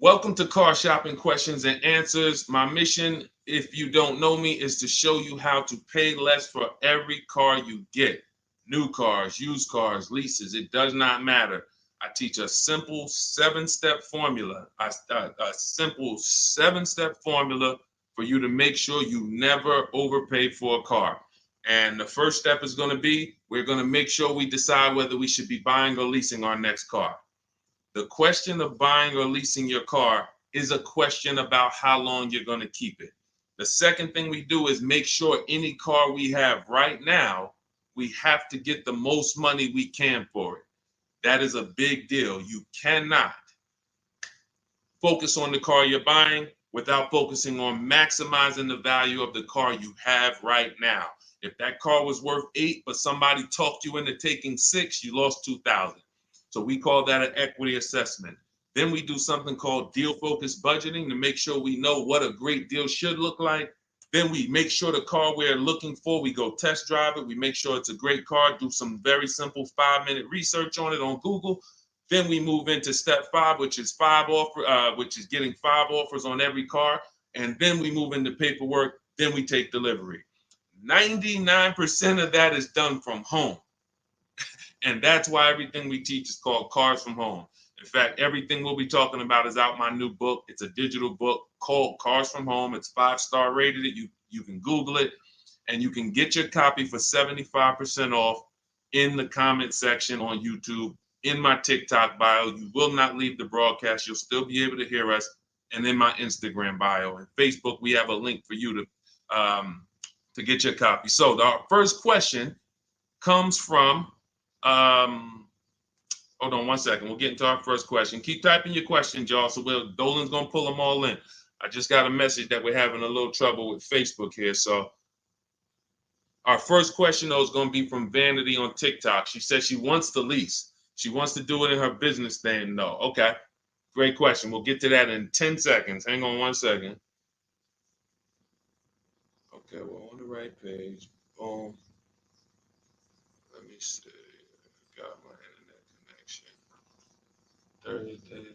Welcome to Car Shopping Questions and Answers. My mission, if you don't know me, is to show you how to pay less for every car you get. New cars, used cars, leases, it does not matter. I teach a simple seven-step formula, a simple seven-step formula for you to make sure you never overpay for a car. And the first step is going to be, we're going to make sure we decide whether we should be buying or leasing our next car. The question of buying or leasing your car is a question about how long you're going to keep it. The second thing we do is make sure any car we have right now, we have to get the most money we can for it. That is a big deal. You cannot focus on the car you're buying without focusing on maximizing the value of the car you have right now. If that car was worth 8, but somebody talked you into taking 6, you lost 2,000. So we call that an equity assessment. Then we do something called deal focused budgeting to make sure we know what a great deal should look like. Then we make sure the car we're looking for, we go test drive it. We make sure it's a great car, do some very simple 5-minute research on it on Google. Then we move into step 5, which is getting 5 offers on every car. And then we move into paperwork. Then we take delivery. 99% of that is done from home. And that's why everything we teach is called Cars from Home. In fact, everything we'll be talking about is out my new book. It's a digital book called Cars from Home. It's 5-star rated. You can Google it, and you can get your copy for 75% off in the comment section on YouTube, in my TikTok bio. You will not leave the broadcast. You'll still be able to hear us. And in my Instagram bio and Facebook, we have a link for you to get your copy. So our first question comes from hold on one second. We'll get into our first question. Keep typing your questions, y'all. So Dolan's gonna pull them all in. I just got a message that we're having a little trouble with Facebook here. So our first question though is gonna be from Vanity on TikTok. She says she wants to lease. She wants to do it in her business name though. Okay, great question. We'll get to that in 10 seconds. Hang on one second. Okay, we're on the right page. Boom. Let me see. Got my internet connection. Thursday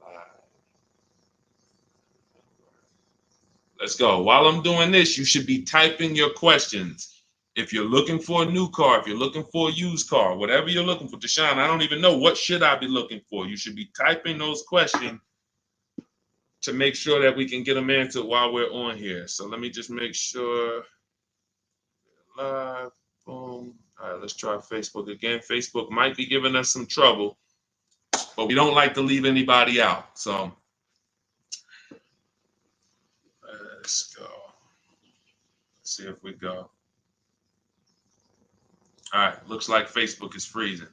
live. Let's go. While I'm doing this, you should be typing your questions. If you're looking for a new car, if you're looking for a used car, whatever you're looking for, Deshone, I don't even know what should I be looking for. You should be typing those questions to make sure that we can get them answered while we're on here. So let me just make sure. Live. Boom. All right, let's try Facebook again. Facebook might be giving us some trouble, but we don't like to leave anybody out. So let's go. Let's see if we go. All right, looks like Facebook is freezing.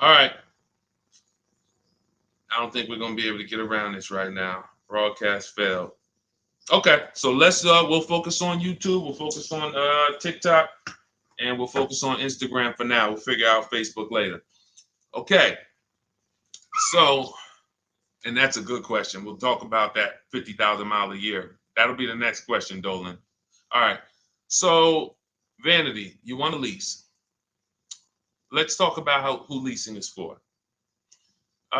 All right. I don't think we're going to be able to get around this right now. Broadcast failed. Okay, so we'll focus on YouTube. We'll focus on TikTok. And we'll focus on Instagram for now. We'll figure out Facebook later. Okay. So, and that's a good question. We'll talk about that 50,000 mile a year. That'll be the next question, Dolan. All right. So, Vanity, you want to lease. Let's talk about who leasing is for.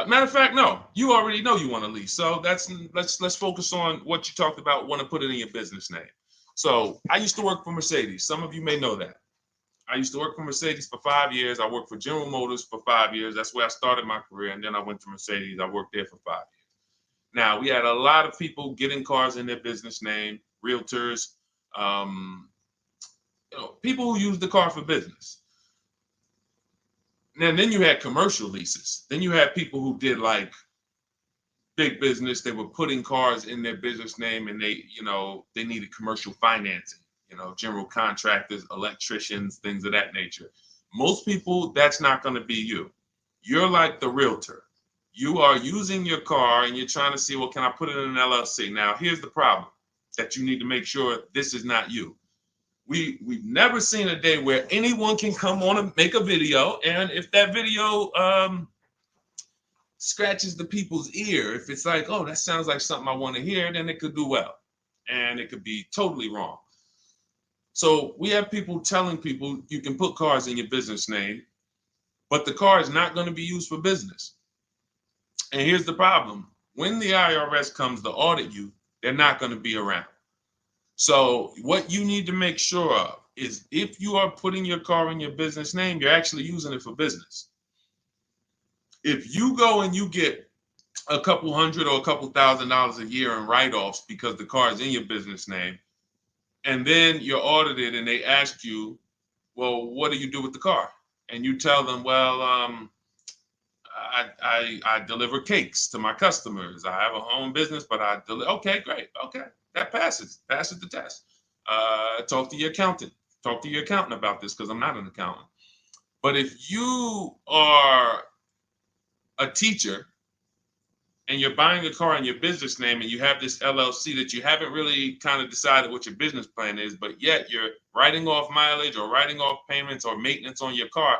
Matter of fact, no, you already know you want to lease. So let's focus on what you talked about, want to put it in your business name. So I used to work for Mercedes. Some of you may know that. I used to work for Mercedes for 5 years. I worked for General Motors for 5 years. That's where I started my career. And then I went to Mercedes. I worked there for 5 years. Now, we had a lot of people getting cars in their business name, realtors, people who use the car for business. And then you had commercial leases. Then you had people who did like big business. They were putting cars in their business name and they needed commercial financing. General contractors, electricians, things of that nature. Most people, that's not going to be you. You're like the realtor. You are using your car and you're trying to see, well, can I put it in an LLC? Now, here's the problem that you need to make sure this is not you. We've never seen a day where anyone can come on and make a video, and if that video scratches the people's ear, if it's like, oh, that sounds like something I want to hear, then it could do well, and it could be totally wrong. So we have people telling people you can put cars in your business name, but the car is not going to be used for business. And here's the problem. When the IRS comes to audit you, they're not going to be around. So what you need to make sure of is if you are putting your car in your business name, you're actually using it for business. If you go and you get a couple hundred or a couple $1,000s a year in write-offs because the car is in your business name, and then you're audited and they ask you, well, what do you do with the car? And you tell them, well, I deliver cakes to my customers. I have a home business, but I deliver. Okay, great. Okay, that passes the test. Talk to your accountant. Talk to your accountant about this because I'm not an accountant. But if you are a teacher and you're buying a car in your business name and you have this LLC that you haven't really kind of decided what your business plan is, but yet you're writing off mileage or writing off payments or maintenance on your car,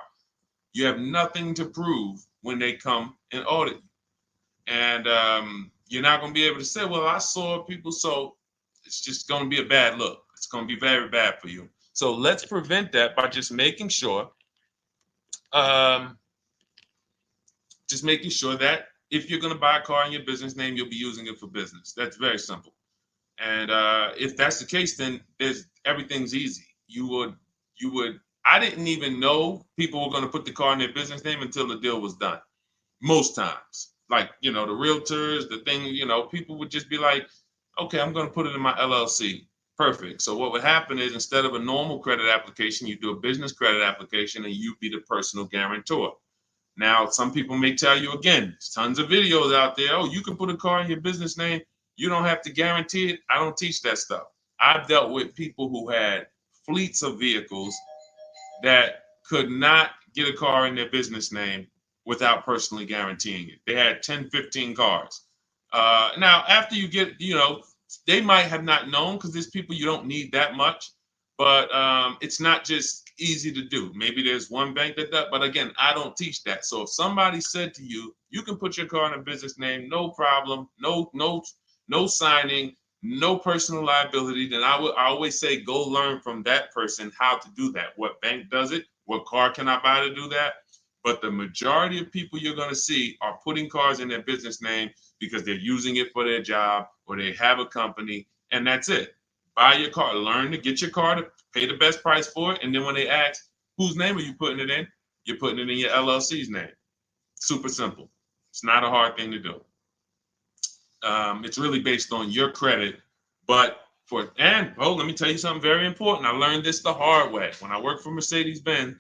you have nothing to prove when they come and audit you. And you're not going to be able to say, well, I saw people. So it's just going to be a bad look. It's going to be very bad for you. So let's prevent that by just making sure that if you're going to buy a car in your business name, you'll be using it for business. That's very simple. And if that's the case, then everything's easy. I didn't even know people were going to put the car in their business name until the deal was done. Most times, like, the realtors, the thing, people would just be like, okay, I'm going to put it in my LLC. Perfect. So what would happen is instead of a normal credit application, you do a business credit application and you be the personal guarantor. Now, some people may tell you, again, there's tons of videos out there. Oh, you can put a car in your business name. You don't have to guarantee it. I don't teach that stuff. I've dealt with people who had fleets of vehicles that could not get a car in their business name without personally guaranteeing it. They had 10, 15 cars. Now, after you get, they might have not known because there's people you don't need that much, but it's not just easy to do. Maybe there's one bank that does, but again, I don't teach that. So if somebody said to you, you can put your car in a business name, no problem, no signing, no personal liability, then I always say go learn from that person how to do that. What bank does it? What car can I buy to do that? But the majority of people you're going to see are putting cars in their business name because they're using it for their job or they have a company, and that's it. Buy your car, learn to get your car to pay the best price for it, and then when they ask, whose name are you putting it in? You're putting it in your LLC's name. Super simple. It's not a hard thing to do. It's really based on your credit, but let me tell you something very important. I learned this the hard way. When I worked for Mercedes-Benz,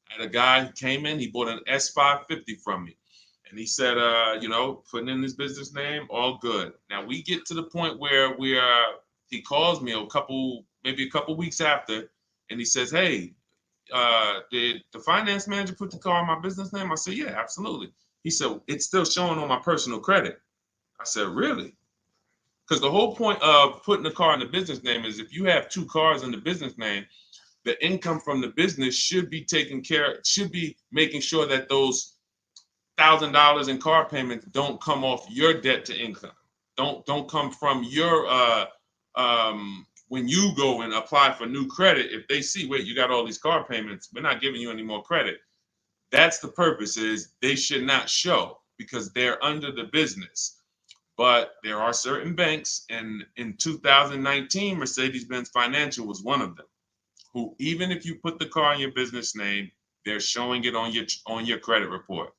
I had a guy who came in, he bought an S550 from me. And he said, putting in his business name, all good. Now we get to the point where he calls me maybe a couple weeks after, and he says, hey, did the finance manager put the car on my business name? I said, yeah, absolutely. He said, it's still showing on my personal credit. I said, really? Because the whole point of putting the car in the business name is if you have two cars in the business name, the income from the business should be making sure that those $1,000 in car payments don't come off your debt to income. Don't come from your when you go and apply for new credit. If they see, wait, you got all these car payments, we're not giving you any more credit. That's the purpose, is they should not show because they're under the business. But there are certain banks, and in 2019, Mercedes-Benz Financial was one of them, who even if you put the car in your business name, they're showing it on your credit report.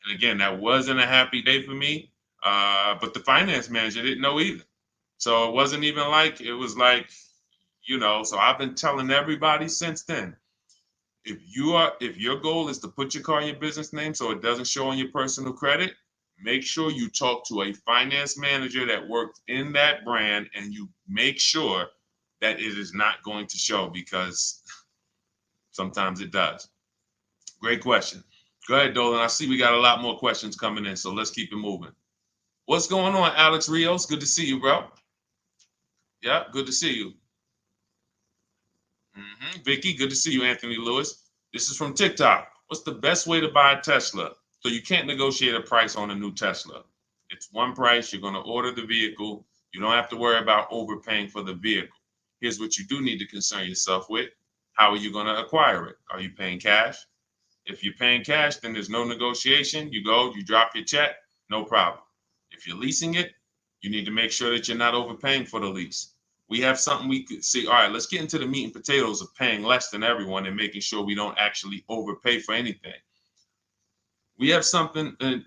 And again, that wasn't a happy day for me, but the finance manager didn't know either. So it wasn't even like, it was like, so I've been telling everybody since then, if your goal is to put your car in your business name so it doesn't show on your personal credit, make sure you talk to a finance manager that works in that brand and you make sure that it is not going to show, because sometimes it does. Great question. Go ahead, Dolan. I see we got a lot more questions coming in, so let's keep it moving. What's going on, Alex Rios? Good to see you, bro. Yeah, good to see you. Vicky, good to see you, Anthony Lewis. This is from TikTok. What's the best way to buy a Tesla? So you can't negotiate a price on a new Tesla. It's one price. You're going to order the vehicle. You don't have to worry about overpaying for the vehicle. Here's what you do need to concern yourself with. How are you going to acquire it? Are you paying cash? If you're paying cash, then there's no negotiation. You go, you drop your check, no problem. If you're leasing it, you need to make sure that you're not overpaying for the lease. We have something we could see. All right, let's get into the meat and potatoes of paying less than everyone and making sure we don't actually overpay for anything. We have something, the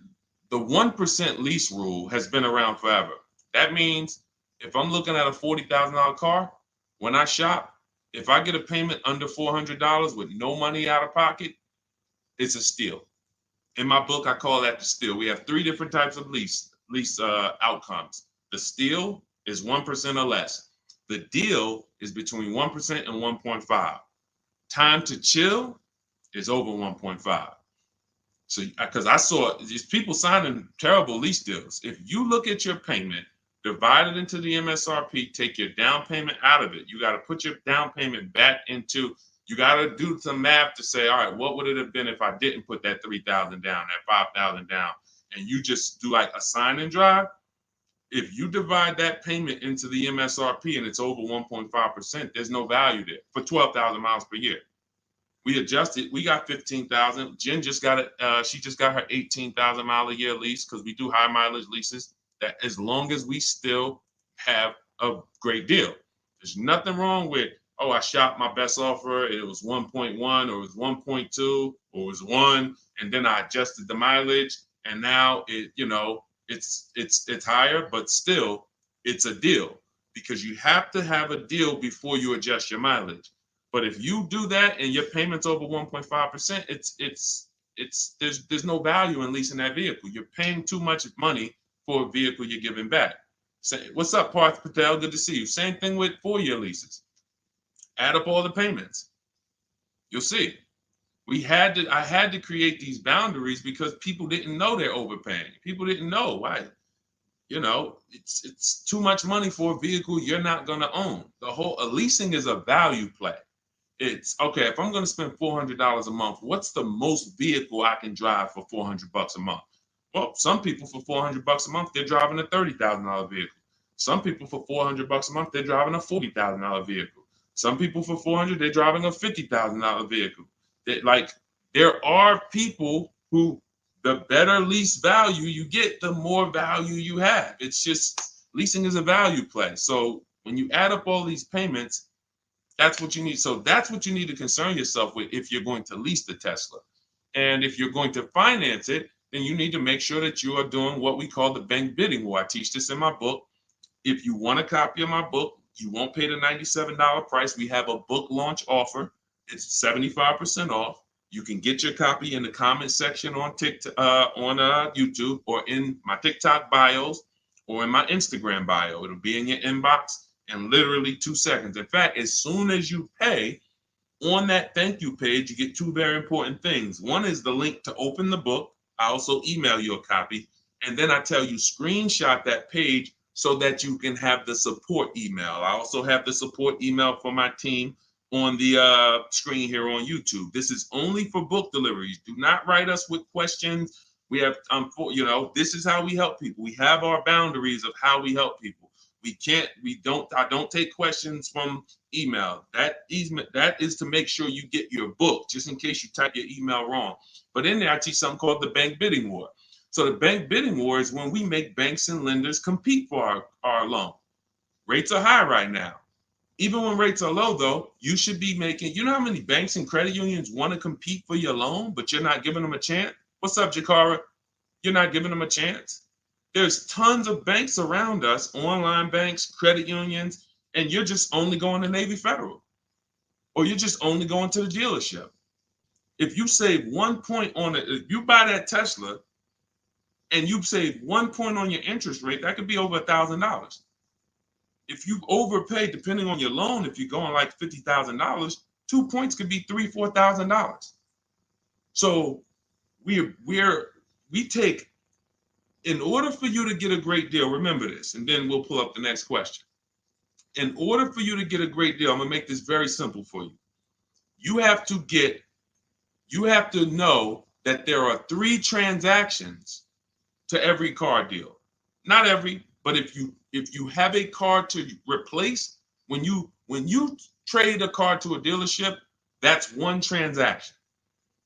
1% lease rule has been around forever. That means if I'm looking at a $40,000 car, when I shop, if I get a payment under $400 with no money out of pocket, it's a steal. In my book, I call that the steal. We have 3 different types of lease outcomes. The steal is 1% or less. The deal is between 1% and 1.5. Time to chill is over 1.5. So, because I saw these people signing terrible lease deals. If you look at your payment, divide it into the MSRP, take your down payment out of it. You got to put your down payment back into, you got to do some math to say, all right, what would it have been if I didn't put that 3,000 down, that 5,000 down, and you just do like a sign and drive? If you divide that payment into the MSRP and it's over 1.5%, there's no value there for 12,000 miles per year. We adjusted. We got 15,000. Jen just got it. She just got her 18,000 mile a year lease because we do high mileage leases. That as long as we still have a great deal, there's nothing wrong with, oh, I shopped my best offer. It was 1.1 or it was 1.2 or it was 1, and then I adjusted the mileage, and now it's higher, but still it's a deal because you have to have a deal before you adjust your mileage. But if you do that and your payment's over 1.5%, there's no value in leasing that vehicle. You're paying too much money for a vehicle you're giving back. Say, what's up, Parth Patel? Good to see you. Same thing with 4-year leases. Add up all the payments. You'll see. I had to create these boundaries because people didn't know they're overpaying. People didn't know why. It's too much money for a vehicle you're not going to own. Leasing is a value play. It's okay, if I'm going to spend $400 a month, what's the most vehicle I can drive for $400 a month? Well, some people for $400 a month, they're driving a $30,000 vehicle. Some people for $400 a month, they're driving a $40,000 vehicle. Some people for $400, they're driving a $50,000 vehicle. There are people who, the better lease value you get, the more value you have. It's just, leasing is a value play. So when you add up all these payments, that's what you need. So that's what you need to concern yourself with if you're going to lease the Tesla. And if you're going to finance it, then you need to make sure that you are doing what we call the bank bidding war. I teach this in my book. If you want a copy of my book, you won't pay the $97 price. We have a book launch offer. It's 75% off. You can get your copy in the comment section on TikTok, on YouTube, or in my TikTok bios, or in my Instagram bio. It'll be in your inbox in literally 2 seconds. In fact, as soon as you pay, on that thank you page, you get 2 very important things. One is the link to open the book. I also email you a copy. And then I tell you, screenshot that page so that you can have the support email. I also have the support email for my team on the screen here on YouTube. This is only for book deliveries. Do not write us with questions. We have, this is how we help people. We have our boundaries of how we help people. I don't take questions from email. That is to make sure you get your book, just in case you type your email wrong. But in there, I teach something called the bank bidding war. So the bank bidding war is when we make banks and lenders compete for our loan. Rates are high right now. Even when rates are low, though, you should be making, you know how many banks and credit unions want to compete for your loan, but you're not giving them a chance? What's up, Jakara? You're not giving them a chance? There's tons of banks around us, online banks, credit unions, and you're just only going to Navy Federal, or you're just only going to the dealership. If you save 1 point on it, if you buy that Tesla and you save 1 point on your interest rate, that could be over $1,000. If you overpay, depending on your loan, if you're going like $50,000, 2 points could be $3,000, $4,000. So we take, in order for you to get a great deal, remember this, and then we'll pull up the next question. In order for you to get a great deal, I'm gonna make this very simple for you. You have to know that there are 3 transactions to every car deal. Not every, but if you have a car to replace, when you trade a car to a dealership, that's 1 transaction.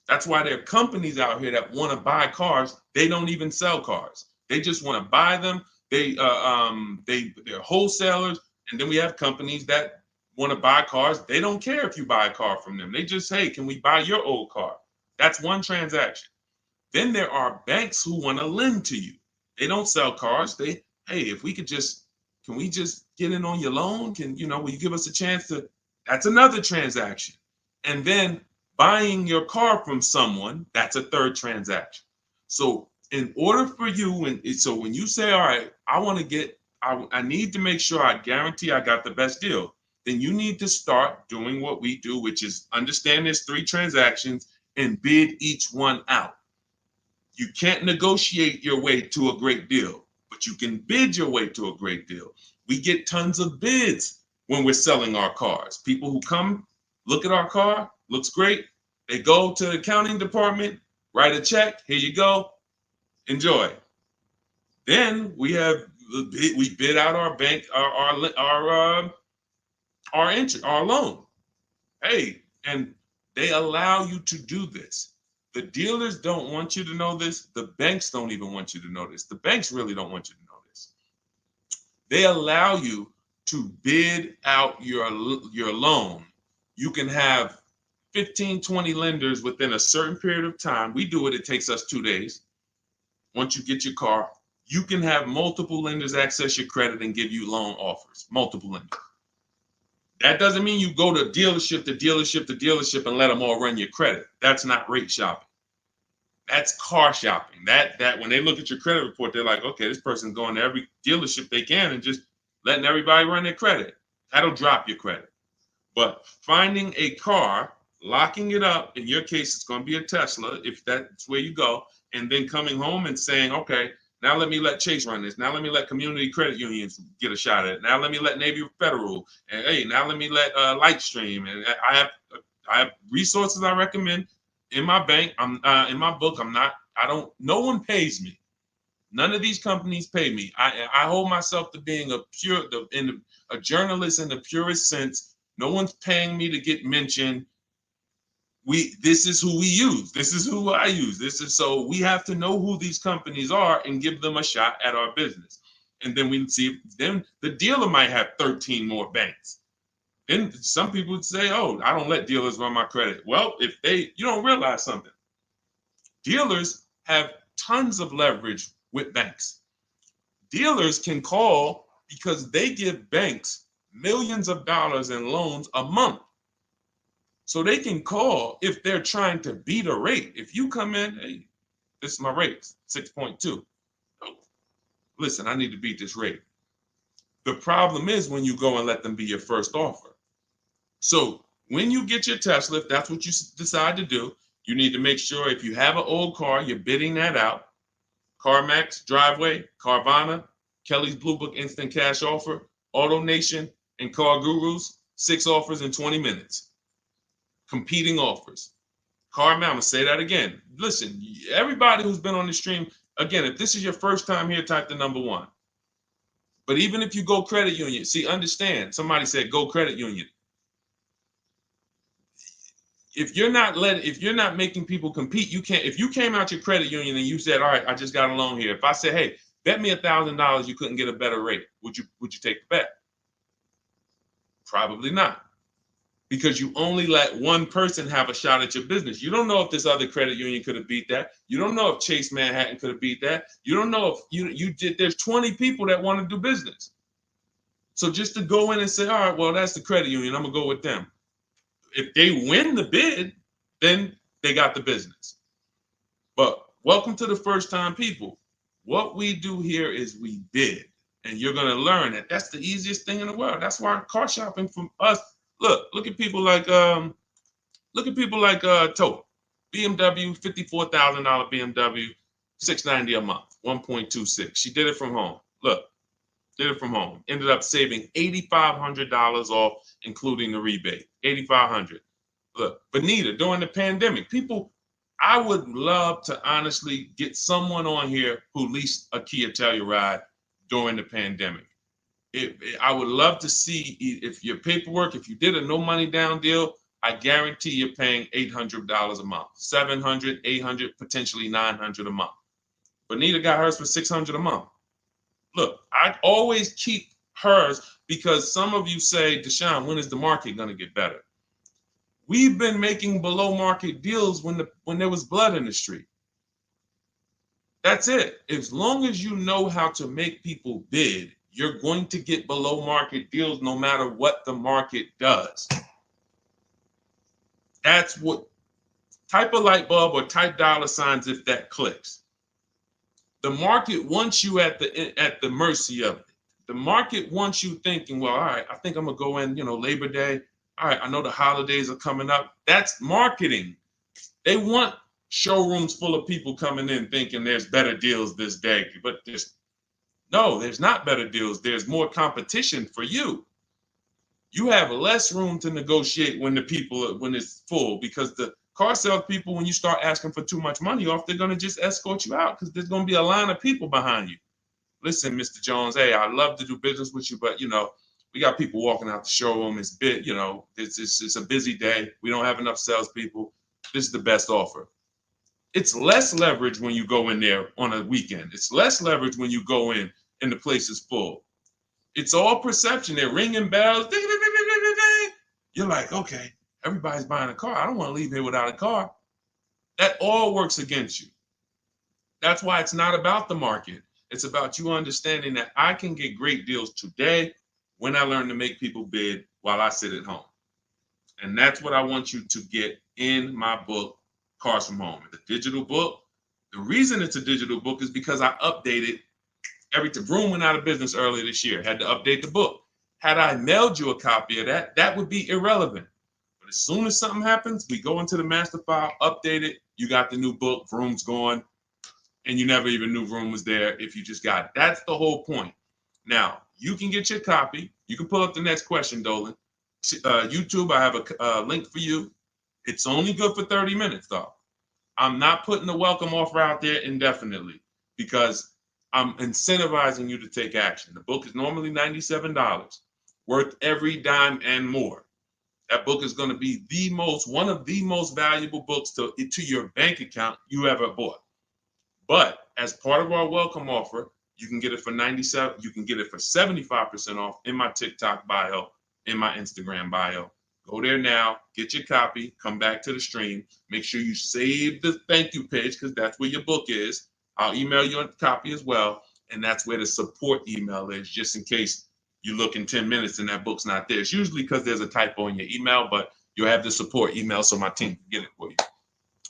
That's why there are companies out here that want to buy cars. They don't even sell cars. They just want to buy them. They're wholesalers, and then we have companies that want to buy cars. They don't care if you buy a car from them. They just say, "Can we buy your old car?" That's one transaction. Then there are banks who want to lend to you. They don't sell cars. Hey, if we could just, can we just get in on your loan? Will you give us a chance to? That's another transaction. And then buying your car from someone, that's a third transaction. So in order for you, so when you say, all right, I need to make sure I guarantee I got the best deal, then you need to start doing what we do, which is understand there's 3 transactions and bid each one out. You can't negotiate your way to a great deal, but you can bid your way to a great deal. We get tons of bids when we're selling our cars. People who come, look at our car, looks great. They go to the accounting department, write a check. Here you go. Enjoy. Then we bid out our bank, our loan. Hey, and they allow you to do this. The dealers don't want you to know this. The banks don't even want you to know this. The banks really don't want you to know this. They allow you to bid out your loan. You can have 15, 20 lenders within a certain period of time. We do it. It takes us 2 days. Once you get your car, you can have multiple lenders access your credit and give you loan offers. Multiple lenders. That doesn't mean you go to dealership to dealership to dealership and let them all run your credit. That's not rate shopping. That's car shopping. That when they look at your credit report, they're like, okay, this person's going to every dealership they can and just letting everybody run their credit. That'll drop your credit. But finding a car, locking it up, in your case, it's going to be a Tesla, if that's where you go, and then coming home and saying, okay, now let me let Chase run this. Now let me let community credit unions get a shot at it. Now let me let Navy Federal. And hey, now let me let Lightstream. And I have resources I recommend in my bank. I'm in my book. No one pays me. None of these companies pay me. I hold myself to being a journalist in the purest sense. No one's paying me to get mentioned. This is who we use. This is who I use. So we have to know who these companies are and give them a shot at our business. And then we see, then the dealer might have 13 more banks. Then some people would say, oh, I don't let dealers run my credit. Well, you don't realize something. Dealers have tons of leverage with banks. Dealers can call because they give banks millions of dollars in loans a month. So they can call if they're trying to beat a rate. If you come in, hey, this is my rate, 6.2. Oh, listen, I need to beat this rate. The problem is when you go and let them be your first offer. So when you get your Tesla, if that's what you decide to do, you need to make sure if you have an old car, you're bidding that out. CarMax, Driveway, Carvana, Kelly's Blue Book Instant Cash Offer, AutoNation, and Car Gurus, 6 offers in 20 minutes. Competing offers. CarMax, I'm going to say that again. Listen, everybody who's been on the stream, again, if this is your first time here, type the number 1. But even if you go credit union, see, understand, somebody said go credit union. If you're not making people compete, you can't. If you came out your credit union and you said, all right, I just got a loan here. If I said, hey, bet me $1,000 you couldn't get a better rate, would you take the bet? Probably not. Because you only let one person have a shot at your business. You don't know if this other credit union could have beat that. You don't know if Chase Manhattan could have beat that. You don't know if you did. There's 20 people that want to do business. So just to go in and say, all right, well, that's the credit union, I'm going to go with them. If they win the bid, then they got the business. But welcome to the first time people. What we do here is we bid. And you're going to learn that that's the easiest thing in the world. That's why car shopping from us. Look at people like Tote, BMW, $54,000 BMW, $690 a month, 1.26. She did it from home. Did it from home. Ended up saving $8,500 off, including the rebate. $8,500. Look, Benita, during the pandemic, I would love to honestly get someone on here who leased a Kia Telluride during the pandemic. I would love to see if your paperwork, if you did a no money down deal, I guarantee you're paying $800 a month, 700, 800, potentially 900 a month. Bonita got hers for 600 a month. Look, I always keep hers because some of you say, Deshone, when is the market going to get better? We've been making below market deals when there was blood in the street. That's it. As long as you know how to make people bid, you're going to get below market deals no matter what the market does. That's what, type a light bulb or type dollar signs if that clicks. The market wants you at the mercy of it. The market wants you thinking, well, all right, I think I'm gonna go in, Labor Day. All right, I know the holidays are coming up. That's marketing. They want showrooms full of people coming in thinking there's better deals this day, but there's not better deals. There's more competition for you. You have less room to negotiate when it's full, because the car sales people, when you start asking for too much money off, they're going to just escort you out because there's going to be a line of people behind you. Listen, Mr. Jones, hey, I'd love to do business with you, but we got people walking out the showroom. It's it's a busy day. We don't have enough salespeople. This is the best offer. It's less leverage when you go in there on a weekend. It's less leverage when you go in and the place is full. It's all perception. They're ringing bells. You're like, okay, everybody's buying a car. I don't want to leave here without a car. That all works against you. That's why it's not about the market. It's about you understanding that I can get great deals today when I learn to make people bid while I sit at home. And that's what I want you to get in my book, Cars from Home. It's a digital book. The reason it's a digital book is because I updated Vroom went out of business earlier this year. Had to update the book. Had I mailed you a copy of that would be irrelevant. But as soon as something happens, we go into the master file, update it. You got the new book. Vroom's gone, and you never even knew Vroom was there if you just got it. That's the whole point. Now you can get your copy. You can pull up the next question, Dolan. YouTube, I have a link for you. It's only good for 30 minutes, though. I'm not putting the welcome offer out there indefinitely because I'm incentivizing you to take action. The book is normally $97, worth every dime and more. That book is going to be one of the most valuable books to your bank account you ever bought. But as part of our welcome offer, you can get it for $97. You can get it for 75% off in my TikTok bio, in my Instagram bio. Go there now, get your copy, come back to the stream. Make sure you save the thank you page because that's where your book is. I'll email you a copy as well. And that's where the support email is, just in case you look in 10 minutes and that book's not there. It's usually because there's a typo in your email, but you'll have the support email so my team can get it for you.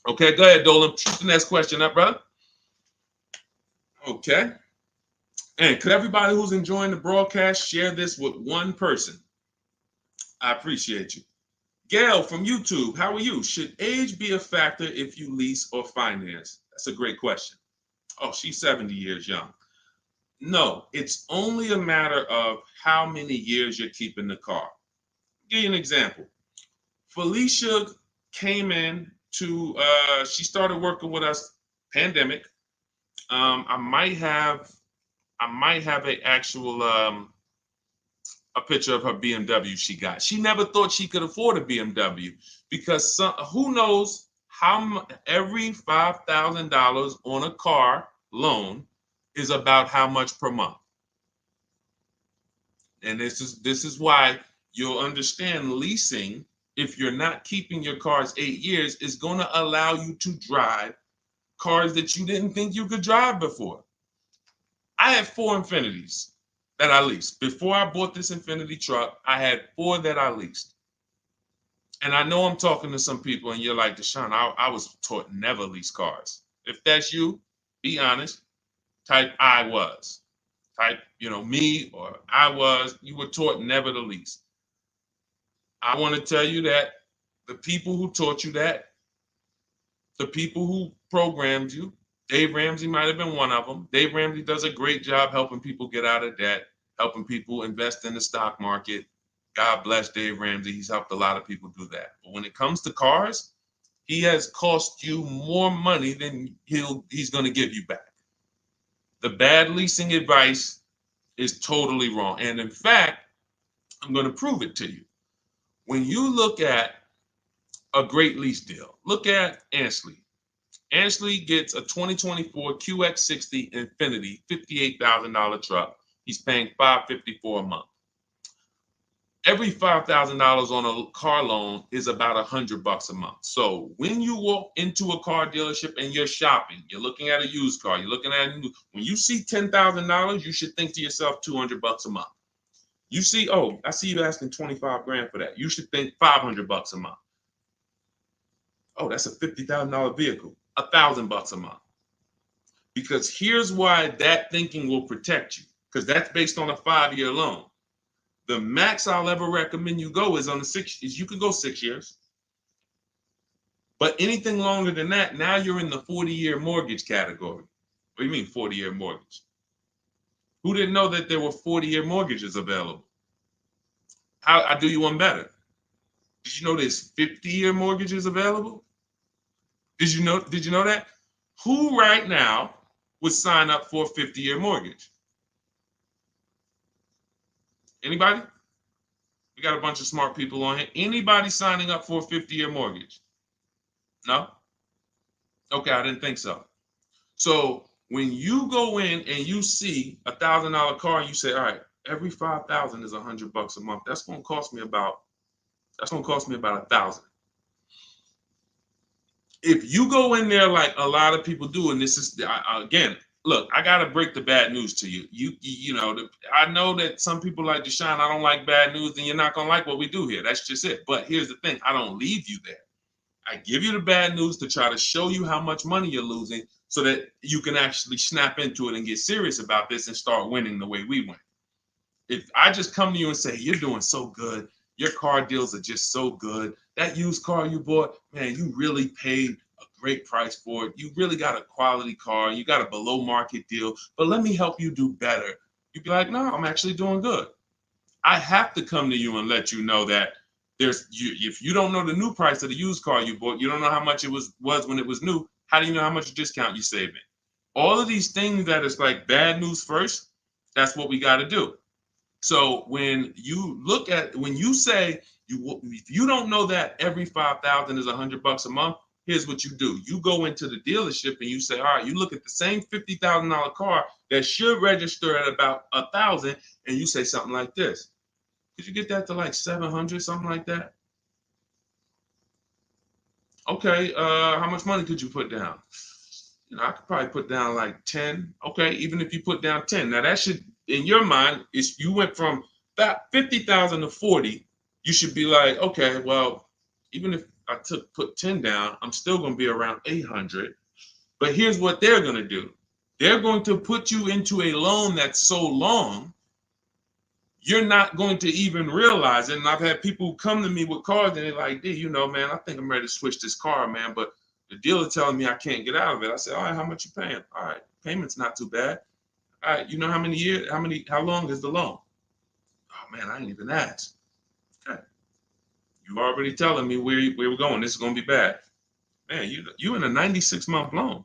Okay, go ahead, Dolan. Shoot the next question up, brother. Okay. And could everybody who's enjoying the broadcast share this with one person? I appreciate you. Gail from YouTube, how are you? Should age be a factor if you lease or finance? That's a great question. Oh, she's 70 years young. No, it's only a matter of how many years you're keeping the car. I'll give you an example. Felicia came in she started working with us, pandemic. I might have a picture of her BMW she got. She never thought she could afford a BMW because who knows how every $5,000 on a car loan is about how much per month. And this is why you'll understand leasing, if you're not keeping your cars 8 years, is going to allow you to drive cars that you didn't think you could drive before. I had 4 Infinities that I leased. Before I bought this Infinity truck, I had 4 that I leased. And I know I'm talking to some people and you're like, Deshone, I was taught never lease cars. If that's you, be honest. Type I was. Type, me or I was. You were taught never to lease. I want to tell you that the people who taught you that, the people who programmed you, Dave Ramsey might have been one of them. Dave Ramsey does a great job helping people get out of debt, helping people invest in the stock market. God bless Dave Ramsey. He's helped a lot of people do that. But when it comes to cars, he has cost you more money than he's going to give you back. The bad leasing advice is totally wrong. And in fact, I'm going to prove it to you. When you look at a great lease deal. Look at Ansley. Ansley gets a 2024 QX60 Infinity $58,000 truck. He's paying $554 a month. Every $5,000 on a car loan is about $100 a month. So when you walk into a car dealership and you're shopping, you're looking at a used car, you're looking at a new, when you see $10,000, you should think to yourself $200 a month. You see, oh, I see you asking 25 grand for that. You should think $500 a month. Oh, that's a $50,000 vehicle, $1,000 a month. Because here's why that thinking will protect you, because that's based on a 5-year loan. The max I'll ever recommend you go is on the 6 years. You can go 6 years. But anything longer than that, now you're in the 40-year mortgage category. What do you mean 40-year mortgage? Who didn't know that there were 40-year mortgages available? I'll do you one better. Did you know there's 50-year mortgages available? Did you know that? Who right now would sign up for a 50-year mortgage? Anybody? We got a bunch of smart people on here. Anybody signing up for a 50-year mortgage? No? Okay, I didn't think so. So when you go in and you see $1,000 car and you say, all right, every 5,000 is $100 a month. That's going to cost me about $1,000. If you go in there like a lot of people do, and this is again, look, I gotta break the bad news to you. I know that some people like Deshone, I don't like bad news, and you're not gonna like what we do here. That's just it. But here's the thing: I don't leave you there. I give you the bad news to try to show you how much money you're losing, so that you can actually snap into it and get serious about this and start winning the way we win. If I just come to you and say, you're doing so good, your car deals are just so good, that used car you bought, man, you really paid a great price for it. You really got a quality car. You got a below market deal, but let me help you do better. You'd be like, no, I'm actually doing good. I have to come to you and let you know that if you don't know the new price of the used car you bought, you don't know how much it was when it was new. How do you know how much discount you saving? All of these things that is like bad news first, that's what we got to do. So when you say if you don't know that every 5,000 is $100 a month, here's what you do. You go into the dealership and you say, all right, you look at the same $50,000 car that should register at about 1,000, and you say something like this. Could you get that to like 700, something like that? Okay, how much money could you put down? I could probably put down like 10. Okay, even if you put down 10. Now that should, in your mind, if you went from that 50,000 to 40, you should be like, okay, well, even if I put 10 down, I'm still going to be around 800. But here's what they're going to do. They're going to put you into a loan that's so long, you're not going to even realize it. And I've had people who come to me with cars and they're like, D, man, I think I'm ready to switch this car, man, but the dealer telling me I can't get out of it. I said, all right, how much you paying? All right, payment's not too bad. All right, you know how many years, how long is the loan? Oh man, I ain't even asked. Okay. You already telling me where we're going. This is gonna be bad. Man, you in a 96-month loan.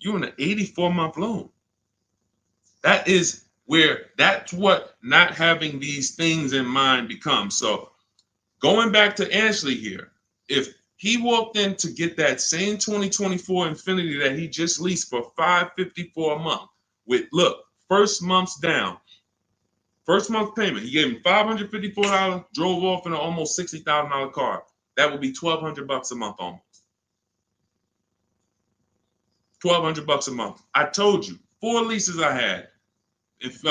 You in an 84-month loan. That's what not having these things in mind becomes. So going back to Ashley here, if he walked in to get that same 2024 Infinity that he just leased for $554 a month with, look, first month's down, first month payment, he gave him $554, drove off in an almost $60,000 car. That would be $1,200 a month almost. $1,200 a month. I told you, 4 leases I had. If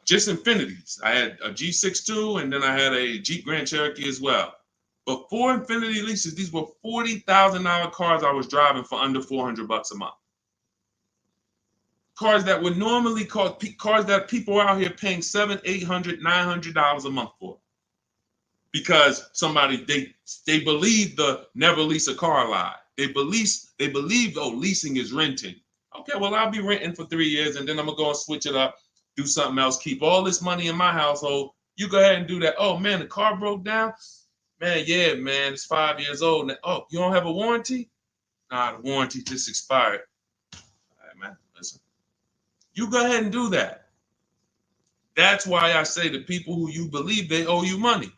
just Infinities. I had a G62 and then I had a Jeep Grand Cherokee as well. But 4 Infinity leases, these were $40,000 cars I was driving for under $400 a month. Cars that would normally cost, cars that people are out here paying $700, $800, $900 a month for. Because they believe the never lease a car lie. They believe, oh, leasing is renting. Okay, well, I'll be renting for 3 years and then I'm gonna go and switch it up, do something else, keep all this money in my household. You go ahead and do that. Oh man, the car broke down. Man, yeah, man, it's 5 years old. Now, oh, you don't have a warranty? Nah, the warranty just expired. All right, man, listen. You go ahead and do that. That's why I say to people who you believe they owe you money.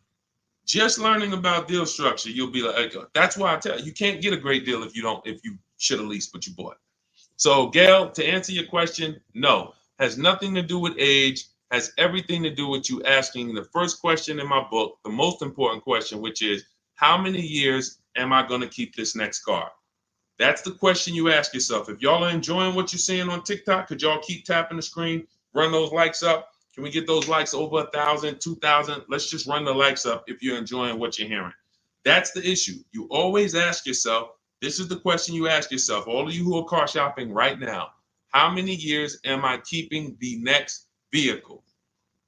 Just learning about deal structure, you'll be like, that's why I tell you, you can't get a great deal if you should have leased what you bought. So, Gail, to answer your question, no, has nothing to do with age, has everything to do with you asking the first question in my book, the most important question, which is, how many years am I going to keep this next car? That's the question you ask yourself. If y'all are enjoying what you're seeing on TikTok, could y'all keep tapping the screen, run those likes up? Can we get those likes over 1,000, 2,000? Let's just run the likes up if you're enjoying what you're hearing. That's the issue. You always ask yourself, this is the question you ask yourself, all of you who are car shopping right now, how many years am I keeping the next vehicle?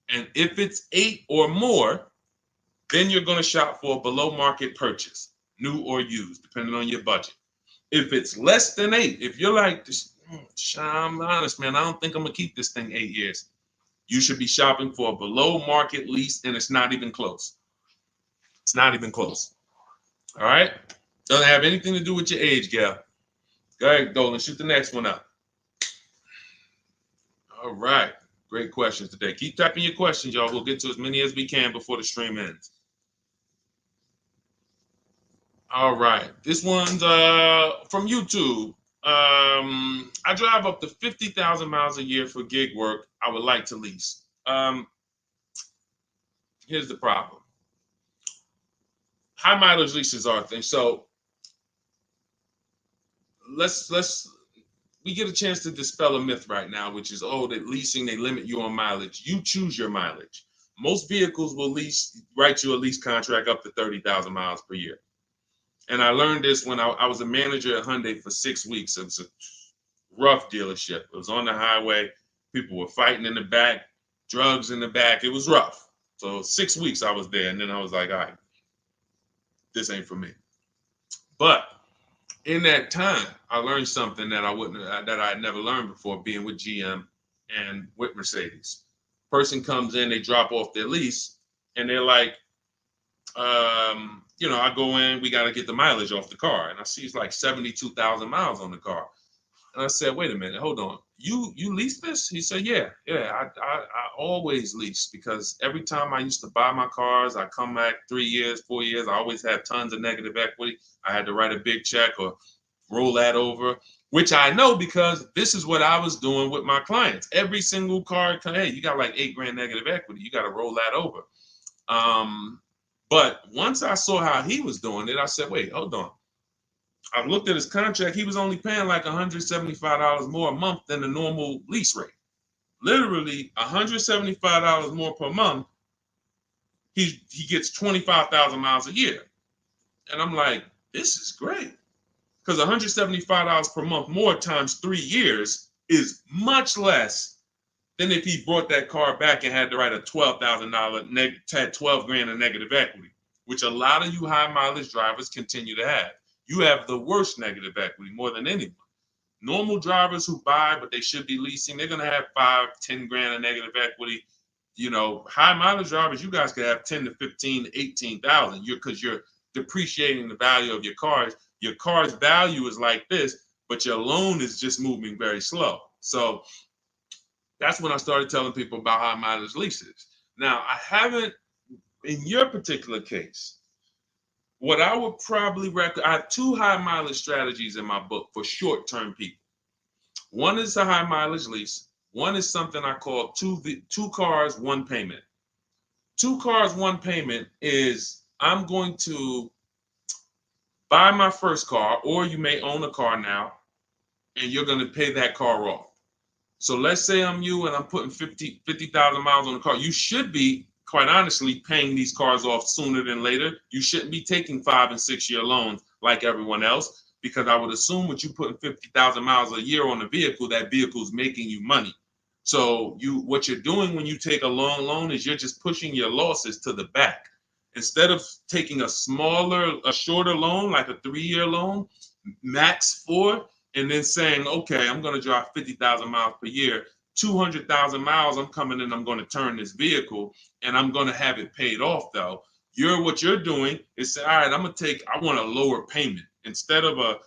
And if it's 8 or more, then you're going to shop for a below market purchase, new or used, depending on your budget. If it's less than 8, if you're like, I'm honest, man, I don't think I'm going to keep this thing 8 years. You should be shopping for a below market lease, and it's not even close. It's not even close. All right? Doesn't have anything to do with your age, Gail. Go ahead, Dolan, shoot the next one up. All right. Great questions today. Keep typing your questions, y'all. We'll get to as many as we can before the stream ends. All right. This one's from YouTube. I drive up to 50,000 miles a year for gig work. I would like to lease. Here's the problem. High mileage leases are a thing. So we get a chance to dispel a myth right now, which is, oh, that leasing, they limit you on mileage. You choose your mileage. Most vehicles will write you a lease contract up to 30,000 miles per year. And I learned this when I was a manager at Hyundai for 6 weeks. It was a rough dealership. It was on the highway. People were fighting in the back, drugs in the back. It was rough. So 6 weeks I was there, and then I was like, all right, this ain't for me. But in that time, I learned something that I had never learned before, being with GM and with Mercedes. Person comes in, they drop off their lease, and they're like, I go in, we got to get the mileage off the car. And I see it's like 72,000 miles on the car. And I said, wait a minute, hold on. You lease this? He said, yeah, I always lease, because every time I used to buy my cars, I come back 3 years, 4 years, I always had tons of negative equity. I had to write a big check or roll that over, which I know because this is what I was doing with my clients. Every single car, hey, you got like $8,000 negative equity. You got to roll that over. But once I saw how he was doing it, I said, wait, hold on. I looked at his contract. He was only paying like $175 more a month than the normal lease rate. Literally $175 more per month. He gets 25,000 miles a year. And I'm like, this is great. Because $175 per month more times 3 years is much less than if he brought that car back and had to write a $12,000 had $12,000 in negative equity, which a lot of you high mileage drivers continue to have. You have the worst negative equity more than anyone. Normal drivers who buy, but they should be leasing, they're going to have $5,000-10,000 in negative equity. High mileage drivers, you guys could have 10 to 15, 18,000 because you're depreciating the value of your cars. Your car's value is like this, but your loan is just moving very slow. So that's when I started telling people about high mileage leases. Now, I haven't, in your particular case, what I would probably recommend, I have 2 high mileage strategies in my book for short-term people. One is a high mileage lease. One is something I call two cars, one payment. 2 cars, one payment is I'm going to buy my first car, or you may own a car now, and you're going to pay that car off. So let's say I'm you and I'm putting 50,000 miles on the car. You should be, quite honestly, paying these cars off sooner than later. You shouldn't be taking 5- and 6-year loans like everyone else, because I would assume with you putting 50,000 miles a year on a vehicle, that vehicle is making you money. So what you're doing when you take a long loan is you're just pushing your losses to the back. Instead of taking a shorter loan, like a 3-year loan, max 4, and then saying, okay, I'm going to drive 50,000 miles per year, 200,000 miles, I'm coming in, I'm going to turn this vehicle, and I'm going to have it paid off, though. What you're doing is say, all right, I want a lower payment. Instead of a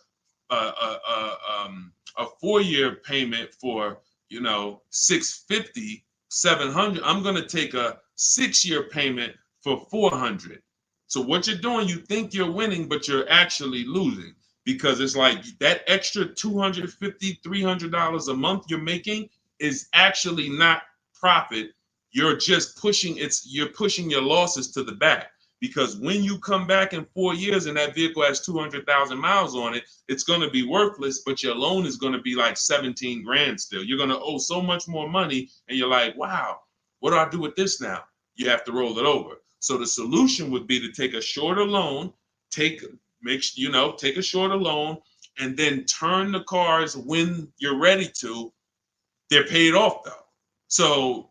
4-year payment for, $650, $700, I'm going to take a 6-year payment for $400. So what you're doing, you think you're winning, but you're actually losing, because it's like that extra $250, $300 a month you're making is actually not profit. You're just you're pushing your losses to the back, because when you come back in 4 years and that vehicle has 200,000 miles on it, it's going to be worthless, but your loan is going to be like 17 grand still. You're going to owe so much more money, and you're like, wow, what do I do with this now? You have to roll it over. So the solution would be to take a shorter loan, take a shorter loan, and then turn the cars when you're ready to. They're paid off though. So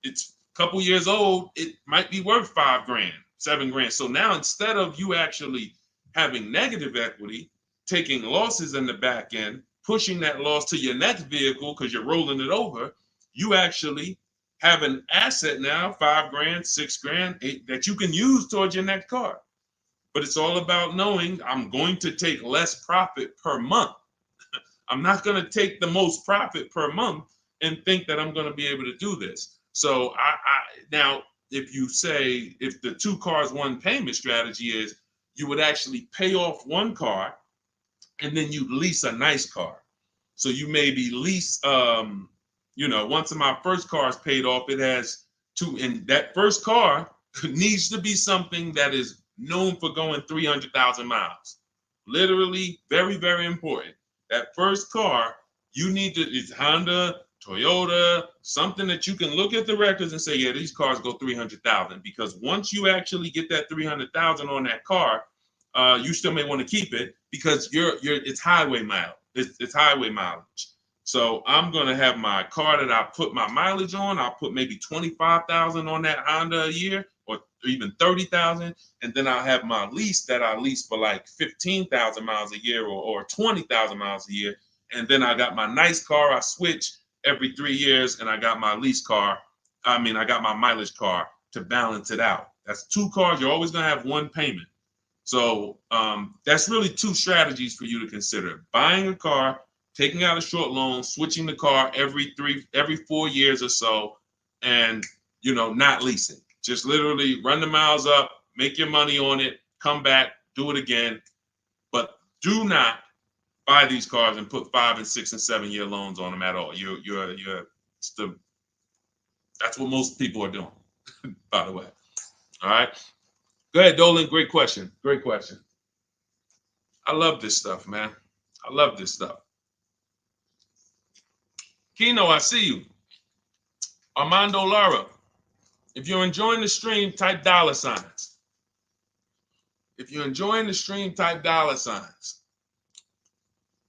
it's a couple years old, it might be worth 5 grand, 7 grand. So now instead of you actually having negative equity, taking losses in the back end, pushing that loss to your next vehicle because you're rolling it over, you actually have an asset now, 5 grand, 6 grand, 8, that you can use towards your next car. But it's all about knowing I'm going to take less profit per month. I'm not going to take the most profit per month and think that I'm going to be able to do this. So now, if you say, if the 2 cars, 1 payment strategy is, you would actually pay off 1 car and then you lease a nice car. So you maybe lease, once my first car is paid off, it has 2, and that first car needs to be something that is known for going 300,000 miles. Literally, very, very important. That first car, you need to, it's Honda, Toyota, something that you can look at the records and say, yeah, these cars go 300,000. Because once you actually get that 300,000 on that car, you still may want to keep it because it's highway mileage. It's highway mileage. So I'm gonna have my car that I put my mileage on. I'll put maybe 25,000 on that Honda a year, or even 30,000, and then I'll have my lease that I lease for like 15,000 miles a year, or 20,000 miles a year. And then I got my nice car. I switch every 3 years, and I got my lease car. I got my mileage car to balance it out. That's 2 cars. You're always gonna have 1 payment. So that's really 2 strategies for you to consider: buying a car, taking out a short loan, switching the car every 4 years or so, and not leasing. Just literally run the miles up, make your money on it, come back, do it again. But do not buy these cars and put 5 and 6 and 7 year loans on them at all. That's what most people are doing, by the way. All right. Go ahead, Dolan. Great question. Great question. I love this stuff, man. I love this stuff. Kino, I see you. Armando Lara, if you're enjoying the stream, type $signs. If you're enjoying the stream, type $signs.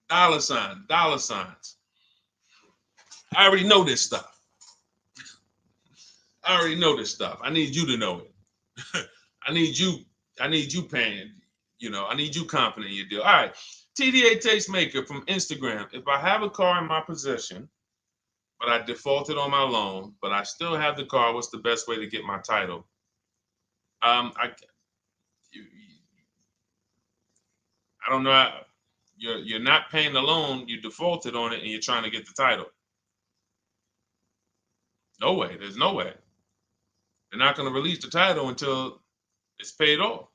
$signs. I already know this stuff. I already know this stuff. I need you to know it. I need you paying, I need you confident in your deal. All right. TDA Tastemaker from Instagram. If I have a car in my possession, but I defaulted on my loan, but I still have the car, what's the best way to get my title? I don't know. You're not paying the loan, you defaulted on it, and you're trying to get the title. No way. There's no way. They're not going to release the title until it's paid off.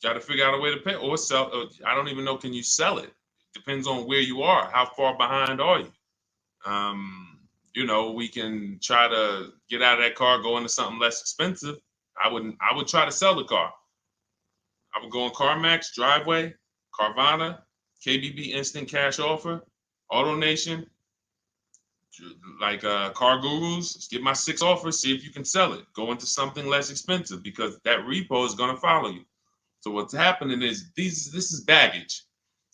Got to figure out a way to pay or sell. I don't even know. Can you sell it? Depends on where you are. How far behind are you? We can try to get out of that car, go into something less expensive. I would try to sell the car. I would go on CarMax, Driveway, Carvana, KBB Instant Cash Offer, AutoNation, like Car Gurus. Get my 6 offers, see if you can sell it. Go into something less expensive because that repo is going to follow you. So what's happening is this is baggage.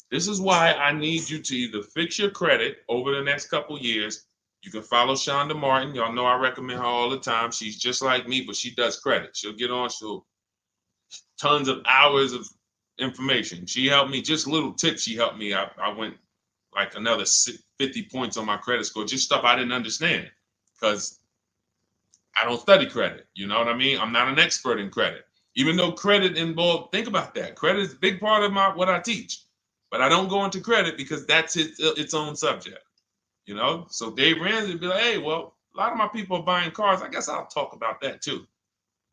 This is why I need you to either fix your credit over the next couple years. You can follow Shonda Martin. Y'all know I recommend her all the time. She's just like me, but she does credit. She'll get on, tons of hours of information. She helped me, just little tips she helped me. I went like another 50 points on my credit score, just stuff I didn't understand because I don't study credit. You know what I mean? I'm not an expert in credit. Even though credit involved, think about that. Credit is a big part of what I teach. But I don't go into credit because that's its own subject. So Dave Ramsey would be like, hey, well, a lot of my people are buying cars. I guess I'll talk about that too.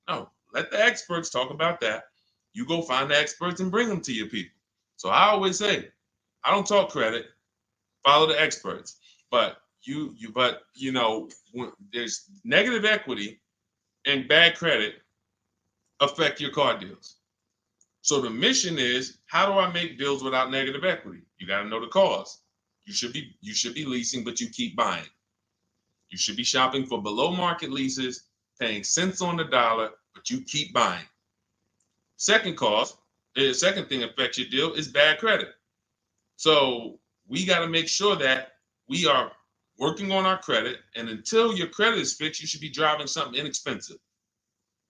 No, let the experts talk about that. You go find the experts and bring them to your people. So I always say, I don't talk credit, follow the experts. But when there's negative equity and bad credit affect your car deals. So the mission is, how do I make deals without negative equity? You got to know the cause. You should be leasing, but you keep buying. You should be shopping for below market leases, paying cents on the dollar, but you keep buying. Second cause, the second thing affects your deal is bad credit. So we got to make sure that we are working on our credit, and until your credit is fixed, you should be driving something inexpensive.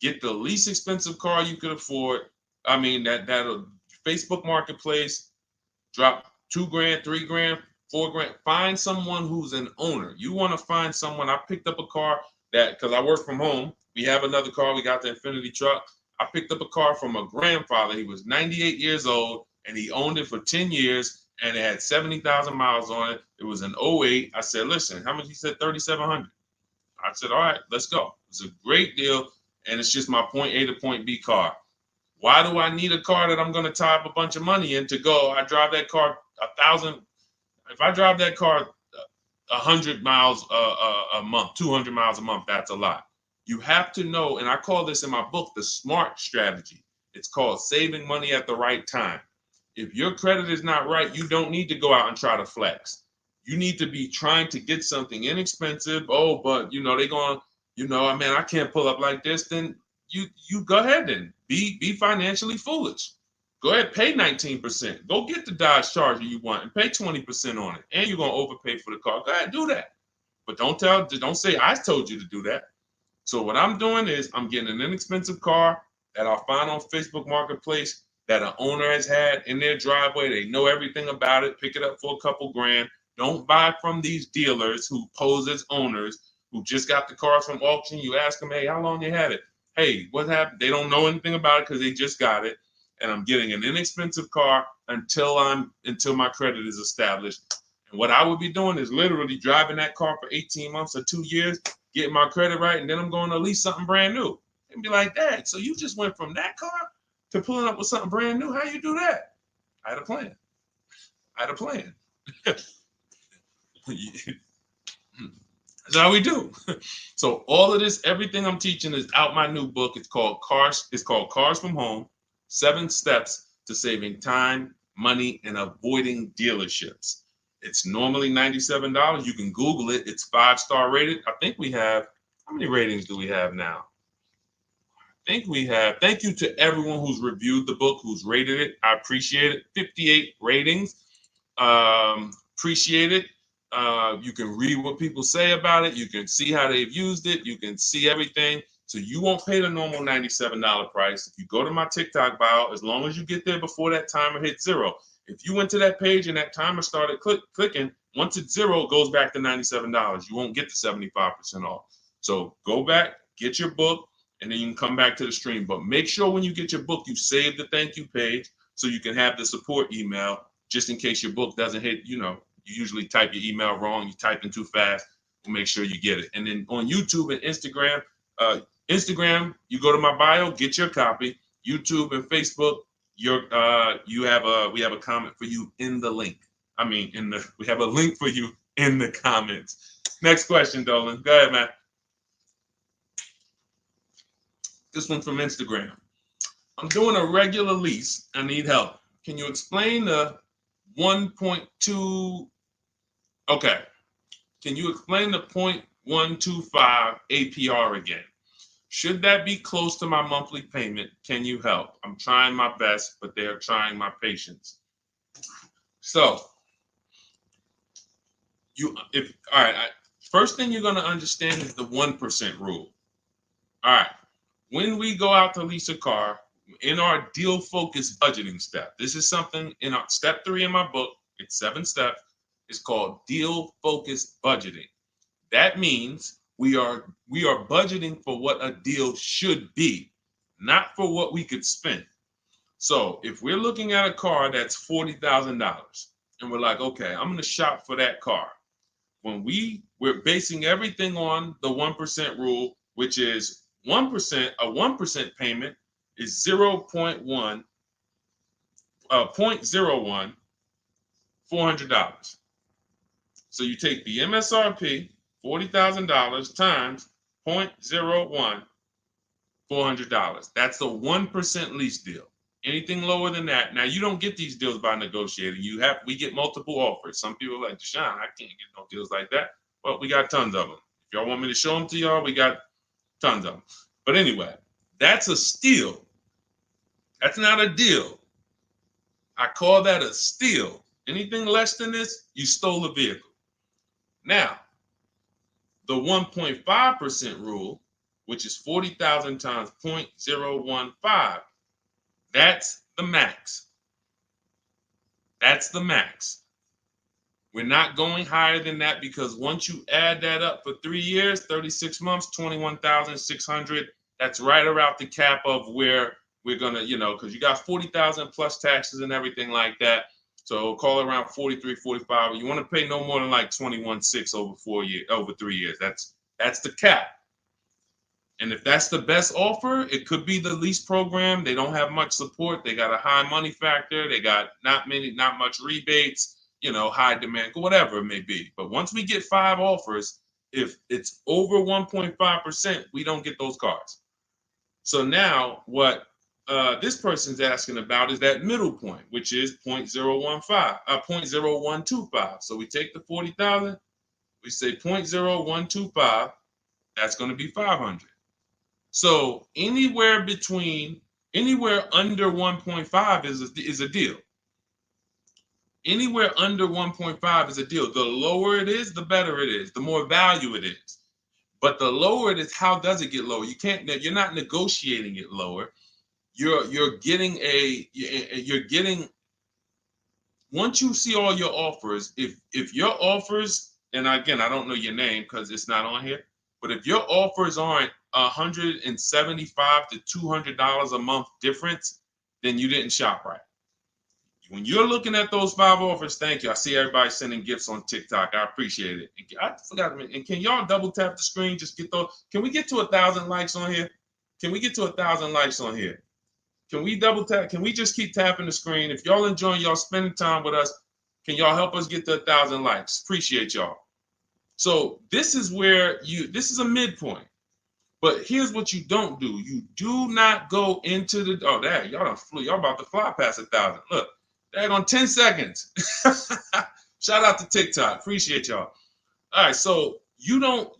Get the least expensive car you could afford. I mean, that'll Facebook Marketplace, drop $2,000, $3,000, $4,000. Find someone who's an owner. You want to find someone. I picked up a car because I work from home. We have another car. We got the Infinity truck. I picked up a car from a grandfather. He was 98 years old, and he owned it for 10 years, and it had 70,000 miles on it. It was an '08. I said, listen, how much? He said, $3,700. I said, all right, let's go. It's a great deal, and it's just my point A to point B car. Why do I need a car that I'm going to tie up a bunch of money in to go? I drive that car 1,000. If I drive that car 100 miles a month, 200 miles a month, that's a lot. You have to know, and I call this in my book, the SMART strategy. It's called saving money at the right time. If your credit is not right, you don't need to go out and try to flex. You need to be trying to get something inexpensive. Oh, but they're going, man, I can't pull up like this. Then you go ahead and be financially foolish. Go ahead, pay 19%. Go get the Dodge Charger you want and pay 20% on it. And you're gonna overpay for the car. Go ahead, do that. But don't say I told you to do that. So what I'm doing is I'm getting an inexpensive car that I'll find on Facebook Marketplace that an owner has had in their driveway. They know everything about it. Pick it up for a couple grand. Don't buy from these dealers who pose as owners who just got the cars from auction. You ask them, hey, how long you had it? Hey, what happened? They don't know anything about it because they just got it. And I'm getting an inexpensive car until my credit is established. And what I would be doing is literally driving that car for 18 months or 2 years, getting my credit right, and then I'm going to lease something brand new. And be like, Dad, so you just went from that car to pulling up with something brand new? How you do that? I had a plan. That's how we do. So all of this, everything I'm teaching is out my new book. It's called Cars from Home, 7 Steps to Saving Time, Money, and Avoiding Dealerships. It's normally $97. You can Google it. It's 5-star rated. I think we have, how many ratings do we have now? I think we have, thank you to everyone who's reviewed the book, who's rated it. I appreciate it. 58 ratings. Appreciate it. You can read what people say about it. You can see how they've used it. You can see everything. So you won't pay the normal $97 price. If you go to my TikTok bio, as long as you get there before that timer hits 0. If you went to that page and that timer started clicking, once it's 0, it goes back to $97. You won't get the 75% off. So go back, get your book, and then you can come back to the stream. But make sure when you get your book, you save the thank you page so you can have the support email just in case your book doesn't hit, you usually type your email wrong, you type in too fast. We'll make sure you get it. And then on YouTube and Instagram, you go to my bio, get your copy. YouTube and Facebook, we have a comment for you in the link. We have a link for you in the comments. Next question, Dolan. Go ahead, man. This one from Instagram. I'm doing a regular lease. I need help. Can you explain the 1.2? Okay. Can you explain the 0.125 APR again? Should that be close to my monthly payment? Can you help? I'm trying my best, but they're trying my patience. So, first thing you're going to understand is the 1% rule. All right. When we go out to lease a car, in our deal focused budgeting step, this is something in our step 3 in my book. It's 7 steps. It's called deal focused budgeting. That means we are budgeting for what a deal should be, not for what we could spend. So if we're looking at a car that's $40,000 and we're like, okay, I'm going to shop for that car. When we're basing everything on the 1% rule, which is 1%, a 1% payment is 0.01, 0.01, $400. So you take the MSRP, $40,000 times 0.01, $400. That's the 1% lease deal. Anything lower than that, now you don't get these deals by negotiating. We get multiple offers. Some people are like, Deshone, I can't get no deals like that. Well, we got tons of them. If y'all want me to show them to y'all, we got tons of them. But anyway, that's a steal. That's not a deal. I call that a steal. Anything less than this, you stole a vehicle. Now, the 1.5% rule, which is 40,000 times 0.015, that's the max. That's the max. We're not going higher than that because once you add that up for 3 years, 36 months, 21,600, that's right around the cap of where we're gonna, because you got 40,000 plus taxes and everything like that. So call it around 43, 45. You want to pay no more than like 21.6 over 3 years. That's the cap. And if that's the best offer, it could be the lease program. They don't have much support. They got a high money factor. They got not much rebates, high demand, whatever it may be. But once we get 5 offers, if it's over 1.5%, we don't get those cars. So now what this person's asking about is that middle point, which is 0.0125. So we take the 40,000, we say 0.0125, that's going to be 500. So anywhere under 1.5 is a deal. Anywhere under 1.5 is a deal. The lower it is, the better it is, the more value it is. But the lower it is, how does it get lower? You're not negotiating it lower. You're getting once you see all your offers, if your offers, and again, I don't know your name because it's not on here, but if your offers aren't $175 to $200 a month difference, then you didn't shop right. When you're looking at those 5 offers, thank you. I see everybody sending gifts on TikTok. I appreciate it. I forgot. And can y'all double tap the screen? Just get those. Can we get to 1,000 likes on here? Can we get to 1,000 likes on here? Can we double tap? Can we just keep tapping the screen? If y'all enjoying y'all spending time with us, can y'all help us get to 1,000 likes? Appreciate y'all. So this is where this is a midpoint. But here's what you don't do. You do not go into the, y'all done flew. Y'all about to fly past 1,000. Look, on 10 seconds. Shout out to TikTok. Appreciate y'all. All right, so you don't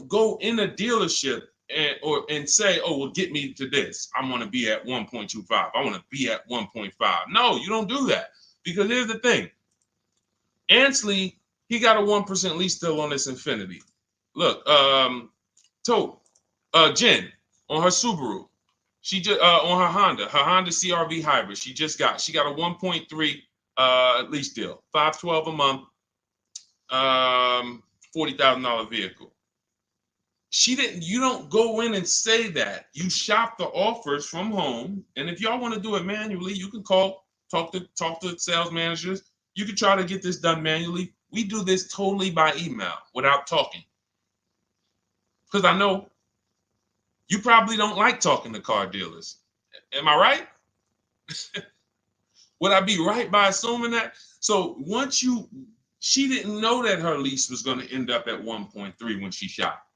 go in a dealership and say, oh, well, get me to this. I want to be at 1.25. I want to be at 1.5. No, you don't do that. Because here's the thing. Ansley, he got a 1% lease deal on this Infiniti. Look, Jen on her Subaru. She just on her Honda CRV hybrid. She got a 1.3 lease deal, $512 a month, $40,000 vehicle. You don't go in and say that. You shop the offers from home, and if y'all want to do it manually, you can talk to sales managers. You can try to get this done manually. We do this totally by email without talking, because I know you probably don't like talking to car dealers. Am I right? Would I be right by assuming that? So she didn't know that her lease was going to end up at 1.3 when she shopped.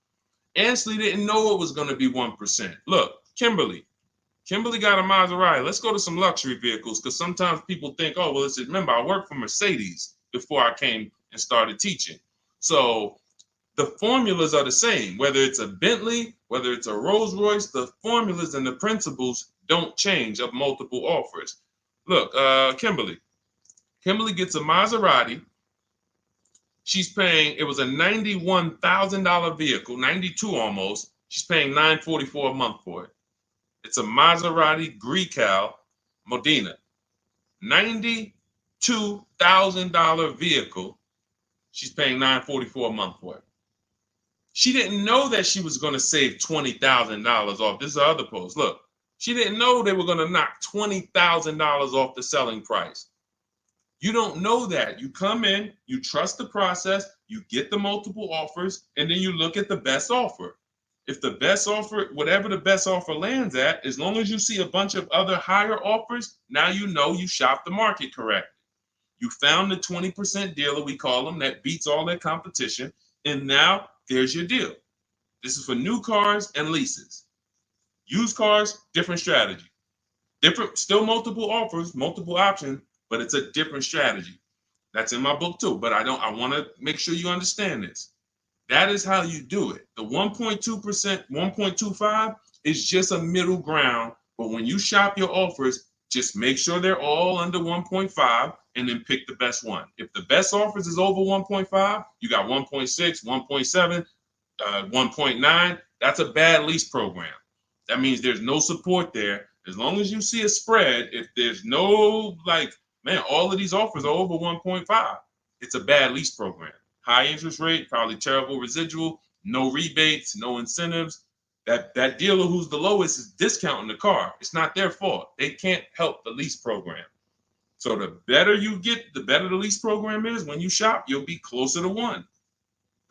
Ansley didn't know it was going to be 1%. Look, Kimberly got a Maserati. Let's go to some luxury vehicles, because sometimes people think, oh, well, remember, I worked for Mercedes before I came and started teaching. So the formulas are the same, whether it's a Bentley, whether it's a Rolls Royce, the formulas and the principles don't change of multiple offers. Look, Kimberly gets a Maserati. She's paying, it was a $91,000 vehicle, 92 almost. She's paying $944 a month for it. It's a Maserati Grecal Modena, $92,000 vehicle. She's paying $944 a month for it. She didn't know that she was going to save $20,000 off. This is the other post. Look, she didn't know they were going to knock $20,000 off the selling price. You don't know that. You come in, you trust the process, you get the multiple offers, and then you look at the best offer. If the best offer, whatever the best offer lands at, as long as you see a bunch of other higher offers, now you know you shopped the market correctly. You found the 20% dealer, we call them, that beats all their competition. And now there's your deal. This is for new cars and leases. Used cars, different strategy. Different, still multiple offers, multiple options, but it's a different strategy. That's in my book too. But I want to make sure you understand this. That is how you do it. The 1.2%, 1.25 is just a middle ground. But when you shop your offers, just make sure they're all under 1.5 and then pick the best one. If the best offers is over 1.5, you got 1.6, 1.7, 1.9. That's a bad lease program. That means there's no support there. As long as you see a spread, if there's no, like, man, all of these offers are over 1.5, it's a bad lease program. High interest rate, probably terrible residual, no rebates, no incentives. That dealer who's the lowest is discounting the car. It's not their fault. They can't help the lease program. So the better you get, the better the lease program is. When you shop, you'll be closer to 1.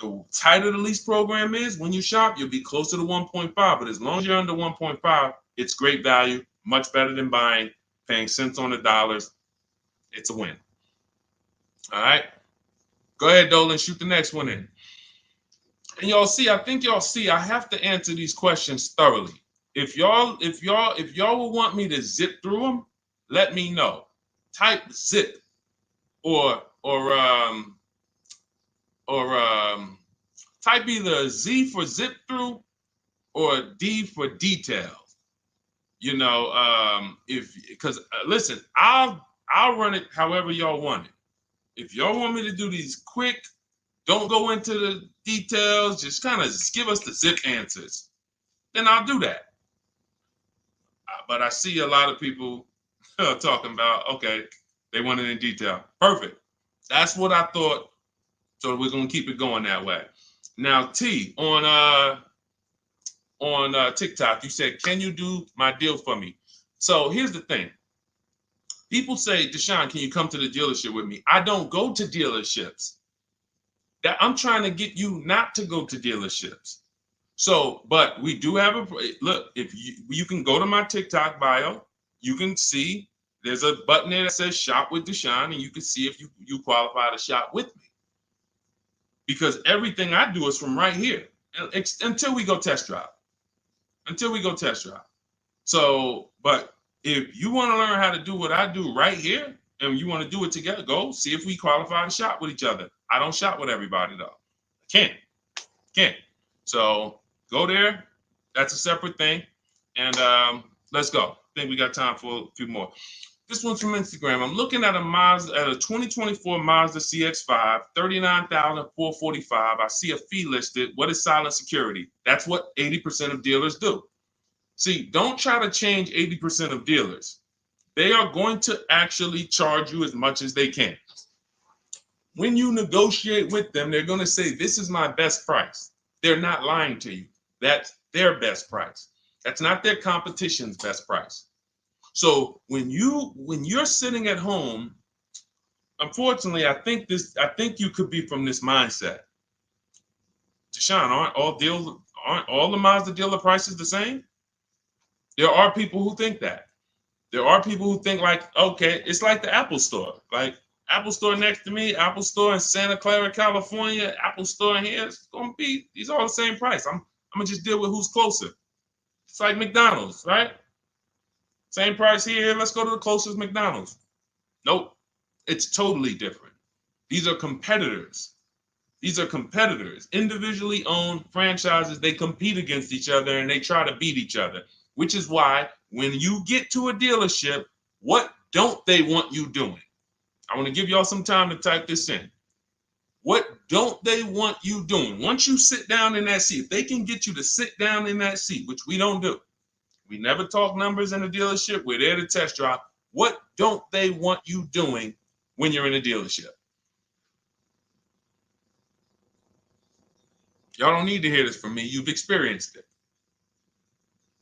The tighter the lease program is, when you shop, you'll be closer to 1.5. But as long as you're under 1.5, it's great value, much better than buying, paying cents on the dollars. It's a win. All right. Go ahead, Dolan, shoot the next one in. And I think y'all see, I have to answer these questions thoroughly. If y'all will want me to zip through them, let me know. Type zip or type either Z for zip through or D for details. Because listen, I'll run it however y'all want it. If y'all want me to do these quick, don't go into the details, just kind of give us the zip answers, then I'll do that. But I see a lot of people talking about, okay, they want it in detail. Perfect. That's what I thought. So we're gonna keep it going that way. Now, T, on TikTok, you said, "Can you do my deal for me?" So here's the thing. People say, "Deshone, can you come to the dealership with me?" I don't go to dealerships. That I'm trying to get you not to go to dealerships. So, but we do have a look. If you can go to my TikTok bio, you can see there's a button there that says "Shop with Deshone," and you can see if you qualify to shop with me. Because everything I do is from right here until we go test drive. Until we go test drive. So, but if you want to learn how to do what I do right here, and you want to do it together, go see if we qualify to shop with each other. I don't shop with everybody though. I can't. So go there. That's a separate thing. And let's go. I think we got time for a few more. This one's from Instagram. I'm looking at a 2024 Mazda CX-5, $39,445. I see a fee listed. What is silent security? That's what 80% of dealers do. See, don't try to change 80% of dealers. They are going to actually charge you as much as they can. When you negotiate with them, they're going to say, "This is my best price." They're not lying to you. That's their best price. That's not their competition's best price. So when you're sitting at home, unfortunately, I think you could be from this mindset. Deshone, aren't all the Mazda dealer prices the same? There are people who think that. There are people who think like, okay, it's like the Apple Store. Like Apple Store next to me, Apple Store in Santa Clara, California, Apple Store in here, it's gonna be, these are all the same price. I'm gonna just deal with who's closer. It's like McDonald's, right? Same price here, let's go to the closest McDonald's. Nope, it's totally different. These are competitors. These are competitors, individually owned franchises. They compete against each other and they try to beat each other, which is why when you get to a dealership, what don't they want you doing? I want to give y'all some time to type this in. What don't they want you doing? Once you sit down in that seat, if they can get you to sit down in that seat, which we don't do. We never talk numbers in a dealership. We're there to test drive. What don't they want you doing when you're in a dealership? Y'all don't need to hear this from me. You've experienced it.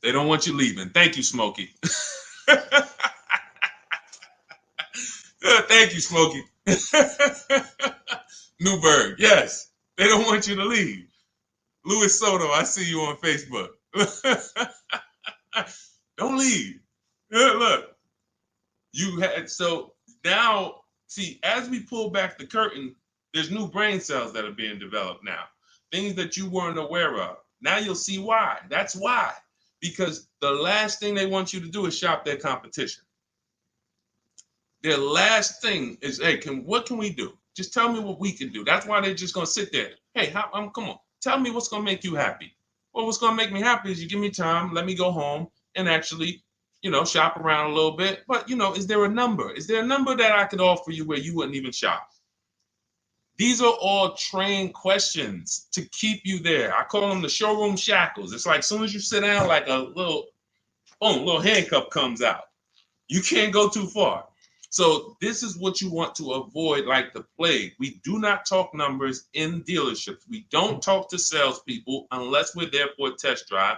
They don't want you leaving. Thank you, Smokey. Thank you, Smokey. Newberg, yes. They don't want you to leave. Luis Soto, I see you on Facebook. Don't leave. Look, you had, so now, see, as we pull back the curtain, there's new brain cells that are being developed now, things that you weren't aware of. Now you'll see why. That's why. Because the last thing they want you to do is shop their competition. Their last thing is, hey, what can we do? Just tell me what we can do. That's why they're just gonna sit there. Hey, come on, tell me what's gonna make you happy. Well, what's gonna make me happy is you give me time, let me go home and actually, shop around a little bit. But is there a number? Is there a number that I could offer you where you wouldn't even shop? These are all trained questions to keep you there. I call them the showroom shackles. It's like as soon as you sit down, like a little, boom, little handcuff comes out. You can't go too far. So this is what you want to avoid like the plague. We do not talk numbers in dealerships. We don't talk to salespeople unless we're there for a test drive.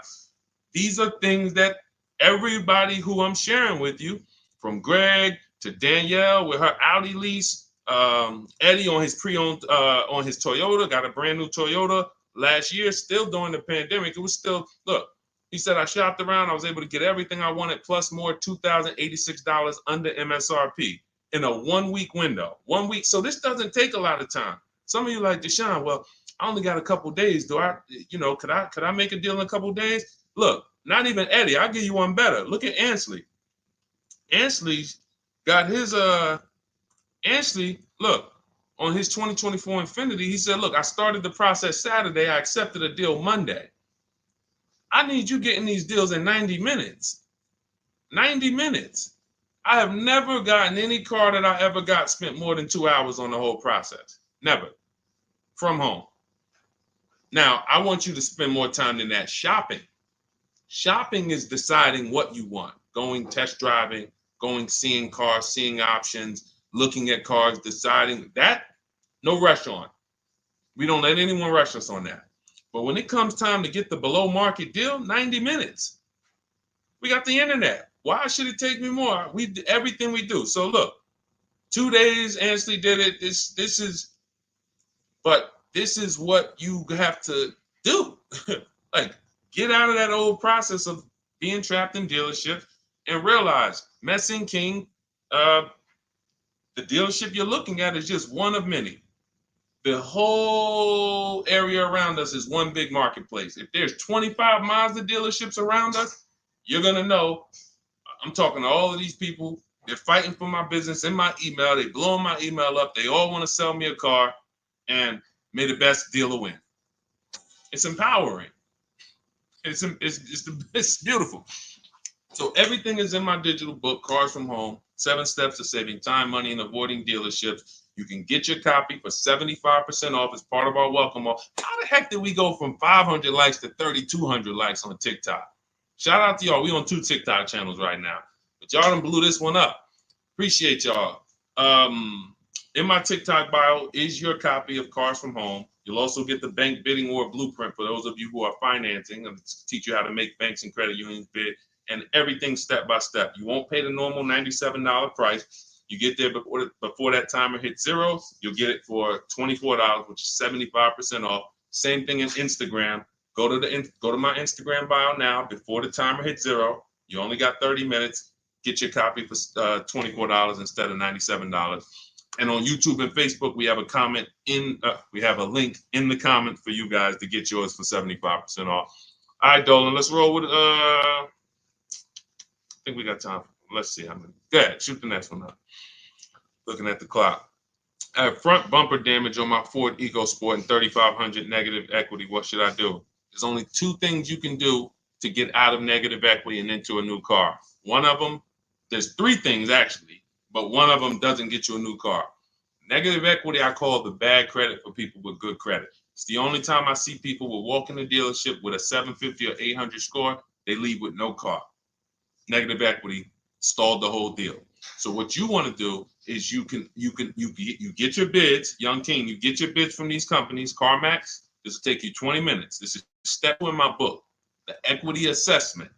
These are things that everybody who I'm sharing with you, from Greg to Danielle with her Audi lease, Eddie on his pre-owned, on his Toyota, got a brand new Toyota last year, still during the pandemic. It was still, look, he said, I shopped around. I was able to get everything I wanted, plus more, $2,086 under MSRP in a 1 week window. 1 week. So this doesn't take a lot of time. Some of you like, Deshone, well, I only got a couple days. Could I make a deal in a couple days? Look, not even Eddie. I'll give you one better. Look at Ansley. Ansley's got his, Ansley, look, on his 2024 Infiniti, he said, look, I started the process Saturday. I accepted a deal Monday. I need you getting these deals in 90 minutes. 90 minutes. I have never gotten any car that I ever got spent more than 2 hours on the whole process. Never. From home. Now, I want you to spend more time than that shopping. Shopping is deciding what you want. Going test driving, going seeing cars, seeing options, looking at cars, deciding that. No rush on. We don't let anyone rush us on that. But when it comes time to get the below market deal, 90 minutes. We got the internet. Why should it take me more? We do everything we do. So look, 2 days, Ansley did it. This is what you have to do. Like, get out of that old process of being trapped in dealership and realize, Messing King, the dealership you're looking at is just one of many. The whole area around us is one big marketplace. If there's 25 Mazda dealerships around us, you're going to know. I'm talking to all of these people. They're fighting for my business in my email. They blowing my email up. They all want to sell me a car, and may the best dealer win. It's empowering. It's beautiful. So everything is in my digital book, Cars from Home, 7 Steps to Saving Time, Money, and Avoiding Dealerships. You can get your copy for 75% off as part of our welcome offer. How the heck did we go from 500 likes to 3,200 likes on TikTok? Shout out to y'all. We on 2 TikTok channels right now. But y'all done blew this one up. Appreciate y'all. In my TikTok bio is your copy of Cars from Home. You'll also get the bank bidding war blueprint for those of you who are financing, and teach you how to make banks and credit unions bid, and everything step by step. You won't pay the normal $97 price. You get there before that timer hits 0. You'll get it for $24, which is 75% off. Same thing in Instagram. Go to my Instagram bio now. Before the timer hits 0, you only got 30 minutes. Get your copy for $24 instead of $97. And on YouTube and Facebook, we have a link in the comment for you guys to get yours for 75% off. All right, Dolan, let's roll with I think we got time. Let's see how many. Go ahead, shoot the next one up. Looking at the clock. I have front bumper damage on my Ford EcoSport and 3,500 negative equity. What should I do? There's only 2 things you can do to get out of negative equity and into a new car. One of them, there's 3 things actually, but one of them doesn't get you a new car. Negative equity, I call the bad credit for people with good credit. It's the only time I see people will walk in the dealership with a 750 or 800 score, they leave with no car. Negative equity stalled the whole deal. So what you want to do is you get your bids, Young King, you get your bids from these companies, CarMax. This will take you 20 minutes. This is step 2 in my book, the equity assessment.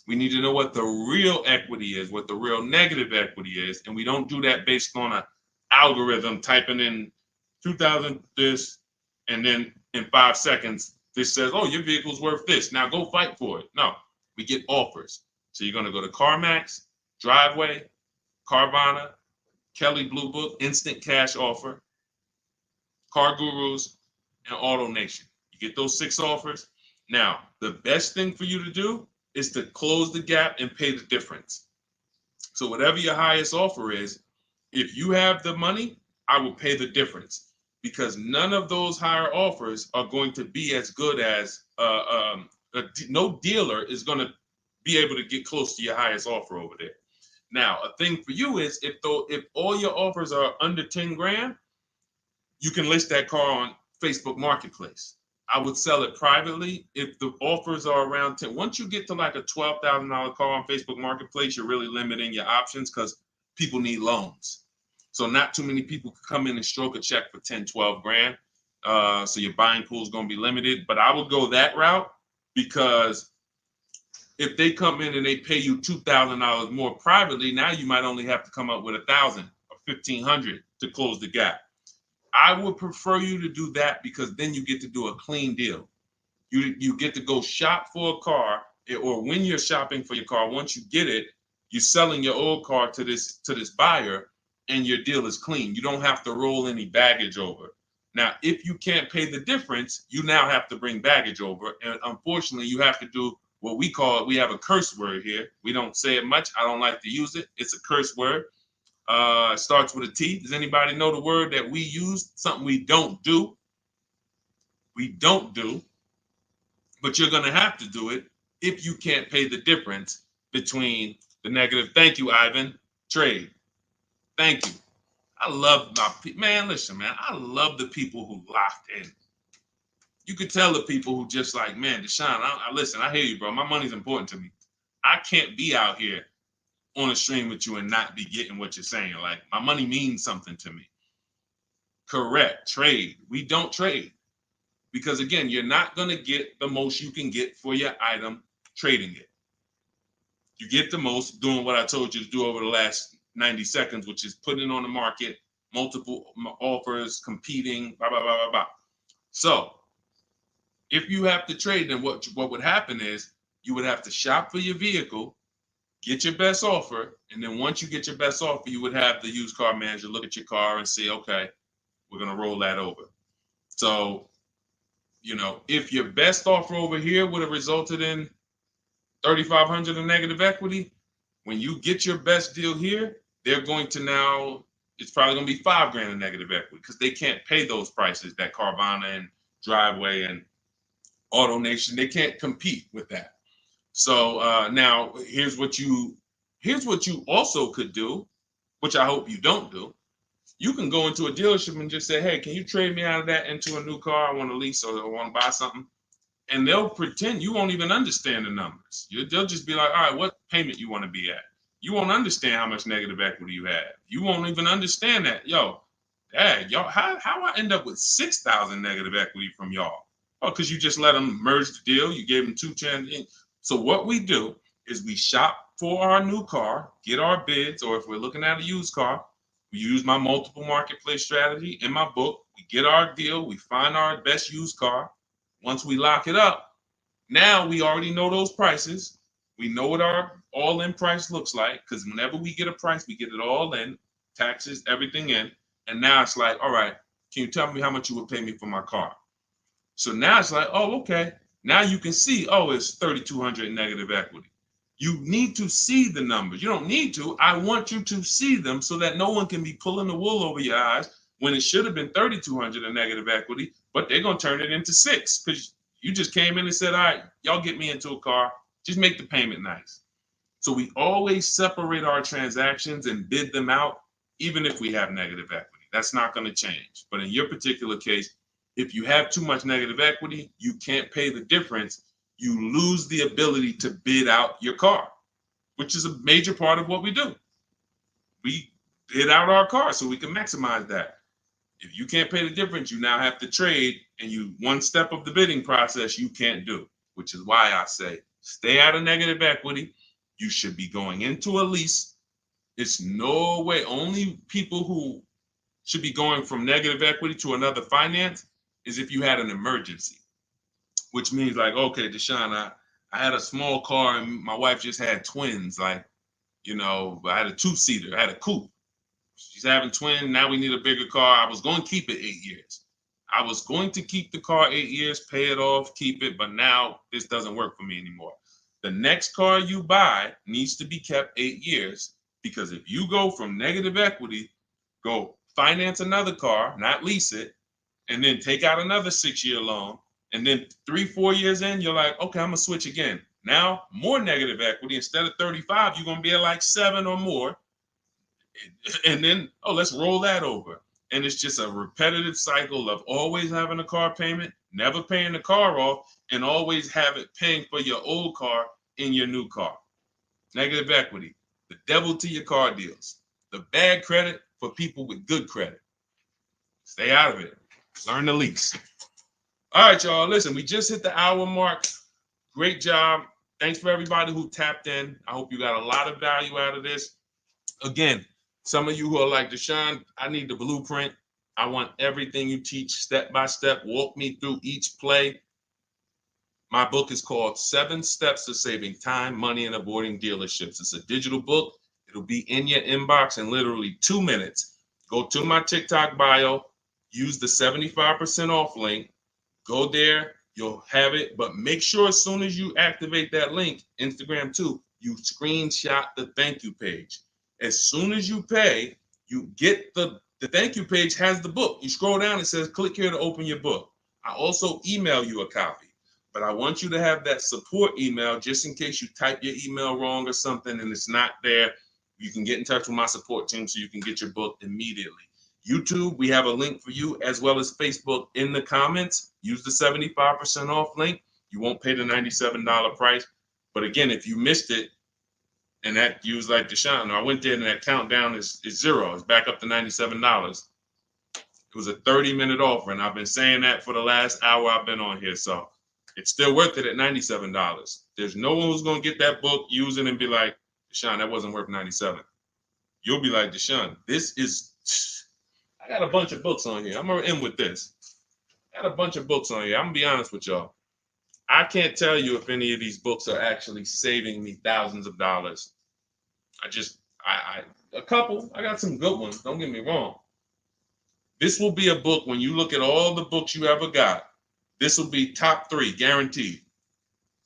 We need to know what the real equity is, what the real negative equity is, and we don't do that based on an algorithm typing in 2,000 this, and then in 5 seconds This says, oh, your vehicle's worth this. Now go fight for it. No, we get offers. So you're going to go to CarMax, Driveway, Carvana, Kelly Blue Book, Instant Cash Offer, Car Gurus, and Auto Nation. You get those 6 offers. Now, the best thing for you to do is to close the gap and pay the difference. So whatever your highest offer is, if you have the money, I will pay the difference, because none of those higher offers are going to be as good as no dealer is going to be able to get close to your highest offer over there. Now, a thing for you is if all your offers are under 10 grand, you can list that car on Facebook Marketplace. I would sell it privately if the offers are around 10. Once you get to like a $12,000 car on Facebook Marketplace, you're really limiting your options because people need loans. So not too many people can come in and stroke a check for 10, 12 grand. So your buying pool is going to be limited. But I would go that route, because if they come in and they pay you $2,000 more privately, now you might only have to come up with $1,000 or $1,500 to close the gap. I would prefer you to do that, because then you get to do a clean deal. You get to go shop for a car, or when you're shopping for your car, once you get it, you're selling your old car to this buyer, and your deal is clean. You don't have to roll any baggage over. Now, if you can't pay the difference, you now have to bring baggage over. And unfortunately, you have to do what we have a curse word here. We don't say it much. I don't like to use it. It's a curse word. It starts with a T. Does anybody know the word that we use? Something we don't do. We don't do. But you're going to have to do it if you can't pay the difference between the negative. Thank you, Ivan. Trade. Thank you. I love my people. Man, listen, man. I love the people who locked in. You could tell the people who just like, man, Deshone, listen, I hear you, bro. My money's important to me. I can't be out here on a stream with you and not be getting what you're saying. Like, my money means something to me. Correct. Trade. We don't trade, because again, you're not going to get the most you can get for your item trading it. You get the most doing what I told you to do over the last 90 seconds, which is putting it on the market, multiple offers, competing, blah, blah, blah, blah, blah. So if you have to trade, then what would happen is you would have to shop for your vehicle, get your best offer, and then once you get your best offer, you would have the used car manager look at your car and say, okay, we're going to roll that over. So, if your best offer over here would have resulted in $3,500 in negative equity, when you get your best deal here, they're going to now, it's probably going to be $5 grand in negative equity, because they can't pay those prices that Carvana and Driveway and Auto Nation, they can't compete with that. So now here's what you also could do, which I hope you don't do. You can go into a dealership and just say, hey, can you trade me out of that into a new car? I want to lease or I want to buy something. And they'll pretend you won't even understand the numbers. They'll just be like, all right, what payment you want to be at? You won't understand how much negative equity you have. You won't even understand that. Yo, dad, y'all, how I end up with 6,000 negative equity from y'all? Oh, because you just let them merge the deal. You gave them 2 chances. So what we do is we shop for our new car, get our bids, or if we're looking at a used car, we use my multiple marketplace strategy in my book. We get our deal. We find our best used car. Once we lock it up, now we already know those prices. We know what our all-in price looks like, because whenever we get a price, we get it all in, taxes, everything in. And now it's like, all right, can you tell me how much you would pay me for my car? So now it's like, oh, okay. Now you can see, oh, it's 3,200 in negative equity. You need to see the numbers. You don't need to. I want you to see them so that no one can be pulling the wool over your eyes when it should have been 3,200 in negative equity, but they're going to turn it into 6 because you just came in and said, all right, y'all get me into a car. Just make the payment nice. So we always separate our transactions and bid them out, even if we have negative equity. That's not going to change. But in your particular case, if you have too much negative equity, you can't pay the difference. You lose the ability to bid out your car, which is a major part of what we do. We bid out our car so we can maximize that. If you can't pay the difference, you now have to trade, and one step of the bidding process you can't do, which is why I say stay out of negative equity. You should be going into a lease. It's no way. Only people who should be going from negative equity to another finance is if you had an emergency. which means like, okay, Deshone, I had a small car and my wife just had twins. Like, I had a two-seater, I had a coupe. She's having twins. Now we need a bigger car. I was going to keep it 8 years. I was going to keep the car 8 years, pay it off, keep it. But now this doesn't work for me anymore. The next car you buy needs to be kept 8 years, because if you go from negative equity, go finance another car, not lease it, and then take out another 6-year loan, and then 3-4 years in, you're like, okay, I'm gonna switch again. Now more negative equity. Instead of 35, you're gonna be at like 7 or more. And then, oh, let's roll that over. And it's just a repetitive cycle of always having a car payment, never paying the car off, and always have it paying for your old car in your new car. Negative equity, the devil to your car deals. The bad credit for people with good credit. Stay out of it. Learn the lease. All right, y'all. Listen, we just hit the hour mark. Great job. Thanks for everybody who tapped in. I hope you got a lot of value out of this. Again, some of you who are like, Deshone, I need the blueprint. I want everything you teach step by step. Walk me through each play. My book is called 7 Steps to Saving Time, Money, and Avoiding Dealerships. It's a digital book. It'll be in your inbox in literally 2 minutes. Go to my TikTok bio, use the 75% off link. Go there, you'll have it. But make sure as soon as you activate that link, Instagram too, you screenshot the thank you page. As soon as you pay, you get the thank you page has the book. You scroll down, it says click here to open your book. I also email you a copy, but I want you to have that support email just in case you type your email wrong or something and it's not there. You can get in touch with my support team so you can get your book immediately. YouTube, we have a link for you, as well as Facebook in the comments. Use the 75% off link. You won't pay the $97 price. But again, if you missed it, and that you was like, Deshone, I went there and that countdown is 0. It's back up to $97. It was a 30-minute offer, and I've been saying that for the last hour I've been on here. So it's still worth it at $97. There's no one who's going to get that book, use it, and be like, Deshone, that wasn't worth $97. You'll be like, Deshone, this is, I got a bunch of books on here. I'm going to end with this. I got a bunch of books on here. I'm going to be honest with y'all. I can't tell you if any of these books are actually saving me thousands of dollars. A couple. I got some good ones. Don't get me wrong. This will be a book, when you look at all the books you ever got, this will be top 3, guaranteed,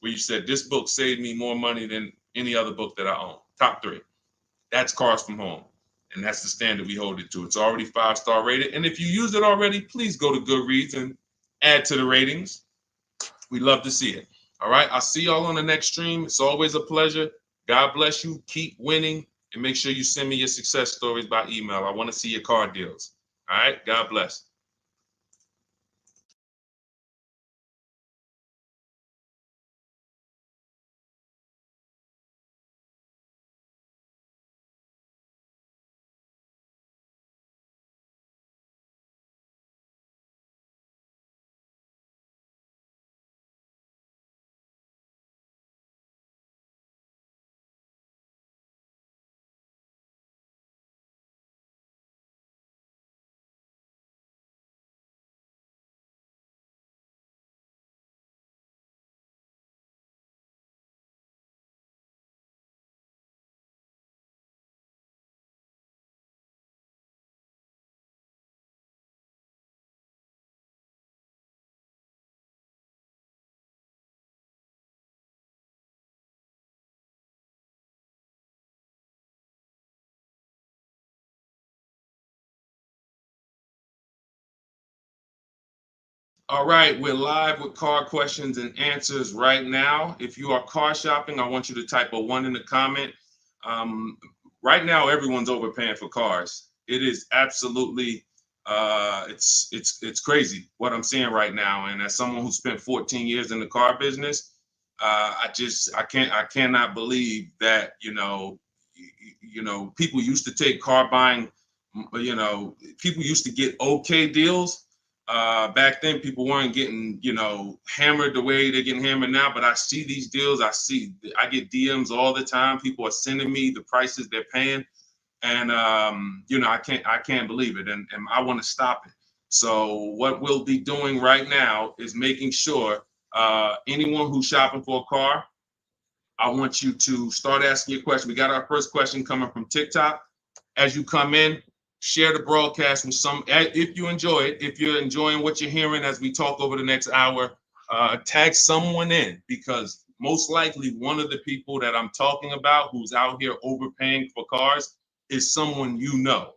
where you said, this book saved me more money than any other book that I own. Top 3. That's Cars from Home. And that's the standard we hold it to. It's already 5-star rated. And if you use it already, please go to Goodreads and add to the ratings. We'd love to see it. All right. I'll see y'all on the next stream. It's always a pleasure. God bless you. Keep winning. And make sure you send me your success stories by email. I want to see your car deals. All right. God bless. All right, we're live with car questions and answers right now. If you are car shopping, I want you to type a 1 in the comment. Right now, everyone's overpaying for cars. It is absolutely, it's crazy what I'm seeing right now. And as someone who spent 14 years in the car business, I cannot believe that people used to take car buying, people used to get okay deals. Back then, people weren't getting, hammered the way they're getting hammered now. But I see these deals. I get DMs all the time. People are sending me the prices they're paying, and I can't believe it, and I want to stop it. So what we'll be doing right now is making sure Anyone who's shopping for a car, I want you to start asking your question. We got our first question coming from TikTok. As you come in, share the broadcast with some, if you enjoy it, if you're enjoying what you're hearing as we talk over the next hour, tag someone in, because most likely one of the people that I'm talking about who's out here overpaying for cars is someone you know.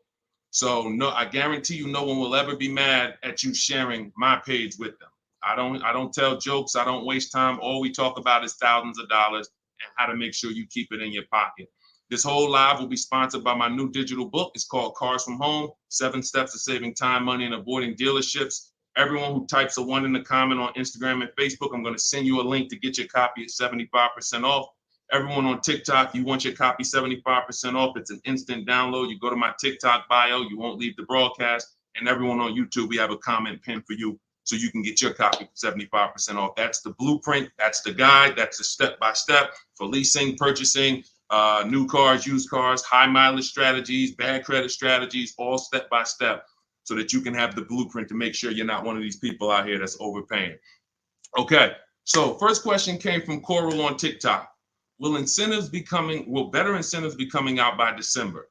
So no, I guarantee you no one will ever be mad at you sharing my page with them. I don't tell jokes. I don't waste time. All we talk about is thousands of dollars and how to make sure you keep it in your pocket. This whole live will be sponsored by my new digital book. It's called Cars from Home, 7 Steps to Saving Time, Money, and Avoiding Dealerships. Everyone who types a 1 in the comment on Instagram and Facebook, I'm going to send you a link to get your copy at 75% off. Everyone on TikTok, you want your copy 75% off. It's an instant download. You go to my TikTok bio, you won't leave the broadcast. And everyone on YouTube, we have a comment pin for you so you can get your copy for 75% off. That's the blueprint. That's the guide. That's the step-by-step for leasing, purchasing, new cars, used cars, high mileage strategies, bad credit strategies, all step-by-step so that you can have the blueprint to make sure you're not one of these people out here that's overpaying. Okay, so first question came from Coral on TikTok. Will better incentives be coming out by December?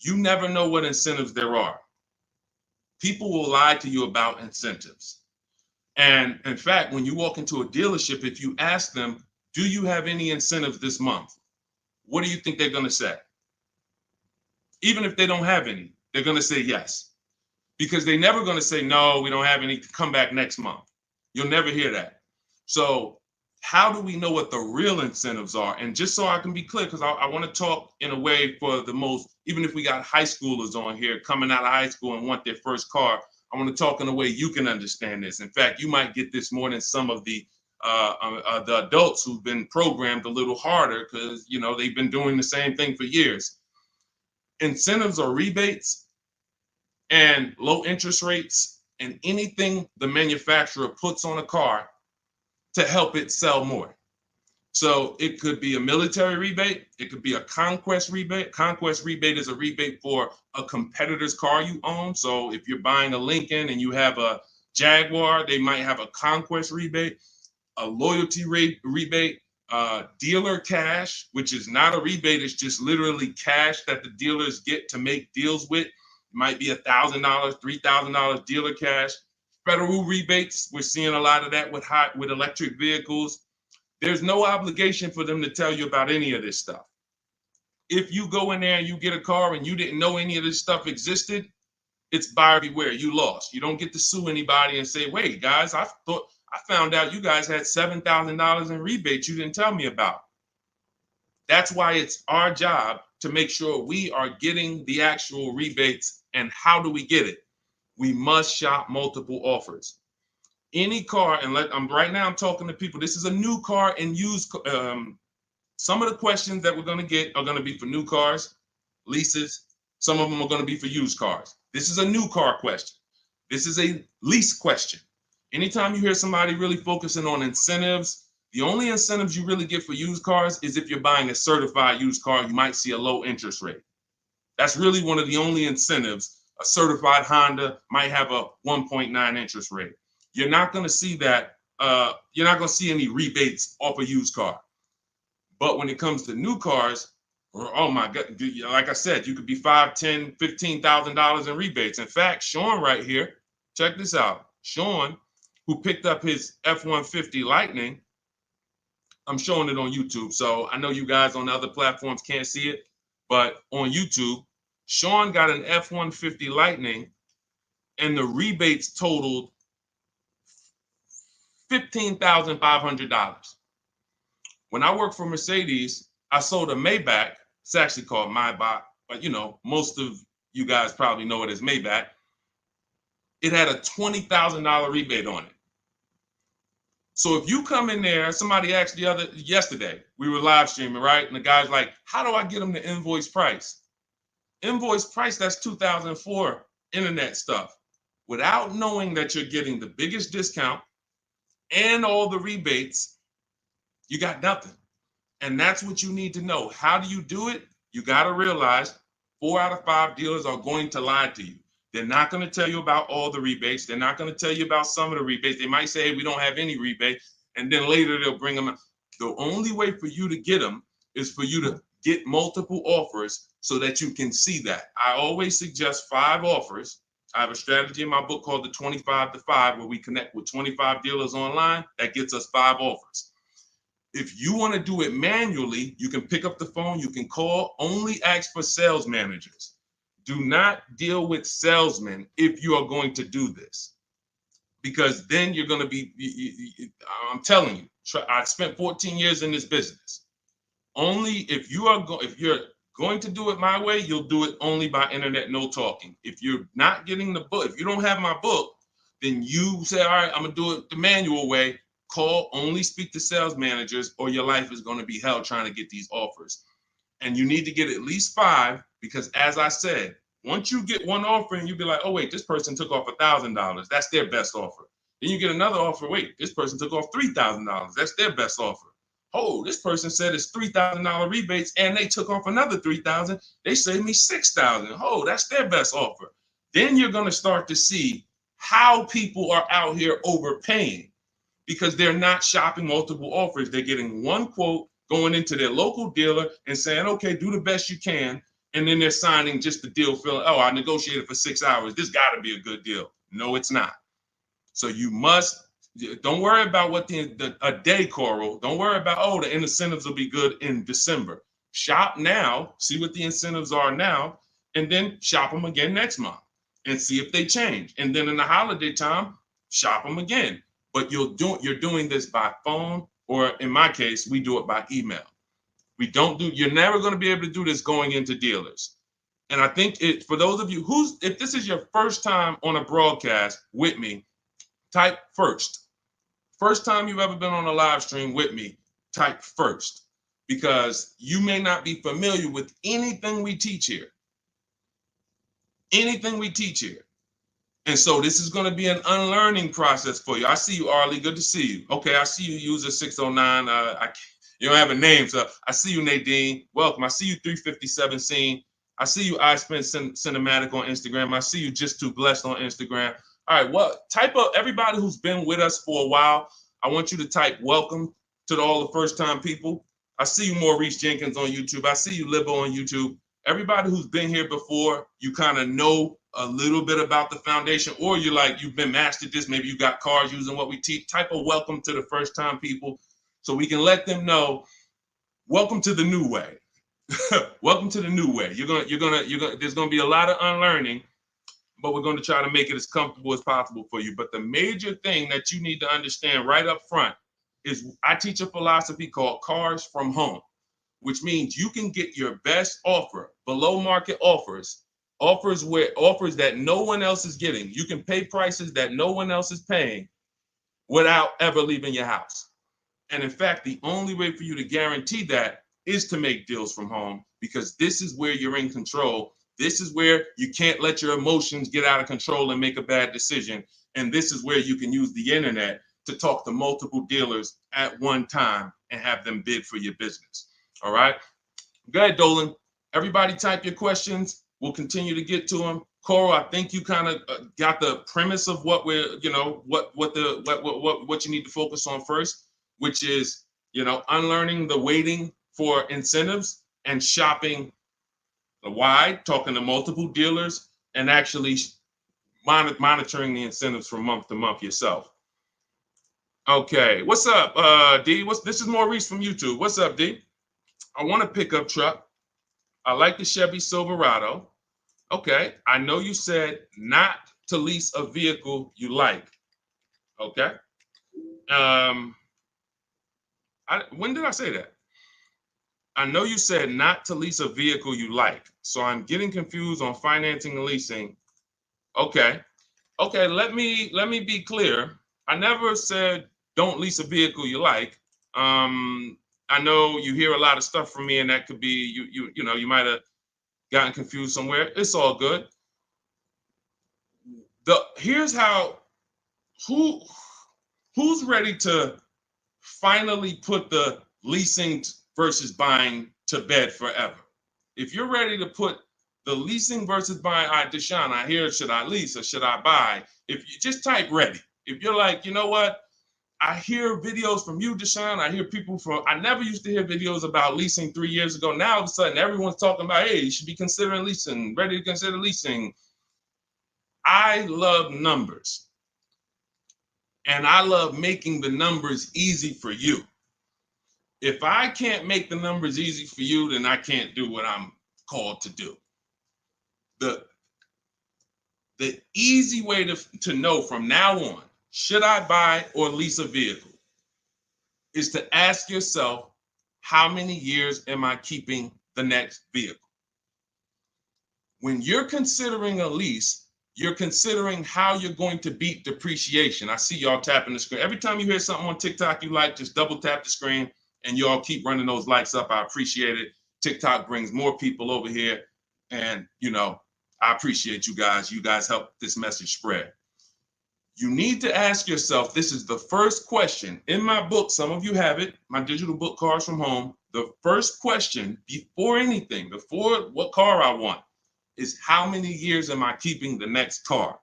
You never know what incentives there are. People will lie to you about incentives. And in fact, when you walk into a dealership, if you ask them, do you have any incentives this month? What do you think they're going to say? Even if they don't have any, they're going to say yes. Because they're never going to say, no, we don't have any, come back next month. You'll never hear that. So how do we know what the real incentives are? And just so I can be clear, because I want to talk in a way for the most, even if we got high schoolers on here coming out of high school and want their first car, I want to talk in a way you can understand this. In fact, you might get this more than some of the adults who've been programmed a little harder because, you know, they've been doing the same thing for years. Incentives or rebates and low interest rates and anything the manufacturer puts on a car to help it sell more. So it could be a military rebate. It could be a conquest rebate. Conquest rebate is a rebate for a competitor's car you own. So if you're buying a Lincoln and you have a Jaguar, they might have a conquest rebate, a loyalty rebate, dealer cash, which is not a rebate. It's just literally cash that the dealers get to make deals with. It might be $1,000, $3,000 dealer cash. Federal rebates, we're seeing a lot of that with electric vehicles. There's no obligation for them to tell you about any of this stuff. If you go in there and you get a car and you didn't know any of this stuff existed, it's buyer beware. You lost. You don't get to sue anybody and say, wait, guys, I found out you guys had $7,000 in rebates you didn't tell me about. That's why it's our job to make sure we are getting the actual rebates. And how do we get it? We must shop multiple offers. Any car, and right now I'm talking to people. This is a new car and used. Some of the questions that we're going to get are going to be for new cars, leases. Some of them are going to be for used cars. This is a new car question. This is a lease question. Anytime you hear somebody really focusing on incentives, the only incentives you really get for used cars is if you're buying a certified used car, you might see a low interest rate. That's really one of the only incentives. A certified Honda might have a 1.9 interest rate. You're not going to see that. You're not going to see any rebates off a used car. But when it comes to new cars, oh my God, like I said, you could be $5,000, $10,000, $15,000 in rebates. In fact, Sean right here, check this out. Sean, who picked up his F-150 Lightning, I'm showing it on YouTube. So I know you guys on the other platforms can't see it, but on YouTube, Sean got an F-150 Lightning and the rebates totaled $15,500. When I worked for Mercedes, I sold a Maybach. It's actually called Maybach, but you know, most of you guys probably know it as Maybach. It had a $20,000 rebate on it. So if you come in there, somebody asked yesterday, we were live streaming, right? And the guy's like, how do I get them the invoice price? Invoice price, that's 2004 internet stuff. Without knowing that you're getting the biggest discount and all the rebates, you got nothing. And that's what you need to know. How do you do it? You got to realize 4 out of 5 dealers are going to lie to you. They're not going to tell you about all the rebates. They're not going to tell you about some of the rebates. They might say, hey, we don't have any rebate. And then later they'll bring them. The only way for you to get them is for you to get multiple offers so that you can see that. I always suggest 5 offers. I have a strategy in my book called the 25 to 5, where we connect with 25 dealers online. That gets us 5 offers. If you want to do it manually, you can pick up the phone, you can call, only ask for sales managers. Do not deal with salesmen if you are going to do this, because then you're going to be, I'm telling you, I spent 14 years in this business. Only if you're going to do it my way, you'll do it only by internet, no talking. If you're not getting the book, if you don't have my book, then you say, all right, I'm going to do it the manual way. Call, only speak to sales managers, or your life is going to be hell trying to get these offers. And you need to get at least 5, because as I said, once you get one offer and you be like, oh, wait, this person took off $1,000. That's their best offer. Then you get another offer. Wait, this person took off $3,000. That's their best offer. Oh, this person said it's $3,000 rebates and they took off another $3,000. They saved me $6,000. Oh, that's their best offer. Then you're going to start to see how people are out here overpaying, because they're not shopping multiple offers. They're getting one quote, going into their local dealer and saying, okay, do the best you can. And then they're signing just the deal, feeling, oh, I negotiated for 6 hours. This got to be a good deal. No, it's not. So you must, don't worry about what a day, Coral. Don't worry about, oh, the incentives will be good in December. Shop now, see what the incentives are now, and then shop them again next month and see if they change. And then in the holiday time, shop them again. But you're doing this by phone, or in my case, we do it by email. You're never going to be able to do this going into dealers. And I think for those of you if this is your first time on a broadcast with me, type first. First time you've ever been on a live stream with me, type first, because you may not be familiar with anything we teach here. Anything we teach here. And so this is going to be an unlearning process for you. I see you, Arlie. Good to see you. Okay, I see you, user 609. You don't have a name, so I see you, Nadine. Welcome. I see you, 357 Scene. I see you, I Spent Cinematic on Instagram. I see you, Just Too Blessed on Instagram. All right, well, type up everybody who's been with us for a while. I want you to type welcome to all the first-time people. I see you, Maurice Jenkins on YouTube. I see you, Libo on YouTube. Everybody who's been here before, you kind of know a little bit about the foundation, or you've been mastered this. Maybe you got cars using what we teach. Type a welcome to the first-time people, so we can let them know, welcome to the new way. Welcome to the new way. There's gonna be a lot of unlearning, but we're going to try to make it as comfortable as possible for you. But the major thing that you need to understand right up front is I teach a philosophy called cars from home, which means you can get your best offer, below market offers that no one else is getting. You can pay prices that no one else is paying without ever leaving your house. And in fact, the only way for you to guarantee that is to make deals from home, because this is where you're in control. This is where you can't let your emotions get out of control and make a bad decision. And this is where you can use the internet to talk to multiple dealers at one time and have them bid for your business. All right. Go ahead, Dolan. Everybody type your questions. We'll continue to get to them. Coral, I think you kind of got the premise of what we're, what you need to focus on first, which is, unlearning the waiting for incentives and shopping wide, talking to multiple dealers, and actually monitoring the incentives from month to month yourself. Okay, what's up, D? This is Maurice from YouTube. What's up, D? I want a pickup truck. I like the Chevy Silverado. Okay, I know you said not to lease a vehicle you like. Okay. When did I say that? I know you said not to lease a vehicle you like. So I'm getting confused on financing and leasing. Okay. Okay, let me be clear. I never said don't lease a vehicle you like. I know you hear a lot of stuff from me, and that could be you might have gotten confused somewhere. It's all good. Here's how who's ready to finally put the leasing versus buying to bed forever. If you're ready to put The leasing versus buying. All right, Deshone, I hear, should I lease or should I buy? If you just type ready. If you're like, you know what? I hear videos from you, Deshone. I hear people from, I never used to hear videos about leasing 3 years ago. Now all of a sudden everyone's talking about, hey, you should be considering leasing, ready to consider leasing. I love numbers. And I love making the numbers easy for you. If I can't make the numbers easy for you, then I can't do what I'm called to do. The easy way to know from now on, should I buy or lease a vehicle, is to ask yourself, how many years am I keeping the next vehicle? When you're considering a lease, you're considering how you're going to beat depreciation. I see y'all tapping the screen. Every time you hear something on TikTok you like, just double tap the screen and y'all keep running those likes up. I appreciate it. TikTok brings more people over here. And, you know, I appreciate you guys. You guys help this message spread. You need to ask yourself, this is the first question. In my book, some of you have it, my digital book, Cars from Home. The first question before anything, before what car I want, is how many years am I keeping the next car?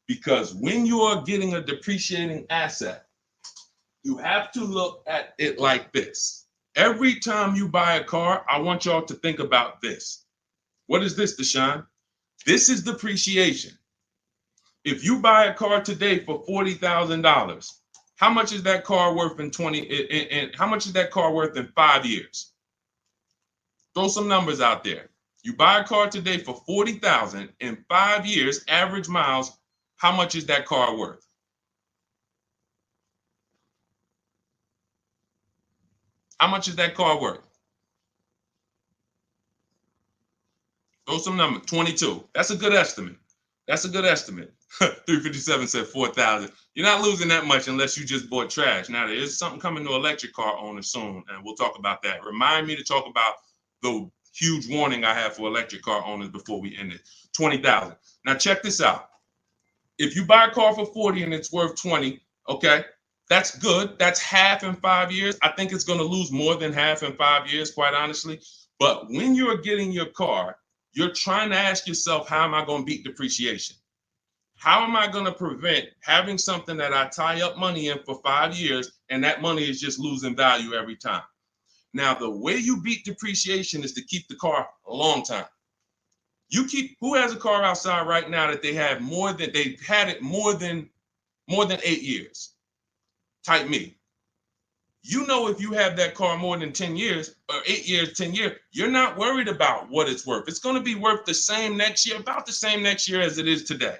Because when you are getting a depreciating asset, you have to look at it like this. Every time you buy a car, I want y'all to think about this. What is this, Deshone? This is depreciation. If you buy a car today for $40,000, how much is that car worth in how much is that car worth in 5 years? Throw some numbers out there. You buy a car today for $40,000 in 5 years, average miles, how much is that car worth? How much is that car worth? Throw some numbers. 22. That's a good estimate. That's a good estimate. 357 said 4,000. You're not losing that much unless you just bought trash. Now, there is something coming to electric car owners soon, and we'll talk about that. Remind me to talk about the huge warning I have for electric car owners before we end it. 20,000. Now, check this out. If you buy a car for 40 and it's worth 20, okay, that's good. That's half in 5 years. I think it's going to lose more than half in 5 years, quite honestly. But when you're getting your car, you're trying to ask yourself, how am I going to beat depreciation? How am I going to prevent having something that I tie up money in for 5 years and that money is just losing value every time? Now, the way you beat depreciation is to keep the car a long time. Who has a car outside right now that they've had it more than 8 years? Type me. You know, if you have that car more than 10 years or 8 years, 10 years, you're not worried about what it's worth. It's going to be worth the same next year, about the same next year as it is today.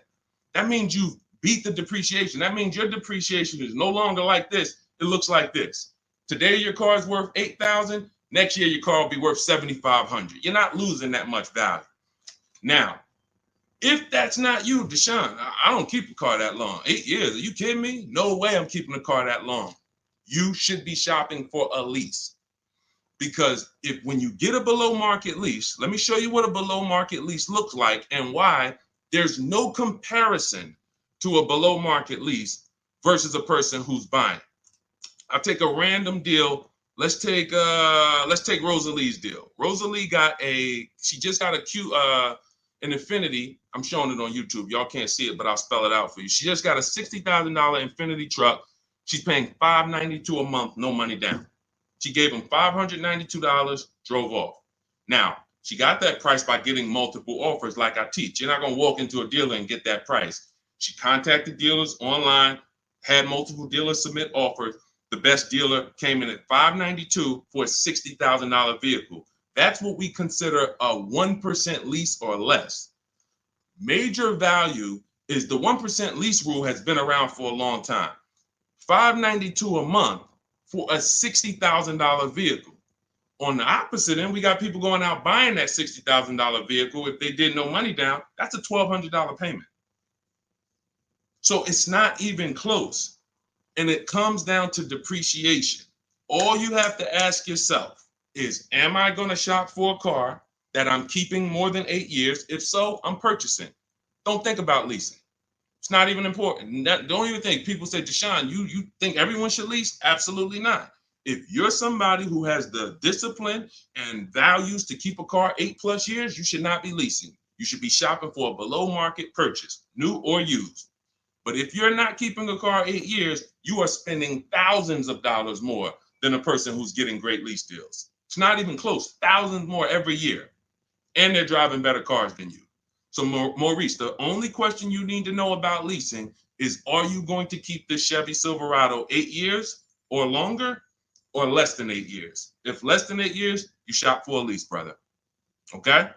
That means you beat the depreciation. That means your depreciation is no longer like this. It looks like this. Today, your car is worth $8,000. Next year, your car will be worth $7,500. You're not losing that much value. Now, if that's not you, Deshone, I don't keep a car that long. 8 years, are you kidding me? No way I'm keeping a car that long. You should be shopping for a lease. Because when you get a below market lease, let me show you what a below market lease looks like and why there's no comparison to a below market lease versus a person who's buying. I'll take a random deal. Let's take Rosalie's deal. Rosalie she just got an Infiniti. I'm showing it on YouTube. Y'all can't see it, but I'll spell it out for you. She just got a $60,000 Infiniti truck. She's paying $592 a month, no money down. She gave him $592, drove off. Now, she got that price by getting multiple offers like I teach. You're not going to walk into a dealer and get that price. She contacted dealers online, had multiple dealers submit offers. The best dealer came in at $592 for a $60,000 vehicle. That's what we consider a 1% lease or less. Major value is the 1% lease rule has been around for a long time. $592 a month for a $60,000 vehicle. On the opposite end, we got people going out buying that $60,000 vehicle. If they did no money down, that's a $1,200 payment. So it's not even close. And it comes down to depreciation. All you have to ask yourself is, am I going to shop for a car that I'm keeping more than 8 years? If so, I'm purchasing. Don't think about leasing. It's not even important. Don't even think. People say, Deshone, you think everyone should lease? Absolutely not. If you're somebody who has the discipline and values to keep a car 8+ years, you should not be leasing. You should be shopping for a below market purchase, new or used. But if you're not keeping a car 8 years, you are spending thousands of dollars more than a person who's getting great lease deals. It's not even close, thousands more every year. And they're driving better cars than you. So Maurice, the only question you need to know about leasing is, are you going to keep this Chevy Silverado 8 years or longer, or less than 8 years? If less than 8 years, you shop for a lease, brother. Okay?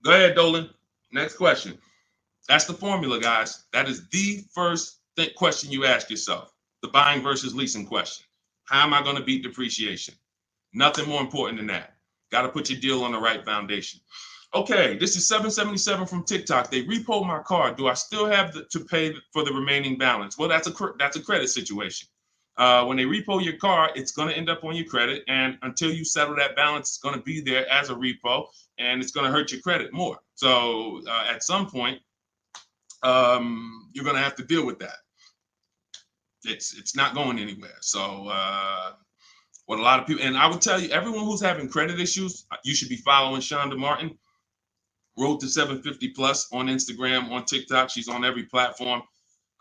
Go ahead, Dolan. Next question. That's the formula, guys. That is the first question you ask yourself. The buying versus leasing question. How am I going to beat depreciation? Nothing more important than that. Got to put your deal on the right foundation. Okay, this is 777 from TikTok. They repoed my car. Do I still have to pay for the remaining balance? Well, that's a credit situation. When they repo your car, it's going to end up on your credit, and until you settle that balance, it's going to be there as a repo, and it's going to hurt your credit more. So at some point, you're going to have to deal with that. It's not going anywhere. So what a lot of people, and I would tell you, everyone who's having credit issues, you should be following Shonda Martin, Road to 750 Plus on Instagram, on TikTok. She's on every platform,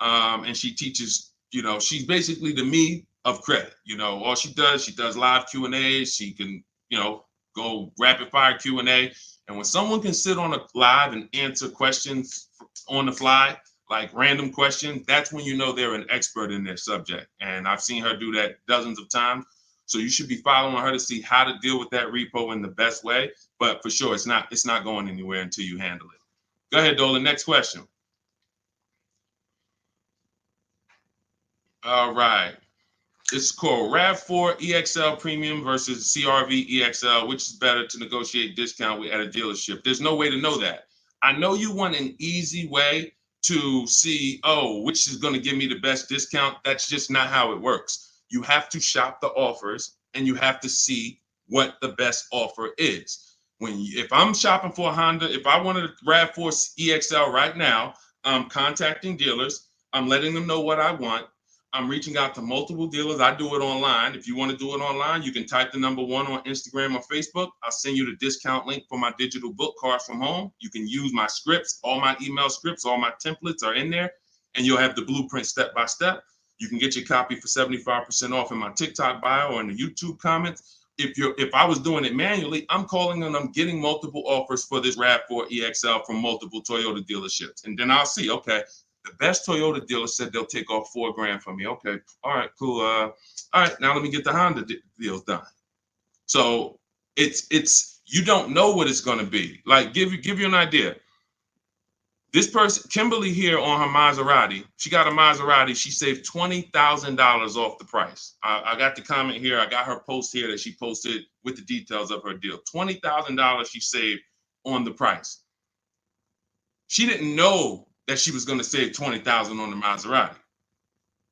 and she teaches. She's basically the me of credit. All she does live Q&As. She can, go rapid fire Q&A. And when someone can sit on a live and answer questions on the fly, like random questions, that's when you know they're an expert in their subject. And I've seen her do that dozens of times. So you should be following her to see how to deal with that repo in the best way. But for sure, it's not going anywhere until you handle it. Go ahead, Dolan. Next question. All right. This is called RAV4 EXL Premium versus CRV EXL. Which is better to negotiate discount with at a dealership? There's no way to know that. I know you want an easy way to see, which is going to give me the best discount. That's just not how it works. You have to shop the offers, and you have to see what the best offer is. If I'm shopping for a Honda, if I wanted a RAV4 EXL right now, I'm contacting dealers. I'm letting them know what I want. I'm reaching out to multiple dealers. I do it online. If you want to do it online, you can type the number 1 on Instagram or Facebook. I'll send you the discount link for my digital book, Cars from Home. You can use my scripts. All my email scripts, all my templates are in there, and you'll have the blueprint step by step. You can get your copy for 75% off in my TikTok bio or in the YouTube comments. If I was doing it manually, I'm calling and I'm getting multiple offers for this RAV4 EXL from multiple Toyota dealerships. And then I'll see, okay, the best Toyota dealer said they'll take off $4,000 from me. Okay, all right, cool. All right, now let me get the Honda deals done. So it's you don't know what it's going to be. Like give you an idea. This person, Kimberly here on her Maserati, she got a Maserati. She saved $20,000 off the price. I got the comment here. I got her post here that she posted with the details of her deal. $20,000 she saved on the price. She didn't know that she was going to save $20,000 on the Maserati.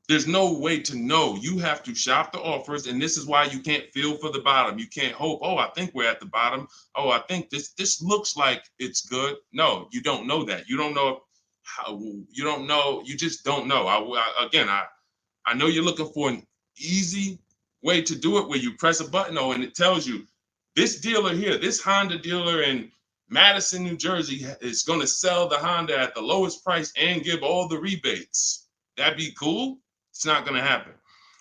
There's no way to know. You have to shop the offers, and this is why you can't feel for the bottom. You can't hope, I think we're at the bottom. I think this looks like it's good. No, you don't know that. You don't know how. You don't know. You just don't know. I know you're looking for an easy way to do it where you press a button, and it tells you this dealer here, this Honda dealer in Madison, New Jersey, is going to sell the Honda at the lowest price and give all the rebates. That'd be cool. It's not going to happen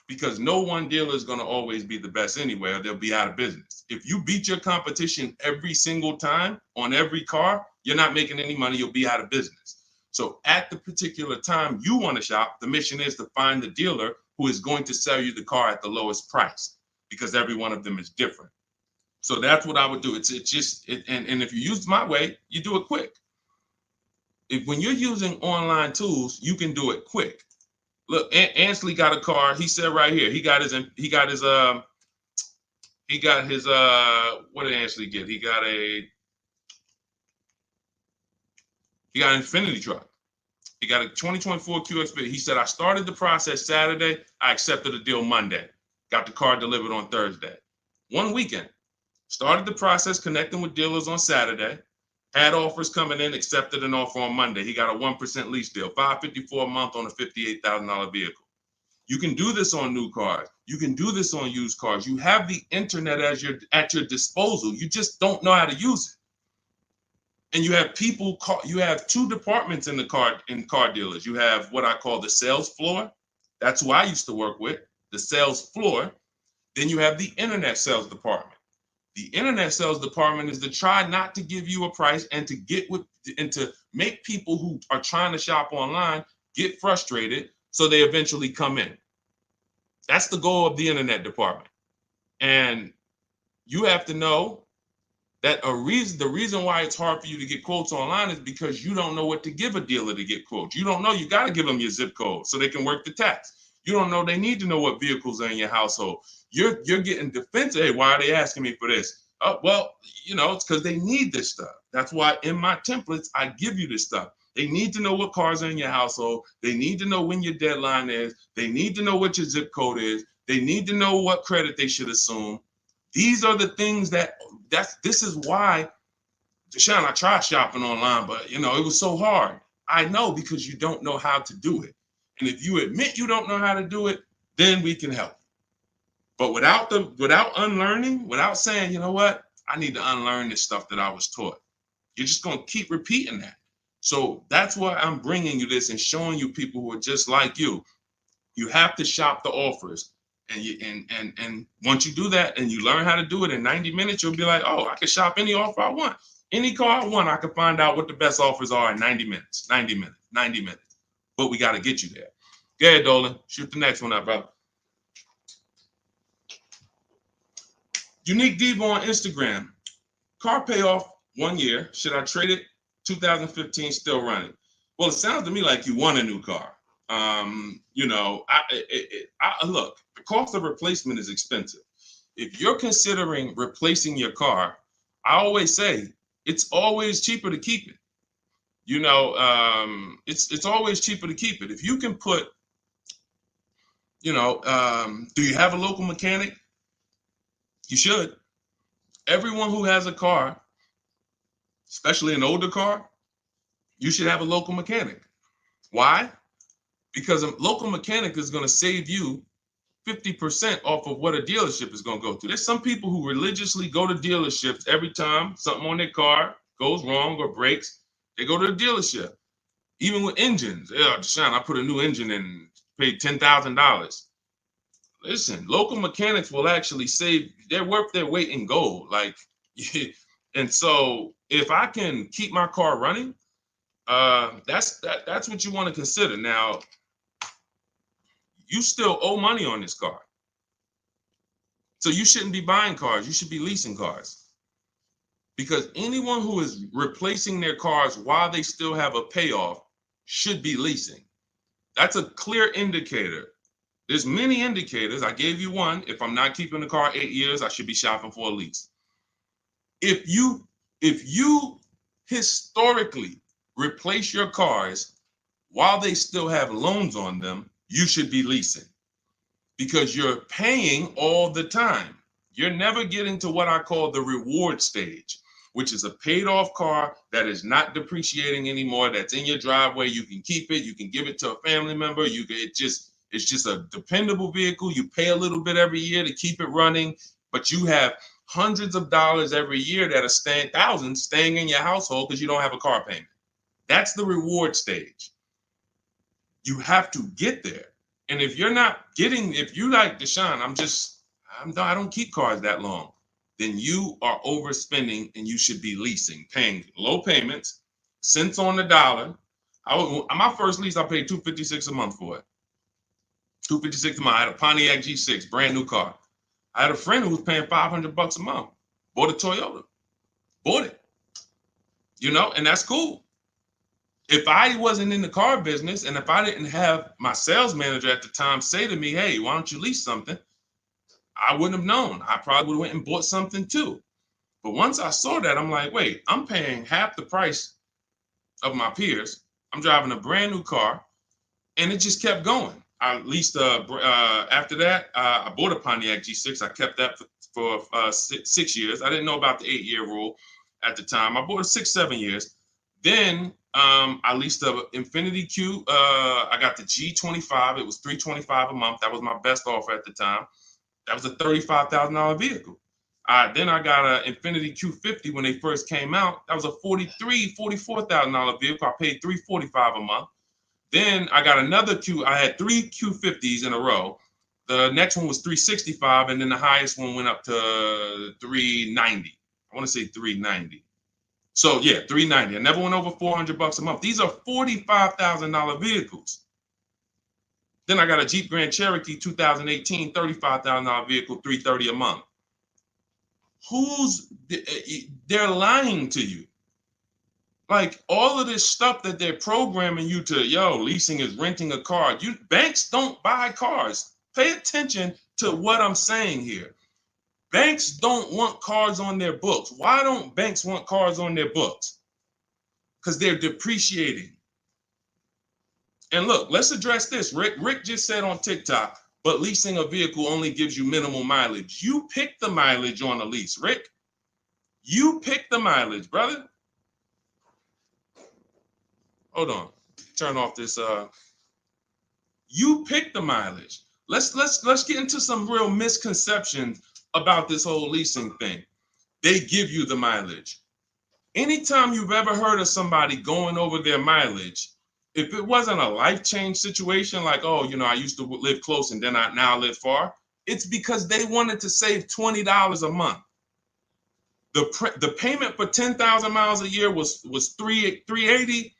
because no one dealer is going to always be the best anyway, or they'll be out of business. If you beat your competition every single time on every car, you're not making any money. You'll be out of business. So at the particular time you want to shop, the mission is to find the dealer who is going to sell you the car at the lowest price because every one of them is different. So that's what I would do. And if you use my way, you do it quick. When you're using online tools, you can do it quick. Look, Ansley got a car. He said right here, he got his what did Ansley get? He got an Infinity truck. He got a 2024 QX. He said, I started the process Saturday. I accepted the deal Monday. Got the car delivered on Thursday. One weekend. Started the process connecting with dealers on Saturday. Had offers coming in, accepted an offer on Monday. He got a 1% lease deal, $554 a month on a $58,000 vehicle. You can do this on new cars. You can do this on used cars. You have the internet as at your disposal. You just don't know how to use it. And you have you have two departments in car dealers. You have what I call the sales floor. That's who I used to work with, the sales floor. Then you have the internet sales department. The internet sales department is to try not to give you a price and to make people who are trying to shop online get frustrated so they eventually come in. That's the goal of the internet department. And you have to know that the reason why it's hard for you to get quotes online is because you don't know what to give a dealer to get quotes. You don't know, you got to give them your zip code so they can work the tax. You don't know, they need to know what vehicles are in your household. You're getting defensive. Hey, why are they asking me for this? Well, it's because they need this stuff. That's why in my templates, I give you this stuff. They need to know what cars are in your household. They need to know when your deadline is. They need to know what your zip code is. They need to know what credit they should assume. These are the things this is why, Deshone, I tried shopping online, but it was so hard. I know, because you don't know how to do it. And if you admit you don't know how to do it, then we can help. But without unlearning, without saying, you know what, I need to unlearn this stuff that I was taught, you're just going to keep repeating that. So that's why I'm bringing you this and showing you people who are just like you. You have to shop the offers. And once you do that and you learn how to do it in 90 minutes, you'll be like, oh, I can shop any offer I want. Any car I want, I can find out what the best offers are in 90 minutes. But we got to get you there. Go ahead, Dolan. Shoot the next one up, brother. Unique Devo on Instagram. Car payoff 1 year. Should I trade it? 2015 still running. Well, it sounds to me like you want a new car. Look, the cost of replacement is expensive. If you're considering replacing your car, I always say it's always cheaper to keep it. It's always cheaper to keep it. If you can put, do you have a local mechanic? You should. Everyone who has a car, especially an older car, you should have a local mechanic. Why? Because a local mechanic is going to save you 50% off of what a dealership is going to go through. There's some people who religiously go to dealerships every time something on their car goes wrong or breaks. They go to the dealership. Even with engines. Yeah, Deshone, I put a new engine in and paid $10,000. Listen, local mechanics will actually save, they're worth their weight in gold. And so if I can keep my car running, that's what you want to consider. Now, you still owe money on this car. So you shouldn't be buying cars. You should be leasing cars. Because anyone who is replacing their cars while they still have a payoff should be leasing. That's a clear indicator. There's many indicators. I gave you one. If I'm not keeping the car 8 years, I should be shopping for a lease. If you historically replace your cars while they still have loans on them, you should be leasing, because you're paying all the time. You're never getting to what I call the reward stage, which is a paid off car that is not depreciating anymore, that's in your driveway. You can keep it. You can give it to a family member. It's just a dependable vehicle. You pay a little bit every year to keep it running, but you have hundreds of dollars every year that are thousands staying in your household because you don't have a car payment. That's the reward stage. You have to get there. And if you're like Deshone, I don't keep cars that long, then you are overspending and you should be leasing, paying low payments, cents on the dollar. My first lease, I paid $256 a month for it. $256 a month. I had a Pontiac G6, brand new car. I had a friend who was paying $500 a month. Bought a Toyota. Bought it. And that's cool. If I wasn't in the car business and if I didn't have my sales manager at the time say to me, hey, why don't you lease something? I wouldn't have known. I probably would have went and bought something too. But once I saw that, I'm like, wait, I'm paying half the price of my peers. I'm driving a brand new car, and it just kept going. I leased after that, I bought a Pontiac G6. I kept that for 6 years. I didn't know about the 8-year rule at the time. I bought it 6, 7 years. Then I leased a Infiniti Q. I got the G25. It was $325 a month. That was my best offer at the time. That was a $35,000 vehicle. Then I got an Infiniti Q50 when they first came out. That was a $44,000 vehicle. I paid $345 a month. Then I got another I had three Q50s in a row. The next one was $365, and then the highest one went up to $390. I want to say $390. So yeah, $390. I never went over $400 a month. These are $45,000 vehicles. Then I got a Jeep Grand Cherokee 2018, $35,000 vehicle, $330 a month. They're lying to you. Like all of this stuff that they're programming you to, leasing is renting a car. Banks don't buy cars. Pay attention to what I'm saying here. Banks don't want cars on their books. Why don't banks want cars on their books? Because they're depreciating. And look, let's address this. Rick just said on TikTok, but leasing a vehicle only gives you minimal mileage. You pick the mileage on a lease, Rick. You pick the mileage, brother. Hold on. Turn off this. You pick the mileage. Let's get into some real misconceptions about this whole leasing thing. They give you the mileage. Anytime you've ever heard of somebody going over their mileage, if it wasn't a life change situation, like, I used to live close and then I now live far, it's because they wanted to save $20 a month. The payment for 10,000 miles a year was $380.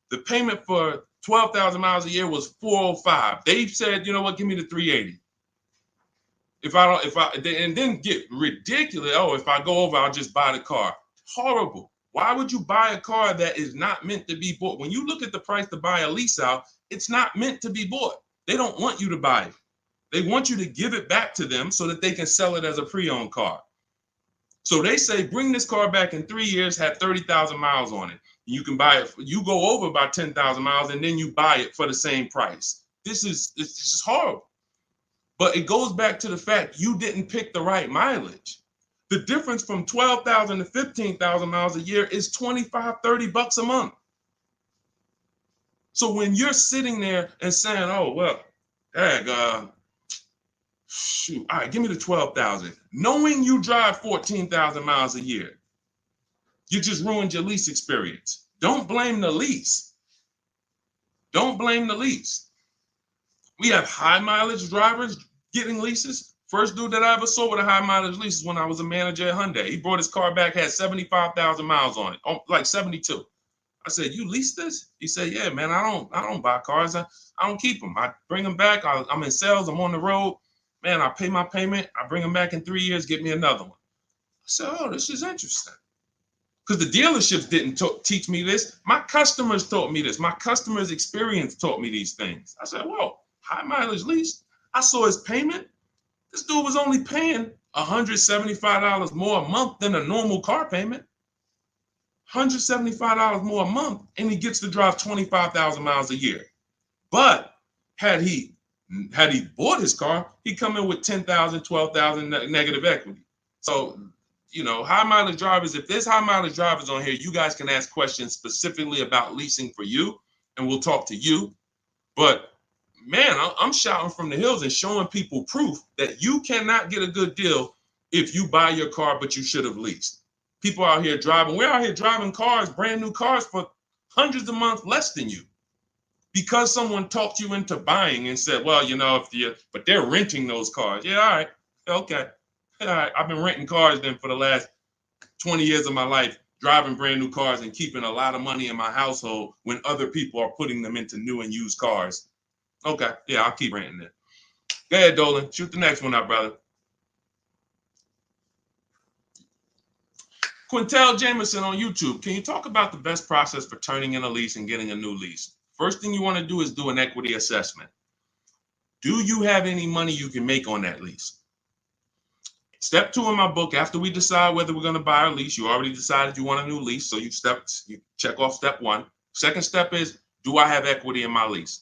The payment for 12,000 miles a year was $405. They said, you know what, give me the $380. And then get ridiculous. If I go over, I'll just buy the car. Horrible. Why would you buy a car that is not meant to be bought? When you look at the price to buy a lease out, it's not meant to be bought. They don't want you to buy it. They want you to give it back to them so that they can sell it as a pre-owned car. So they say, bring this car back in 3 years, have 30,000 miles on it. You can buy it. You go over by 10,000 miles and then you buy it for the same price. It's just horrible. But it goes back to the fact you didn't pick the right mileage. The difference from 12,000 to 15,000 miles a year is $25, $30 a month. So when you're sitting there and saying, shoot, all right, give me the 12,000, knowing you drive 14,000 miles a year, you just ruined your lease experience. Don't blame the lease. Don't blame the lease. We have high mileage drivers getting leases. First dude that I ever saw with a high mileage lease is when I was a manager at Hyundai. He brought his car back, had 75,000 miles on it, like 72. I said, you lease this? He said, yeah, man, I don't buy cars. I don't keep them. I bring them back. I'm in sales. I'm on the road. Man, I pay my payment. I bring them back in 3 years, get me another one. I said, this is interesting. Because the dealerships didn't teach me this. My customers taught me this. My customers' experience taught me these things. I said, whoa, high mileage lease. I saw his payment. This dude was only paying $175 more a month than a normal car payment. $175 more a month, and he gets to drive 25,000 miles a year. But had he bought his car, he'd come in with 10,000, 12,000 negative equity. So, high mileage drivers, if there's high mileage drivers on here, you guys can ask questions specifically about leasing for you, and we'll talk to you. But man, I'm shouting from the hills and showing people proof that you cannot get a good deal if you buy your car, but you should have leased. People out here driving. We're out here driving cars, brand new cars for hundreds a month less than you. Because someone talked you into buying and said, well, but they're renting those cars. Yeah, all right. Okay. All right. I've been renting cars then for the last 20 years of my life, driving brand new cars and keeping a lot of money in my household when other people are putting them into new and used cars. Okay. Yeah, I'll keep renting it. Go ahead, Dolan. Shoot the next one up, brother. Quintel Jameson on YouTube. Can you talk about the best process for turning in a lease and getting a new lease? First thing you want to do is do an equity assessment. Do you have any money you can make on that lease? Step 2 in my book, after we decide whether we're going to buy a lease, you already decided you want a new lease, so you check off step 1. Second step is, do I have equity in my lease?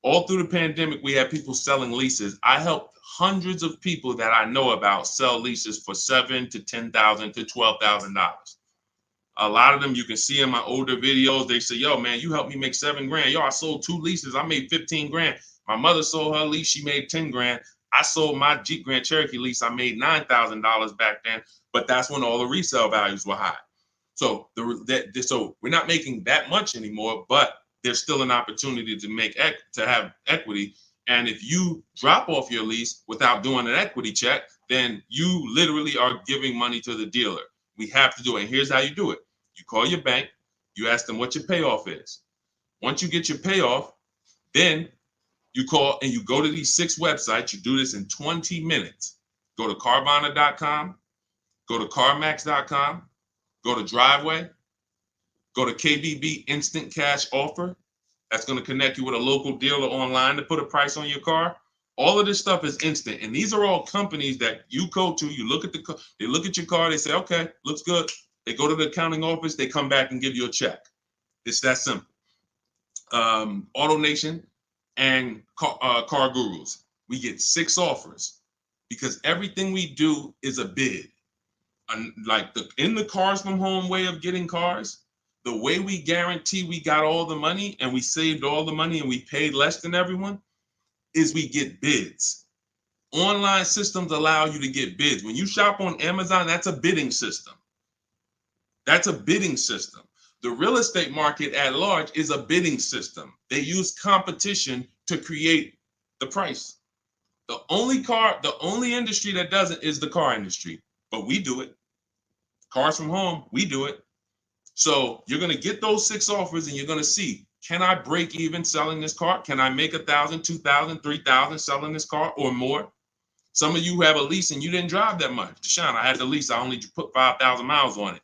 All through the pandemic, we had people selling leases. I helped hundreds of people that I know about sell leases for $7,000 to $10,000 to $12,000. A lot of them you can see in my older videos. They say, yo, man, you helped me make 7 grand. Yo, I sold 2 leases. I made 15 grand. My mother sold her lease. She made 10 grand. I sold my Jeep Grand Cherokee lease. I made $9,000 back then. But that's when all the resale values were high. So so we're not making that much anymore, but there's still an opportunity to have equity. And if you drop off your lease without doing an equity check, then you literally are giving money to the dealer. We have to do it. And here's how you do it. You call your bank, you ask them what your payoff is. Once you get your payoff, then you call and you go to these 6 websites. You do this in 20 minutes. Go to Carvana.com, go to CarMax.com, go to Driveway, go to KBB Instant Cash Offer. That's going to connect you with a local dealer online to put a price on your car. All of this stuff is instant. And these are all companies that you go to, you look at they look at your car, they say, okay, looks good. They go to the accounting office, they come back and give you a check. It's that simple. AutoNation and Car Gurus, we get 6 offers because everything we do is a bid. Like in the Cars from Home way of getting cars, the way we guarantee we got all the money and we saved all the money and we paid less than everyone is we get bids. Online systems allow you to get bids. When you shop on Amazon, that's a bidding system. That's a bidding system. The real estate market at large is a bidding system. They use competition to create the price. The only industry that doesn't is the car industry, but we do it. Cars from Home, we do it. So you're going to get those 6 offers and you're going to see, can I break even selling this car? Can I make $1,000, $2,000, $3,000 selling this car or more? Some of you have a lease and you didn't drive that much. Deshone, I had the lease. I only put 5,000 miles on it.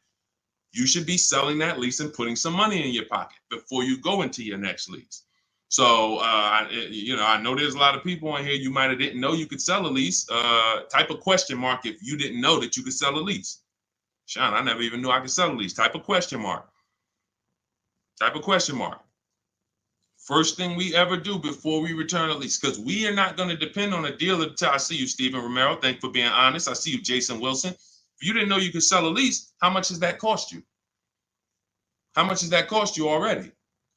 You should be selling that lease and putting some money in your pocket before you go into your next lease. So, I know there's a lot of people on here. You might have didn't know you could sell a lease. Type a question mark if you didn't know that you could sell a lease. Sean, I never even knew I could sell a lease. Type a question mark. Type a question mark. First thing we ever do before we return a lease, because we are not going to depend on a dealer. I see you, Stephen Romero. Thank you for being honest. I see you, Jason Wilson. If you didn't know you could sell a lease, how much does that cost you? How much does that cost you already?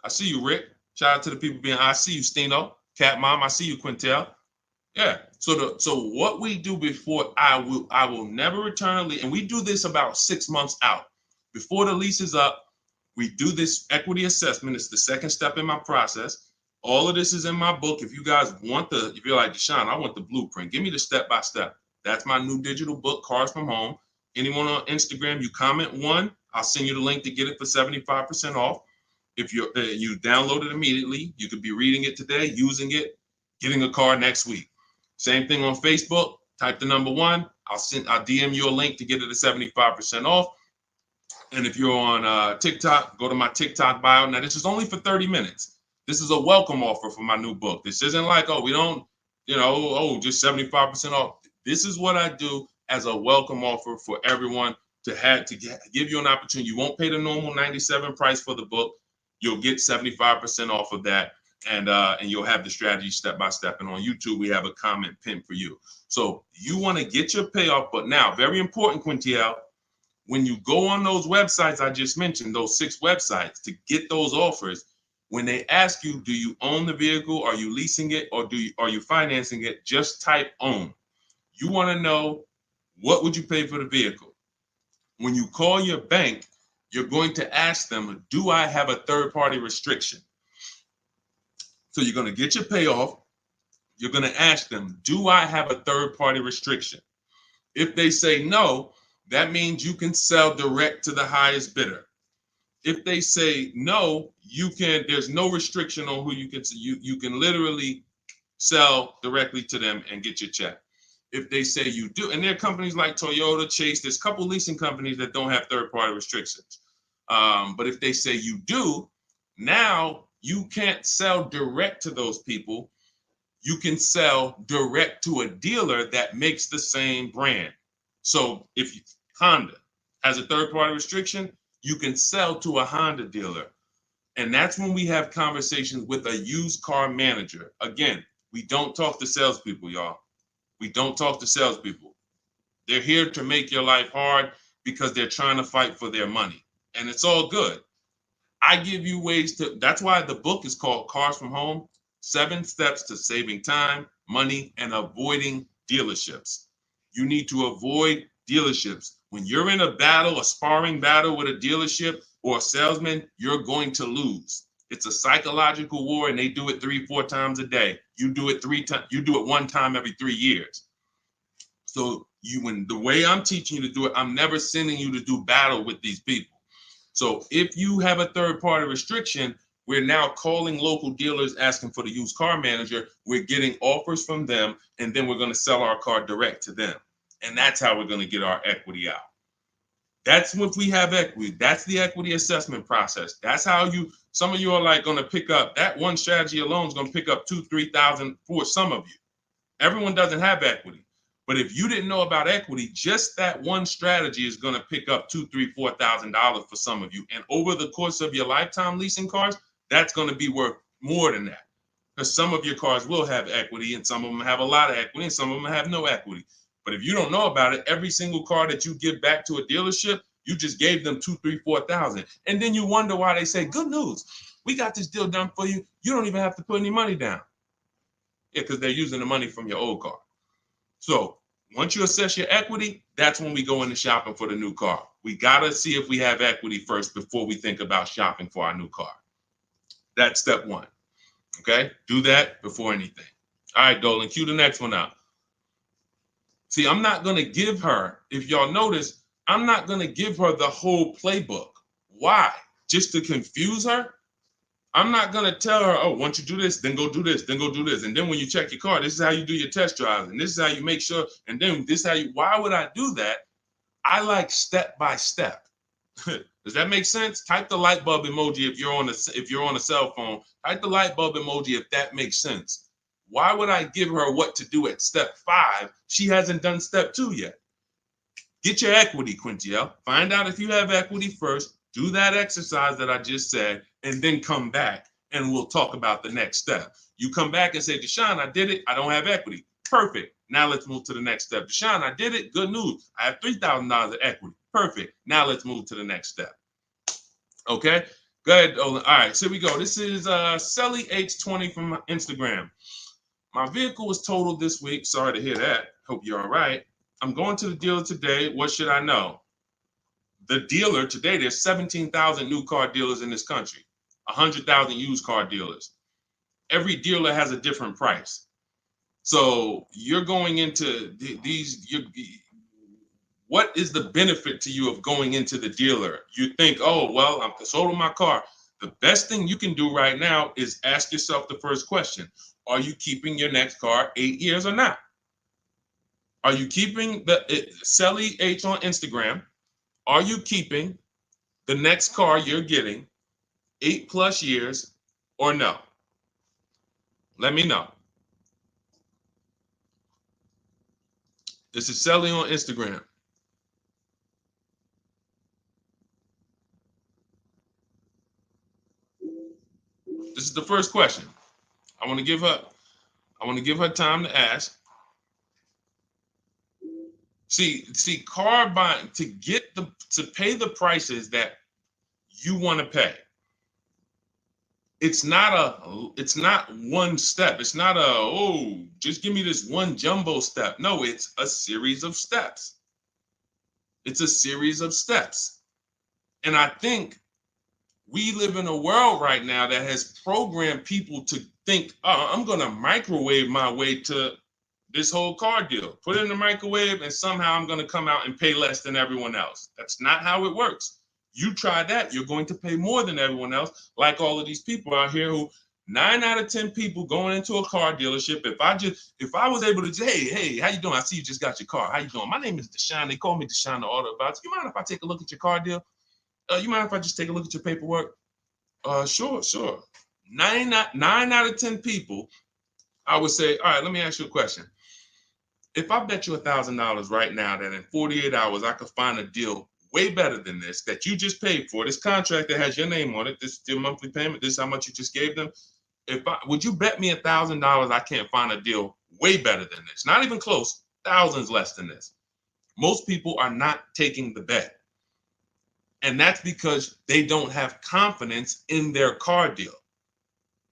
I see you, Rick. Shout out to the people being. I see you, Stino. Cat Mom. I see you, Quintel. Yeah. So what we do before I will never return a lease, and we do this about 6 months out before the lease is up. We do this equity assessment. It's the second step in my process. All of this is in my book. If you guys want if you're like, Deshone, I want the blueprint. Give me the step-by-step. That's my new digital book, Cars from Home. Anyone on Instagram, you comment 1, I'll send you the link to get it for 75% off. If you download it immediately, you could be reading it today, using it, getting a car next week. Same thing on Facebook. Type the number 1. I'll DM you a link to get it at 75% off. And if you're on TikTok, go to my TikTok bio. Now, this is only for 30 minutes. This is a welcome offer for my new book. This isn't like, oh, we don't, just 75% off. This is what I do as a welcome offer for everyone to give you an opportunity. You won't pay the normal $97 price for the book. You'll get 75% off of that. And you'll have the strategy step by step. And on YouTube, we have a comment pinned for you. So you want to get your payoff. But now, very important, Quintiel, when you go on those websites I just mentioned, those 6 websites to get those offers, when they ask you, do you own the vehicle? Are you leasing it? Or are you financing it? Just type own. You want to know, what would you pay for the vehicle? When you call your bank, you're going to ask them, do I have a third-party restriction? So you're going to get your payoff. You're going to ask them, do I have a third-party restriction? If they say no, that means you can sell direct to the highest bidder. If they say no, there's no restriction on who you can sell. You can literally sell directly to them and get your check. If they say you do, and there are companies like Toyota, Chase, there's a couple leasing companies that don't have third-party restrictions. But if they say you do, now you can't sell direct to those people. You can sell direct to a dealer that makes the same brand. So if Honda has a third-party restriction, you can sell to a Honda dealer. And that's when we have conversations with a used car manager. Again, we don't talk to salespeople, y'all. We don't talk to salespeople. They're here to make your life hard because they're trying to fight for their money. and it's all good. I give you ways to, that's why the book is called Cars from Home, 7 Steps to Saving Time, Money, and Avoiding Dealerships. You need to avoid dealerships. When you're in a battle, a sparring battle with a dealership or a salesman, you're going to lose. It's a psychological war, and they do it 3-4 times a day. You do it 3 times, you do it 1 time every 3 years. So when the way I'm teaching you to do it, I'm never sending you to do battle with these people. So if you have a third-party restriction, we're now calling local dealers asking for the used car manager. We're getting offers from them, and then we're going to sell our car direct to them. And that's how we're going to get our equity out. That's if we have equity. That's the equity assessment process. That's how some of you are like going to pick up, that one strategy alone is going to pick up $2,000-$3,000 for some of you. Everyone doesn't have equity. But if you didn't know about equity, just that one strategy is going to pick up $2,000, $3,000, $4,000 for some of you. And over the course of your lifetime leasing cars, that's going to be worth more than that. Because some of your cars will have equity, and some of them have a lot of equity, and some of them have no equity. But if you don't know about it, every single car that you give back to a dealership, you just gave them $2,000, $3,000, $4,000. And then you wonder why they say, good news, we got this deal done for you. You don't even have to put any money down. Yeah, because they're using the money from your old car. So once you assess your equity, that's when we go into shopping for the new car. We got to see if we have equity first before we think about shopping for our new car. That's step 1. Okay? Do that before anything. All right, Dolan, cue the next one out. See, I'm not going to give her, if y'all notice, I'm not going to give her the whole playbook. Why? Just to confuse her? I'm not going to tell her, oh, once you do this, then go do this, then go do this. And then when you check your car, this is how you do your test drives. And this is how you make sure. And then this is how you, why would I do that? I like step by step. Does that make sense? Type the light bulb emoji if you're on a cell phone. Type the light bulb emoji if that makes sense. Why would I give her what to do at step 5? She hasn't done step 2 yet. Get your equity, Quintiel. Find out if you have equity first. Do that exercise that I just said, and then come back and we'll talk about the next step. You come back and say, Deshone, I did it. I don't have equity. Perfect. Now let's move to the next step. Deshone, I did it. Good news. I have $3,000 of equity. Perfect. Now let's move to the next step. Okay. Go ahead, Olin. All right, so here we go. This is Selly H20 from Instagram. My vehicle was totaled this week. Sorry to hear that. Hope you're all right. I'm going to the dealer today. What should I know? The dealer today, there's 17,000 new car dealers in this country, 100,000 used car dealers. Every dealer has a different price. So you're going into what is the benefit to you of going into the dealer? You think, oh, well, I'm sold on my car. The best thing you can do right now is ask yourself the first question. Are you keeping your next car 8 years or not? Are you keeping Selly H on Instagram? Are you keeping the next car you're getting 8+ years or no? Let me know. This is Selly on Instagram. This is the first question. I want to give her time to ask. See, car buying, to pay the prices that you want to pay. It's not one step. It's not just give me this one jumbo step. No, it's a series of steps. It's a series of steps. And I think we live in a world right now that has programmed people to think, oh, I'm going to microwave my way to this whole car deal. Put it in the microwave and somehow I'm going to come out and pay less than everyone else. That's not how it works. You try that, you're going to pay more than everyone else, like all of these people out here who 9 out of 10 people going into a car dealership. If I was able to say, hey, how you doing? I see you just got your car. How you doing? My name is Deshone. They call me Deshone the Auto Advisor. You mind if I take a look at your car deal? You mind if I just take a look at your paperwork? Sure. 9 out of 10 people, I would say, all right, let me ask you a question. If I bet you $1,000 right now that in 48 hours I could find a deal way better than this that you just paid for, this contract that has your name on it, this is your monthly payment, this is how much you just gave them. Would you bet me $1,000 I can't find a deal way better than this? Not even close, thousands less than this. Most people are not taking the bet. And that's because they don't have confidence in their car deal.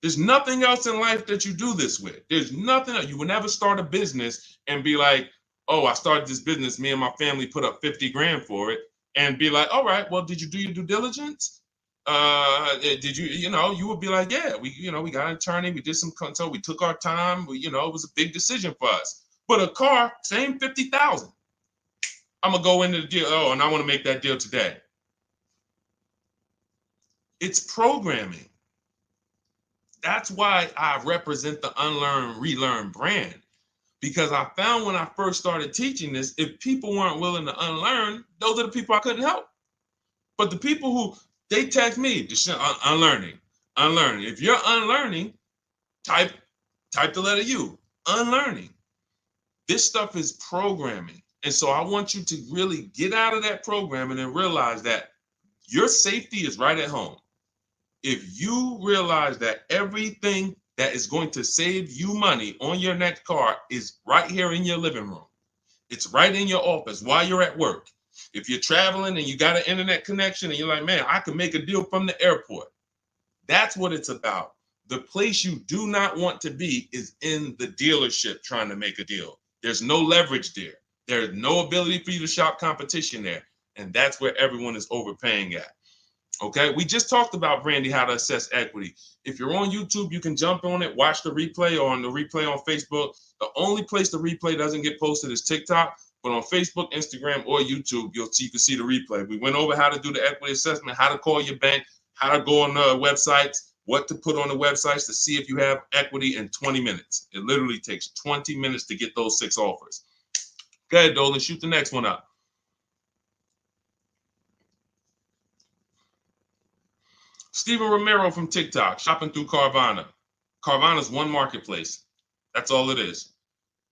There's nothing else in life that you do this with. There's nothing else. You will never start a business and be like, oh, I started this business. Me and my family put up 50 grand for it, and be like, all right, well, did you do your due diligence? Did you, you would be like, yeah, we got an attorney. We did some consult. We took our time. It was a big decision for us. But a car, same 50,000. I'm going to go into the deal. Oh, and I want to make that deal today. It's programming. That's why I represent the unlearn, relearn brand, because I found when I first started teaching this, if people weren't willing to unlearn, those are the people I couldn't help. But the people who, they text me, unlearning. If you're unlearning, type the letter U, unlearning. This stuff is programming. And so I want you to really get out of that programming and realize that your safety is right at home. If you realize that everything that is going to save you money on your next car is right here in your living room, it's right in your office while you're at work. If you're traveling and you got an internet connection and you're like, man, I can make a deal from the airport. That's what it's about. The place you do not want to be is in the dealership trying to make a deal. There's no leverage there. There's no ability for you to shop competition there. And that's where everyone is overpaying at. Okay, we just talked about, Brandy, how to assess equity. If you're on YouTube, you can jump on it, watch the replay, or on the replay on Facebook. The only place the replay doesn't get posted is TikTok, but on Facebook, Instagram, or YouTube, you can see the replay. We went over how to do the equity assessment, how to call your bank, how to go on the websites, what to put on the websites to see if you have equity in 20 minutes. It literally takes 20 minutes to get those 6 offers. Go ahead, Dolan, shoot the next one up. Steven Romero from TikTok, shopping through Carvana. Carvana is one marketplace. That's all it is.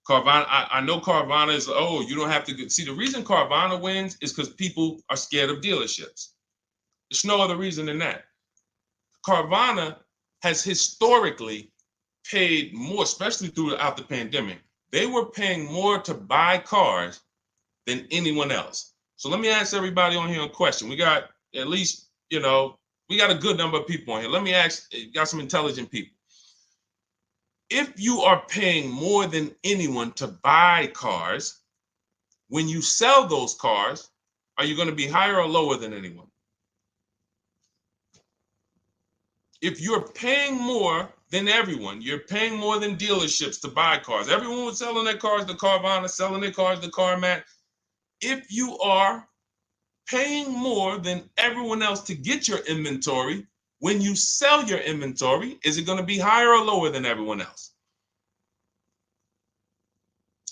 Carvana, I know Carvana is, oh, you don't have to see. The reason Carvana wins is because people are scared of dealerships. There's no other reason than that. Carvana has historically paid more, especially throughout the pandemic. They were paying more to buy cars than anyone else. So let me ask everybody on here a question. We got at least, we got a good number of people on here. Let me ask, got some intelligent people. If you are paying more than anyone to buy cars, when you sell those cars, are you going to be higher or lower than anyone? If you're paying more than everyone, you're paying more than dealerships to buy cars. Everyone was selling their cars to Carvana, selling their cars to CarMax. If you are paying more than everyone else to get your inventory, when you sell your inventory, is it going to be higher or lower than everyone else?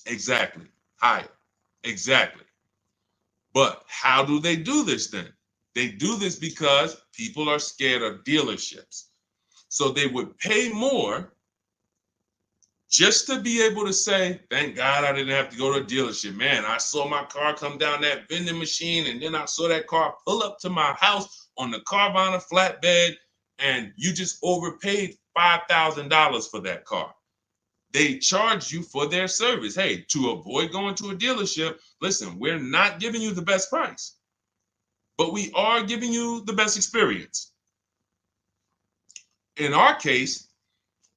Exactly. Higher. Exactly. But how do they do this then? They do this because people are scared of dealerships. So they would pay more just to be able to say, thank God I didn't have to go to a dealership. Man, I saw my car come down that vending machine, and then I saw that car pull up to my house on the Carvana flatbed, and you just overpaid $5,000 for that car. They charge you for their service. Hey, to avoid going to a dealership, listen, we're not giving you the best price, but we are giving you the best experience. In our case,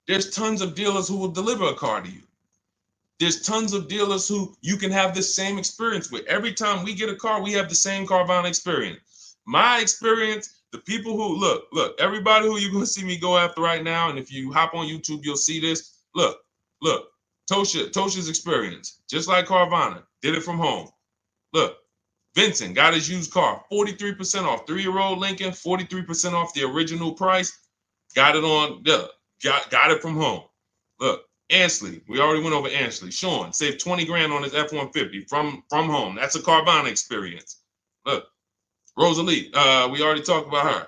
there's tons of dealers who will deliver a car to you. There's tons of dealers who you can have the same experience with. Every time we get a car, we have the same Carvana experience. My experience, the people who, look, everybody who you're going to see me go after right now, and if you hop on YouTube, you'll see this. Look, Tosha's experience, just like Carvana, did it from home. Look, Vincent got his used car, 43% off, 3-year-old Lincoln, 43% off the original price. Got it on, got it from home. Look, Ansley, we already went over Ansley. Sean saved 20 grand on his F-150 from home. That's a Carvana experience. Look, Rosalie, we already talked about her.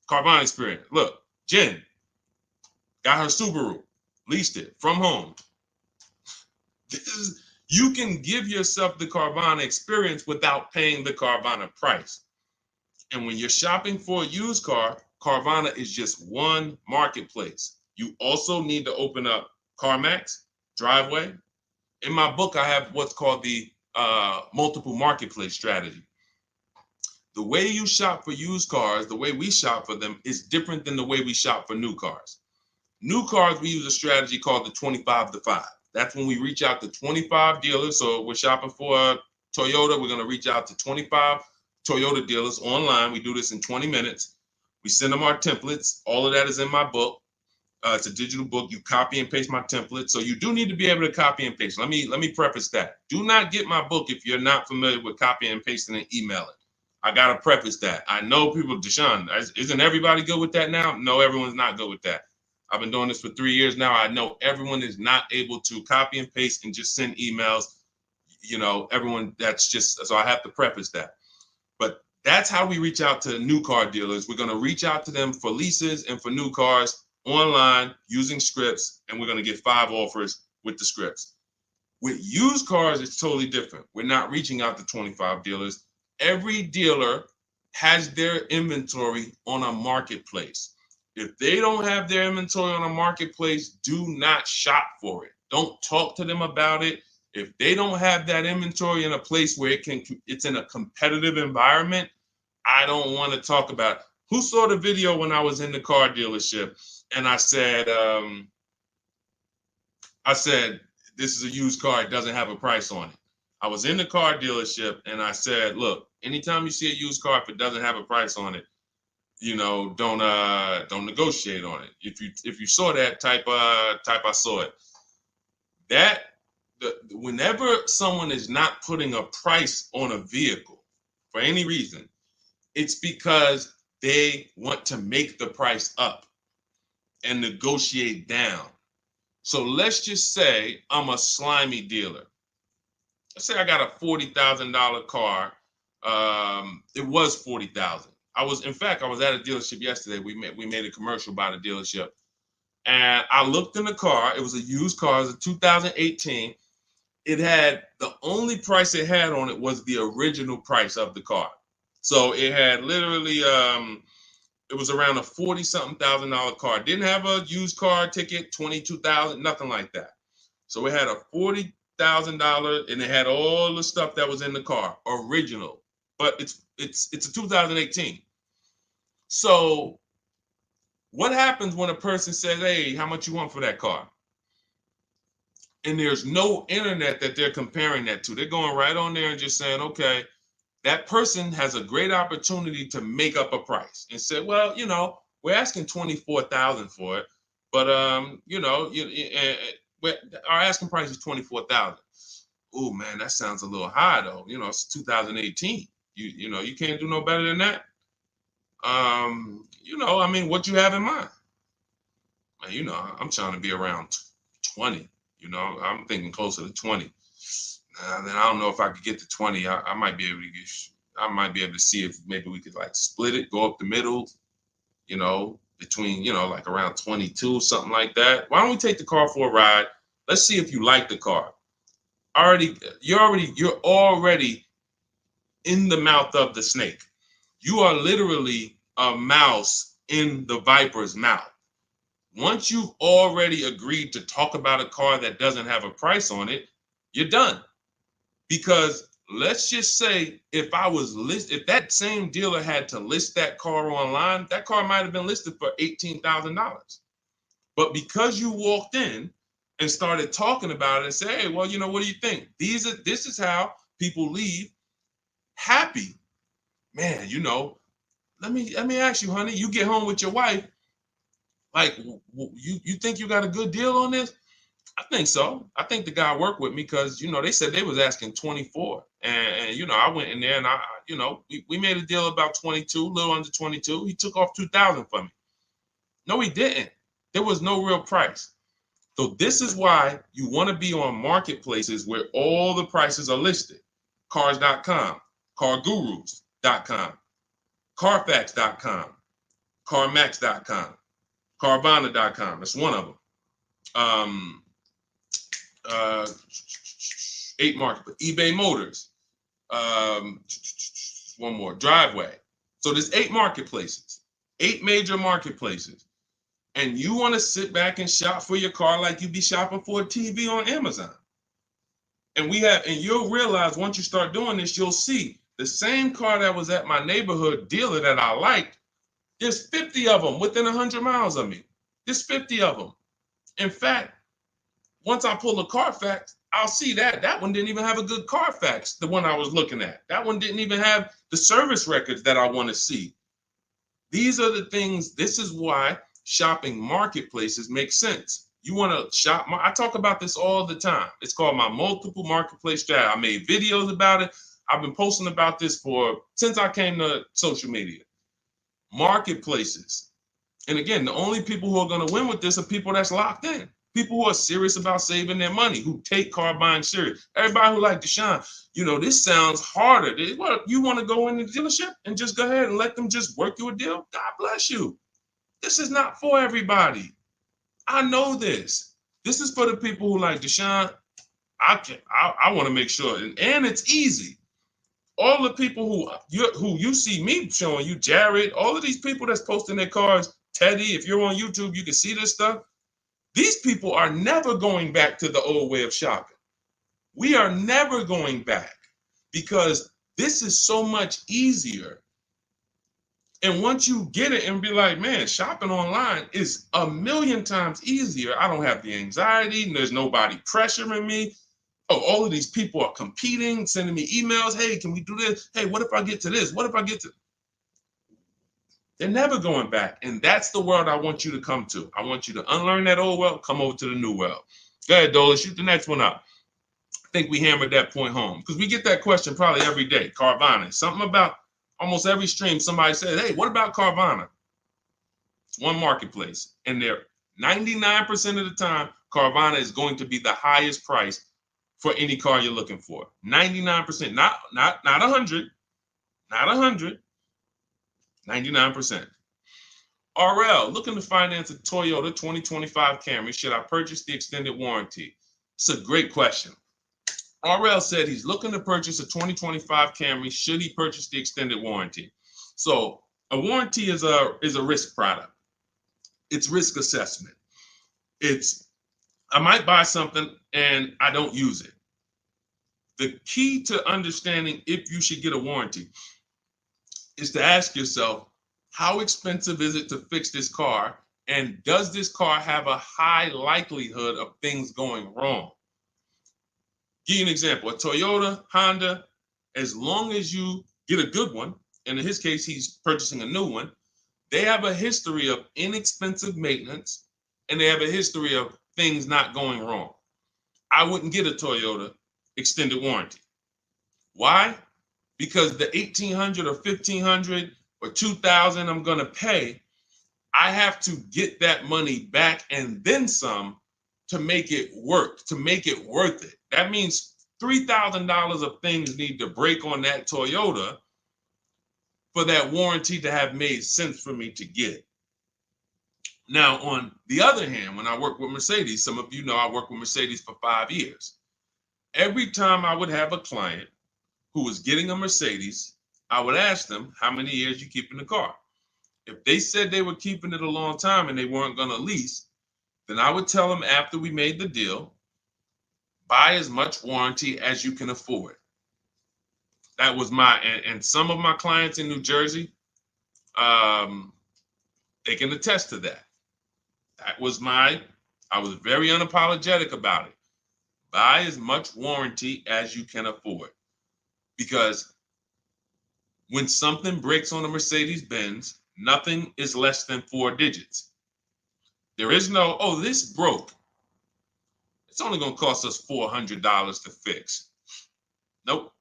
Carvana experience. Look, Jen got her Subaru, leased it from home. You can give yourself the Carvana experience without paying the Carvana price. And when you're shopping for a used car, Carvana is just one marketplace. You also need to open up CarMax, Driveway. In my book, I have what's called the multiple marketplace strategy. The way you shop for used cars, the way we shop for them, is different than the way we shop for new cars. New cars, we use a strategy called the 25 to 5. That's when we reach out to 25 dealers. So we're shopping for a Toyota. We're going to reach out to 25 Toyota dealers online. We do this in 20 minutes. We send them our templates. All of that is in my book. It's a digital book. You copy and paste my template. So you do need to be able to copy and paste. Let me preface that. Do not get my book if you're not familiar with copying and pasting and emailing. I got to preface that. I know people, Deshone, isn't everybody good with that now? No, everyone's not good with that. I've been doing this for 3 years now. I know everyone is not able to copy and paste and just send emails. You know, everyone, that's just, so I have to preface that. But that's how we reach out to new car dealers. We're going to reach out to them for leases and for new cars online using scripts, and we're going to get 5 offers with the scripts. With used cars, it's totally different. We're not reaching out to 25 dealers. Every dealer has their inventory on a marketplace. If they don't have their inventory on a marketplace, do not shop for it. Don't talk to them about it. If they don't have that inventory in a place where it's in a competitive environment, I don't want to talk about it. Who saw the video when I was in the car dealership and I said, this is a used car, it doesn't have a price on it. I was in the car dealership and I said, look, anytime you see a used car, if it doesn't have a price on it, you know, don't negotiate on it. If you saw that, type I saw it. Whenever someone is not putting a price on a vehicle for any reason, it's because they want to make the price up and negotiate down. So let's just say I'm a slimy dealer. Let's say I got a $40,000 car. It was $40,000. I was at a dealership yesterday. We made a commercial about a dealership, and I looked in the car. It was a used car. It was a 2018. It had, the only price it had on it was the original price of the car. So it had literally, it was around a $40-something thousand car. It didn't have a used car ticket, $22,000, nothing like that. So it had a $40,000, and it had all the stuff that was in the car, original. But it's a 2018. So what happens when a person says, hey, how much you want for that car? And there's no internet that they're comparing that to. They're going right on there and just saying, okay, that person has a great opportunity to make up a price and say, well, you know, we're asking $24,000 for it, but you know, our asking price is $24,000. Oh man, that sounds a little high though. You know, it's 2018. You know, you can't do no better than that. You know, I mean, what you have in mind? You know, I'm trying to be around 20. You know, I'm thinking closer to 20. Then I don't know if I could get to 20. I might be able to to see if maybe we could like split it, go up the middle, you know, between, you know, like around 22, something like that. Why don't we take the car for a ride? Let's see if you like the car. You're already in the mouth of the snake. You are literally a mouse in the viper's mouth. Once you've already agreed to talk about a car that doesn't have a price on it, you're done. Because let's just say if that same dealer had to list that car online, that car might have been listed for $18,000. But because you walked in and started talking about it and say, hey, well, you know, what do you think? This is how people leave happy. Man, you know, let me ask you, honey, you get home with your wife, like, you think you got a good deal on this? I think so. I think the guy worked with me because, you know, they said they was asking 24. And you know, I went in there and you know, we made a deal about 22, a little under 22. He took off 2,000 from me. No, he didn't. There was no real price. So this is why you want to be on marketplaces where all the prices are listed. Cars.com, cargurus.com, carfax.com, carmax.com, carvana.com. That's one of them. 8 market, eBay Motors, one more, Driveway. So there's 8 marketplaces, 8 major marketplaces. And you want to sit back and shop for your car like you be shopping for a TV on Amazon. And you'll realize once you start doing this, you'll see The same car that was at my neighborhood dealer that I liked, there's 50 of them within 100 miles of me. There's 50 of them. In fact, once I pull a Carfax, I'll see that one didn't even have a good Carfax, the one I was looking at. That one didn't even have the service records that I want to see. These are the things, this is why shopping marketplaces make sense. You want to shop, I talk about this all the time. It's called my multiple marketplace strategy. I made videos about it. I've been posting about this since I came to social media. Marketplaces. And again, the only people who are going to win with this are people that's locked in. People who are serious about saving their money, who take car buying serious. Everybody who like Deshone, this sounds harder. What, you want to go in the dealership and just go ahead and let them just work you a deal? God bless you. This is not for everybody. I know this. This is for the people who like Deshone. I want to make sure, and it's easy. All the people who you see me showing you, Jared, all of these people that's posting their cars, Teddy, if you're on YouTube, you can see this stuff. These people are never going back to the old way of shopping. We are never going back because this is so much easier. And once you get it and be like, man, shopping online is a million times easier. I don't have the anxiety and there's nobody pressuring me. Oh, all of these people are competing, sending me emails. Hey, can we do this? Hey, what if I get to this? What if I get to... They're never going back. And that's the world I want you to come to. I want you to unlearn that old world, come over to the new world. Go ahead, Dola, shoot the next one up. I think we hammered that point home because we get that question probably every day. Carvana, something about almost every stream, somebody said, hey, what about Carvana? It's one marketplace. And they're 99% of the time, Carvana is going to be the highest price for any car you're looking for. 99%, not 100, not 100. 99%. RL, looking to finance a Toyota 2025 Camry. Should I purchase the extended warranty? It's a great question. RL said he's looking to purchase a 2025 Camry. Should he purchase the extended warranty? So a warranty is a risk product. It's risk assessment. I might buy something and I don't use it. The key to understanding if you should get a warranty is to ask yourself, how expensive is it to fix this car? And does this car have a high likelihood of things going wrong? Give you an example, a Toyota, Honda, as long as you get a good one, and in his case, he's purchasing a new one, they have a history of inexpensive maintenance, and they have a history of things not going wrong. I wouldn't get a Toyota extended warranty. Why? Because the $1,800 or $1,500 or $2,000 I'm going to pay, I have to get that money back and then some to make it work, to make it worth it. That means $3,000 of things need to break on that Toyota for that warranty to have made sense for me to get. Now, on the other hand, when I work with Mercedes, some of you know I worked with Mercedes for 5 years. Every time I would have a client who was getting a Mercedes, I would ask them, how many years you keeping the car? If they said they were keeping it a long time and they weren't going to lease, then I would tell them after we made the deal, buy as much warranty as you can afford. That was and some of my clients in New Jersey, they can attest to that. I was very unapologetic about it. Buy as much warranty as you can afford. Because when something breaks on a Mercedes-Benz, nothing is less than 4 digits. There is no, oh, this broke. It's only going to cost us $400 to fix. Nope.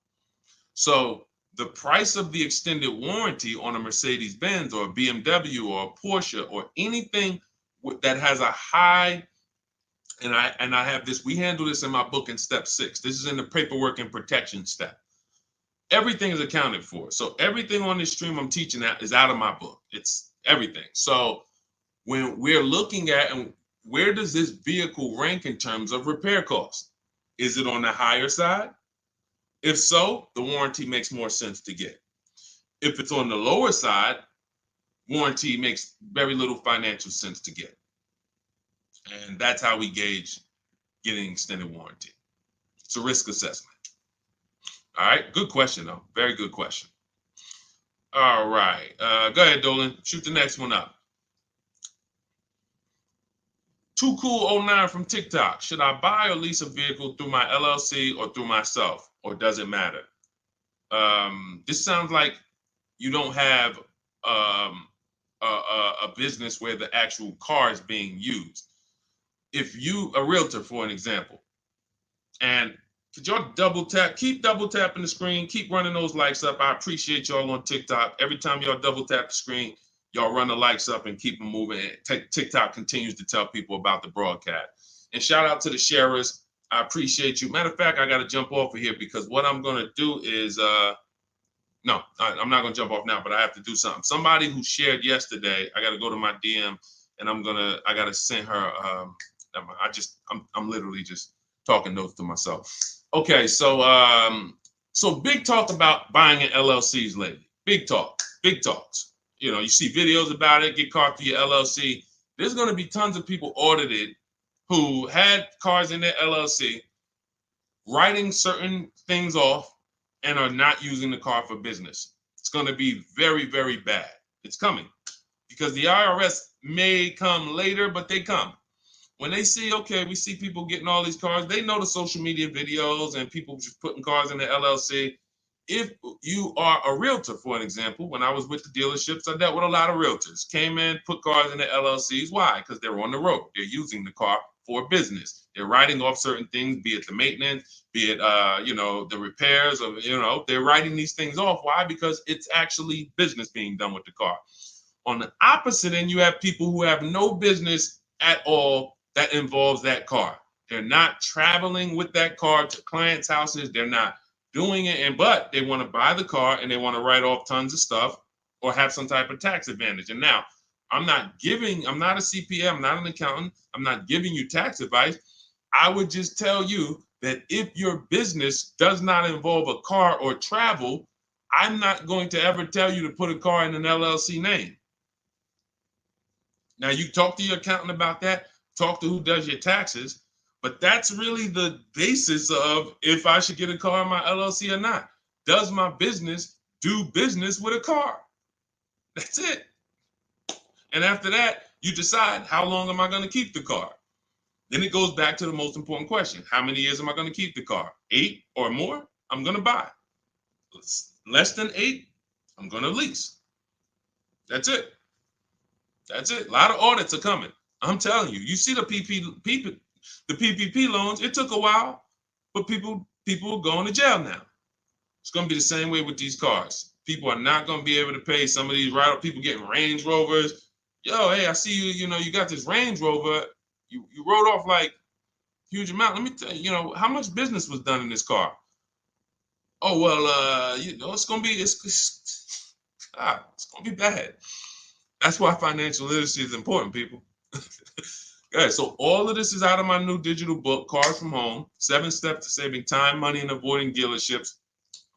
So the price of the extended warranty on a Mercedes-Benz or a BMW or a Porsche or anything that has a high, and I have this, we handle this in my book in step 6. This is in the paperwork and protection step. Everything is accounted for. So everything on this stream I'm teaching is out of my book. It's everything. So when we're looking at, and where does this vehicle rank in terms of repair costs? Is it on the higher side? If so, the warranty makes more sense to get. If it's on the lower side, warranty makes very little financial sense to get. And that's how we gauge getting extended warranty. It's a risk assessment. All right, good question though. Very good question. All right, go ahead, Dolan. Shoot the next one up. Too Cool 09 from TikTok. Should I buy or lease a vehicle through my LLC or through myself, or does it matter? This sounds like you don't have a business where the actual car is being used. If you, a realtor, for an example, and could y'all double tap, keep double tapping the screen, keep running those likes up. I appreciate y'all on TikTok. Every time y'all double tap the screen, y'all run the likes up and keep them moving. TikTok continues to tell people about the broadcast. And shout out to the sharers. I appreciate you. Matter of fact, I got to jump off of here because what I'm going to do is, no, I'm not going to jump off now, but I have to do something. Somebody who shared yesterday, I got to go to my DM and I got to send her, I'm literally just talking notes to myself. Okay, so big talk about buying in LLCs lately. Big talks. You know, you see videos about it, get caught through your LLC. There's going to be tons of people audited who had cars in their LLC, writing certain things off and are not using the car for business. It's going to be very, very bad. It's coming because the IRS may come later, but they come. When they see, okay, we see people getting all these cars, they know the social media videos and people just putting cars in the LLC. If you are a realtor, for an example, when I was with the dealerships, I dealt with a lot of realtors. Came in, put cars in the LLCs. Why? Because they're on the road. They're using the car for business. They're writing off certain things, be it the maintenance, be it the repairs, or they're writing these things off. Why? Because it's actually business being done with the car. On the opposite end, you have people who have no business at all that involves that car. They're not traveling with that car to clients' houses. They're not doing it, but they want to buy the car and they want to write off tons of stuff or have some type of tax advantage. And now, I'm not a CPA, I'm not an accountant, I'm not giving you tax advice. I would just tell you that if your business does not involve a car or travel, I'm not going to ever tell you to put a car in an LLC name. Now, you talk to your accountant about that, talk to who does your taxes, but that's really the basis of if I should get a car in my LLC or not. Does my business do business with a car? That's it. And after that, you decide, how long am I going to keep the car? Then it goes back to the most important question. How many years am I going to keep the car? 8 or more, I'm going to buy. Less than 8, I'm going to lease. That's it. That's it. A lot of audits are coming. I'm telling you. You see the PPP loans. It took a while, but people are going to jail now. It's going to be the same way with these cars. People are not going to be able to pay some of these people getting Range Rovers. Yo, hey, I see you. You got this Range Rover. You wrote off like huge amount. Let me tell you, how much business was done in this car? Oh well, it's going to be it's going to be bad. That's why financial literacy is important, people. Okay, so all of this is out of my new digital book, Cars from Home, 7 Steps to Saving Time, Money, and Avoiding Dealerships.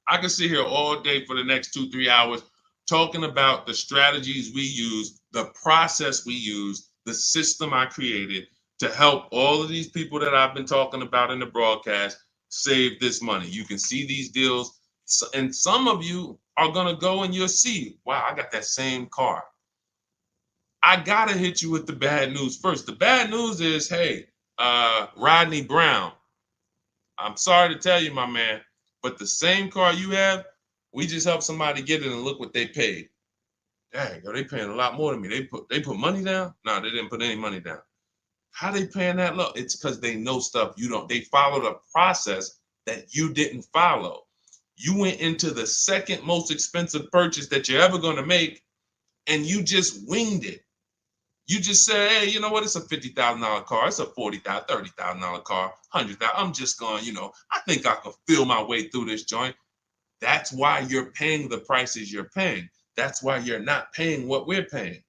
I can sit here all day for the next 2-3 hours talking about the strategies we use, the process we use, the system I created to help all of these people that I've been talking about in the broadcast save this money. You can see these deals, and some of you are going to go and you'll see, wow, I got that same car. I got to hit you with the bad news first. The bad news is, hey, Rodney Brown, I'm sorry to tell you, my man, but the same car you have, we just helped somebody get it and look what they paid. Dang, they paying a lot more than me. They put money down? No, they didn't put any money down. How they paying that low? It's because they know stuff you don't. They followed a process that you didn't follow. You went into the second most expensive purchase that you're ever going to make, and you just winged it. You just say, hey, you know what? It's a $50,000 car. It's a $40,000, $30,000 car, $100,000. I'm just going, I think I can feel my way through this joint. That's why you're paying the prices you're paying. That's why you're not paying what we're paying.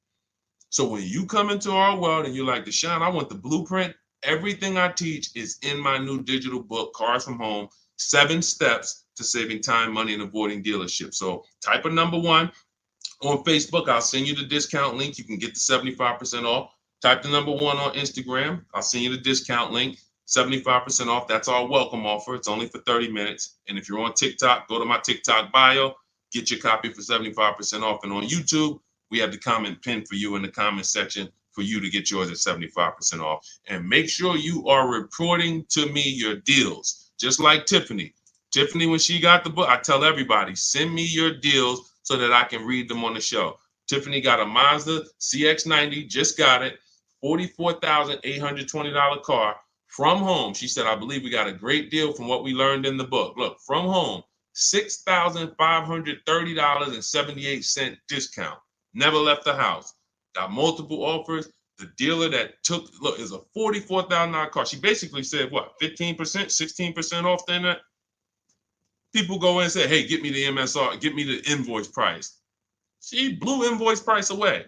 So when you come into our world and you're like, Deshone, I want the blueprint. Everything I teach is in my new digital book, Cars from Home, 7 Steps to Saving Time, Money, and Avoiding Dealerships. So type of number 1. On Facebook, I'll send you the discount link. You can get the 75% off. Type the number 1 on Instagram. I'll send you the discount link. 75% off. That's our welcome offer. It's only for 30 minutes. And if you're on TikTok, go to my TikTok bio, get your copy for 75% off. And on YouTube, we have the comment pinned for you in the comment section for you to get yours at 75% off. And make sure you are reporting to me your deals, just like Tiffany. Tiffany, when she got the book, I tell everybody, send me your deals so that I can read them on the show. Tiffany got a Mazda CX-90, just got it, $44,820 car. From home, she said, I believe we got a great deal from what we learned in the book. Look, from home, $6,530.78 discount. Never left the house. Got multiple offers. The dealer that took, look, is a $44,000 car. She basically said, what, 15%, 16% off then that? People go in and say, hey, get me the MSR, get me the invoice price. She blew invoice price away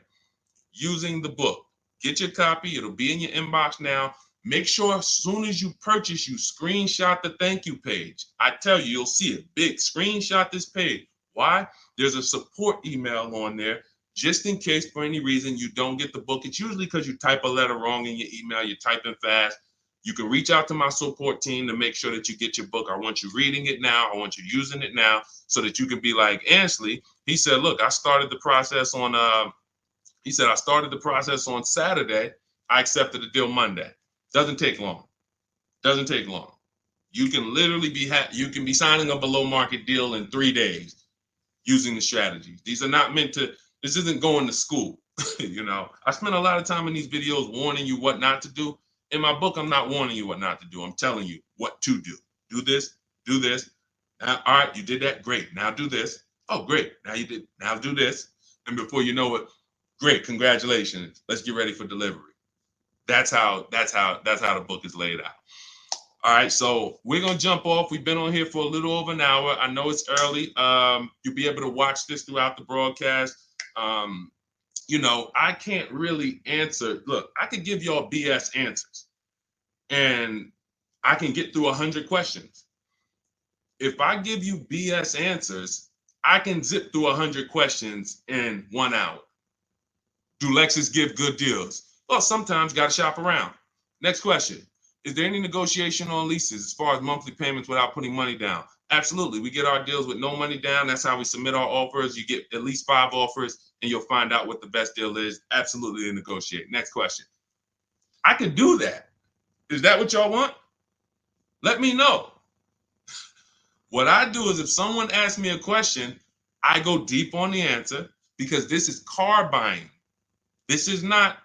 using the book. Get your copy. It'll be in your inbox now. Make sure as soon as you purchase, you screenshot the thank you page. I tell you, you'll see it big. Screenshot this page. Why? There's a support email on there just in case for any reason you don't get the book. It's usually because you type a letter wrong in your email. You're typing fast. You can reach out to my support team to make sure that you get your book. I want you reading it now. I want you using it now so that you can be like Ansley. He said, look, I started the process on, I started the process on Saturday. I accepted the deal Monday. Doesn't take long. Doesn't take long. You can literally be signing a below market deal in 3 days using the strategies. These are not meant to, this isn't going to school. You know, I spend a lot of time in these videos warning you what not to do. In my book, I'm not warning you what not to do. I'm telling you what to do. Do this, do this. Now, all right, you did that. Great. Now do this. Oh, great. Now you did. Now do this. And before you know it, great. Congratulations. Let's get ready for delivery. That's how the book is laid out. All right, so we're gonna jump off. We've been on here for a little over an hour. I know it's early. You'll be able to watch this throughout the broadcast. You know, I can't really answer. Look, I could give y'all BS answers, and I can get through 100 questions. If I give you BS answers, I can zip through 100 questions in 1 hour. Do Lexus give good deals? Well, sometimes got to shop around. Next question. Is there any negotiation on leases as far as monthly payments without putting money down? Absolutely. We get our deals with no money down. That's how we submit our offers. You get at least 5 offers and you'll find out what the best deal is. Absolutely negotiate. Next question. I could do that. Is that what y'all want? Let me know. What I do is if someone asks me a question, I go deep on the answer because this is car buying. This is not,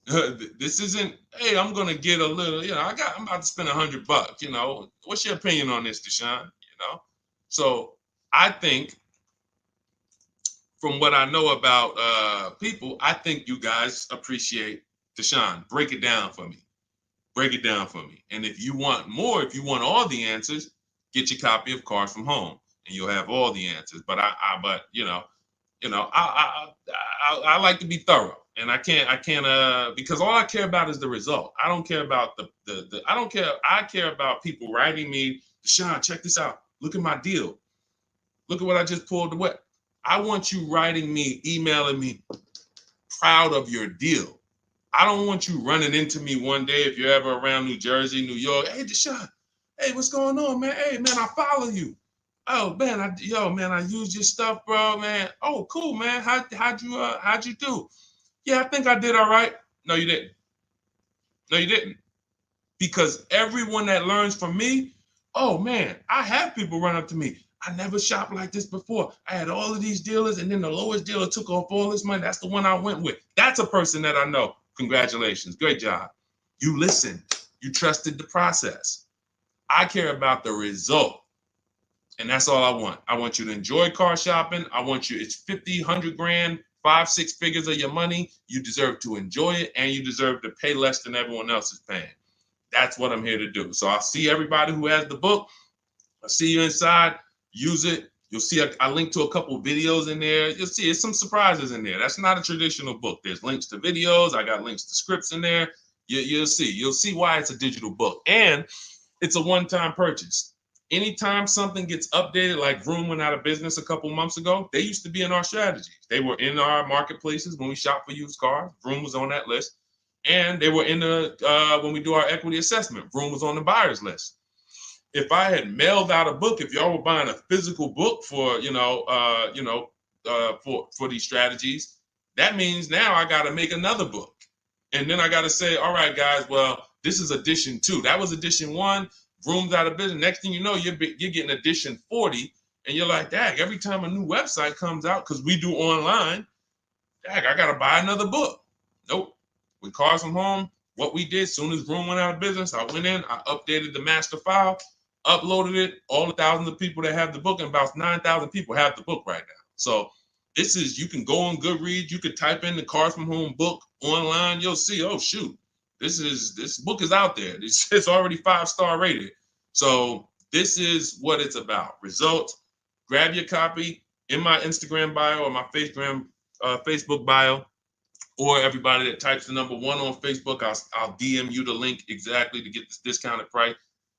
this isn't, hey, I'm going to get a little, you know, I'm about to spend $100, you know, what's your opinion on this, Deshone? You know? So I think from what I know about people, I think you guys appreciate Deshone. Break it down for me. Break it down for me. And if you want more, if you want all the answers, get your copy of Cars from Home and you'll have all the answers. But I like to be thorough. And I can't because all I care about is the result. I don't care about I care about people writing me, Deshone, check this out. Look at my deal. Look at what I just pulled away. I want you writing me, emailing me, proud of your deal. I don't want you running into me one day if you're ever around New Jersey, New York. Hey, Deshone, hey, what's going on, man? Hey, man, I follow you. Oh, man, I used your stuff, bro, man. Oh, cool, man. How'd you do? Yeah, I think I did all right. No, you didn't. No, you didn't. Because everyone that learns from me, oh, man, I have people run up to me. I never shopped like this before. I had all of these dealers, and then the lowest dealer took off all this money. That's the one I went with. That's a person that I know. Congratulations. Great job. You listened. You trusted the process. I care about the result. And that's all I want. I want you to enjoy car shopping. I want you, it's 50, 100 grand, 5, 6 figures of your money. You deserve to enjoy it, and you deserve to pay less than everyone else is paying. That's what I'm here to do. So I'll see everybody who has the book. I'll see you inside. Use it. You'll see I link to a couple videos in there. You'll see it's some surprises in there. That's not a traditional book. There's links to videos. I got links to scripts in there. You'll see. You'll see why it's a digital book. And it's a one-time purchase. Anytime something gets updated, like Vroom went out of business a couple months ago, they used to be in our strategies. They were in our marketplaces when we shop for used cars. Vroom was on that list. And they were in the when we do our equity assessment, Vroom was on the buyers list. If I had mailed out a book, if y'all were buying a physical book for for these strategies, that means now I got to make another book, and then I got to say, all right, guys, well, this is edition 2. That was edition 1. Vroom's out of business. Next thing you know, you're getting edition 40, and you're like, dang, every time a new website comes out, because we do online, dang, I got to buy another book. Nope. With Cars from Home, what we did, soon as Vroom went out of business, I went in, I updated the master file, uploaded it, all the thousands of people that have the book, and about 9,000 people have the book right now. So this is, you can go on Goodreads, you could type in the Cars from Home book online, you'll see, oh shoot, this book is out there. It's already 5-star rated. So this is what it's about. Results. Grab your copy in my Instagram bio or my Facebook bio, or everybody that types the number 1 on Facebook, I'll DM you the link exactly to get this discounted price.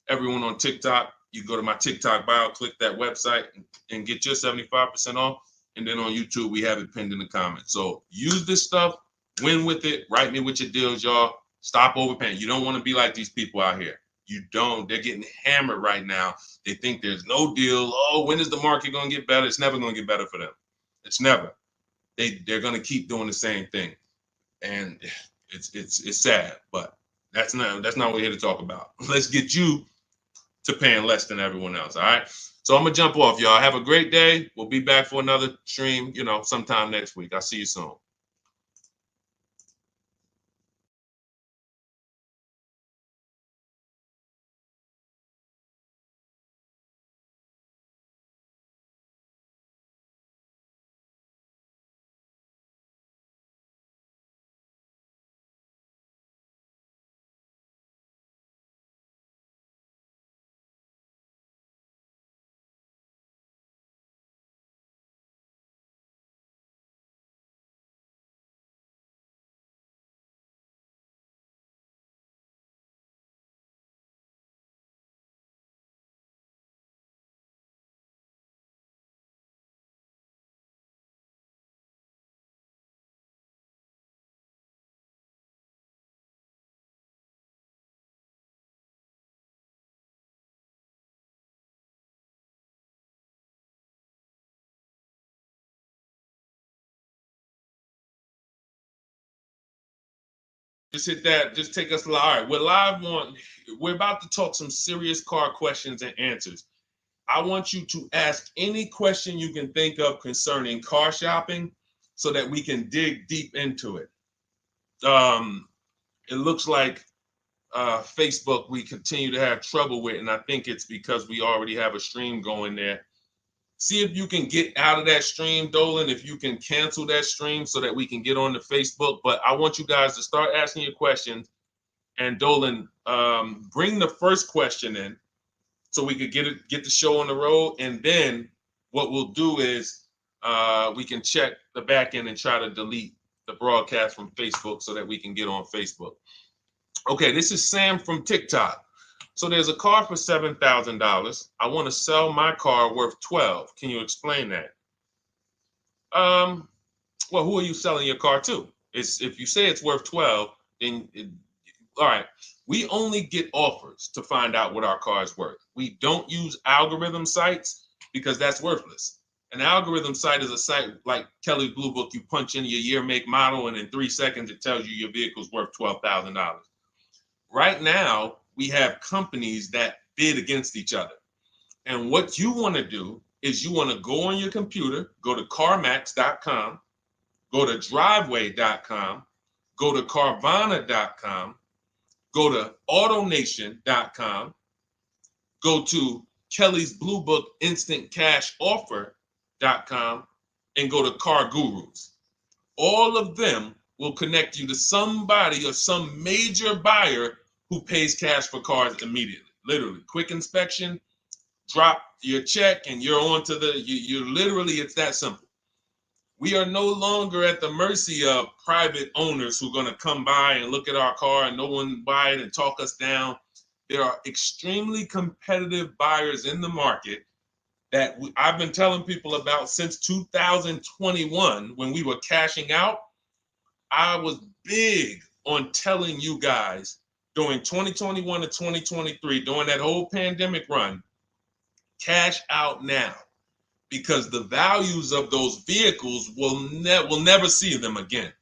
Everyone on TikTok, you go to my TikTok bio, click that website, and get your 75% off. And then on YouTube, we have it pinned in the comments. So use this stuff, win with it, write me with your deals, y'all. Stop overpaying. You don't want to be like these people out here. You don't. They're getting hammered right now. They think there's no deal. Oh, when is the market going to get better? It's never going to get better for them. It's never. They're going to keep doing the same thing. And it's sad, but that's not what we're here to talk about. Let's get you to paying less than everyone else. All right. So I'm gonna jump off, y'all. Have a great day. We'll be back for another stream, sometime next week. I'll see you soon. Just hit that. Just take us live. All right, we're about to talk some serious car questions and answers. I want you to ask any question you can think of concerning car shopping so that we can dig deep into it. It looks like Facebook we continue to have trouble with, and I think it's because we already have a stream going there. See if you can get out of that stream, Dolan, if you can cancel that stream so that we can get on the Facebook. But I want you guys to start asking your questions. And Dolan, bring the first question in so we could get the show on the road. And then what we'll do is we can check the back end and try to delete the broadcast from Facebook so that we can get on Facebook. Okay, this is Sam from TikTok. So there's a car for $7,000. I want to sell my car worth $12,000. Can you explain that? Well, who are you selling your car to? If you say it's worth $12,000, then all right. We only get offers to find out what our car is worth. We don't use algorithm sites because that's worthless. An algorithm site is a site like Kelly's Blue Book. You punch in your year, make, model, and in 3 seconds it tells you your vehicle's worth $12,000. Right now, we have companies that bid against each other. And what you want to do is you want to go on your computer, go to CarMax.com, go to Driveway.com, go to Carvana.com, go to AutoNation.com, go to Kelly's Blue Book Instant Cash Offer.com, and go to Car Gurus. All of them will connect you to somebody or some major buyer who pays cash for cars immediately. Literally, quick inspection, drop your check, and you're on to you literally, it's that simple. We are no longer at the mercy of private owners who are going to come by and look at our car and no one buy it and talk us down. There are extremely competitive buyers in the market that I've been telling people about since 2021 when we were cashing out. I was big on telling you guys during 2021 to 2023, during that whole pandemic run, cash out now, because the values of those vehicles will never see them again.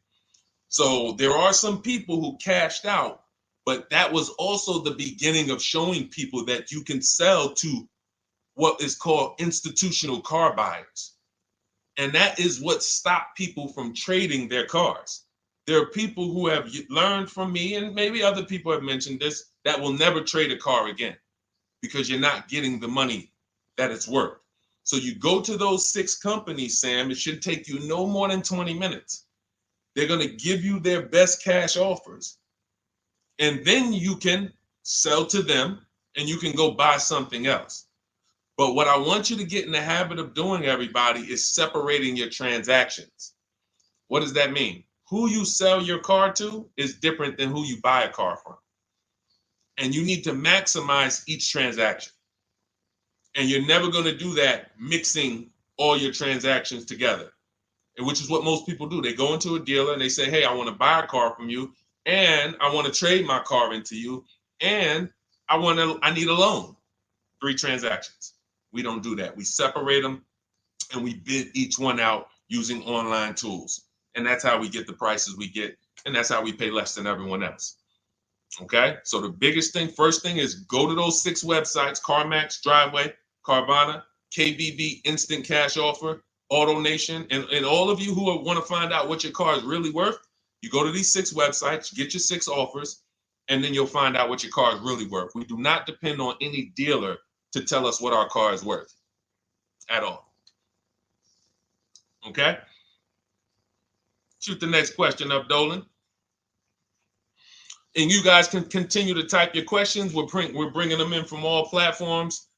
So there are some people who cashed out, but that was also the beginning of showing people that you can sell to what is called institutional car buyers. And that is what stopped people from trading their cars. There are people who have learned from me, and maybe other people have mentioned this, that will never trade a car again because you're not getting the money that it's worth. So you go to those 6 companies, Sam, it should take you no more than 20 minutes. They're going to give you their best cash offers. And then you can sell to them and you can go buy something else. But what I want you to get in the habit of doing, everybody, is separating your transactions. What does that mean? Who you sell your car to is different than who you buy a car from. And you need to maximize each transaction. And you're never going to do that mixing all your transactions together, which is what most people do. They go into a dealer and they say, hey, I want to buy a car from you, and I want to trade my car into you, and I need a loan. 3 transactions. We don't do that. We separate them and we bid each one out using online tools. And that's how we get the prices we get. And that's how we pay less than everyone else. Okay. So the biggest thing, first thing, is go to those 6 websites: CarMax, Driveway, Carvana, KBB, Instant Cash Offer, AutoNation. And all of you who want to find out what your car is really worth, you go to these 6 websites, get your 6 offers, and then you'll find out what your car is really worth. We do not depend on any dealer to tell us what our car is worth at all. Okay? Shoot the next question up, Dolan. And you guys can continue to type your questions. We're bringing them in from all platforms.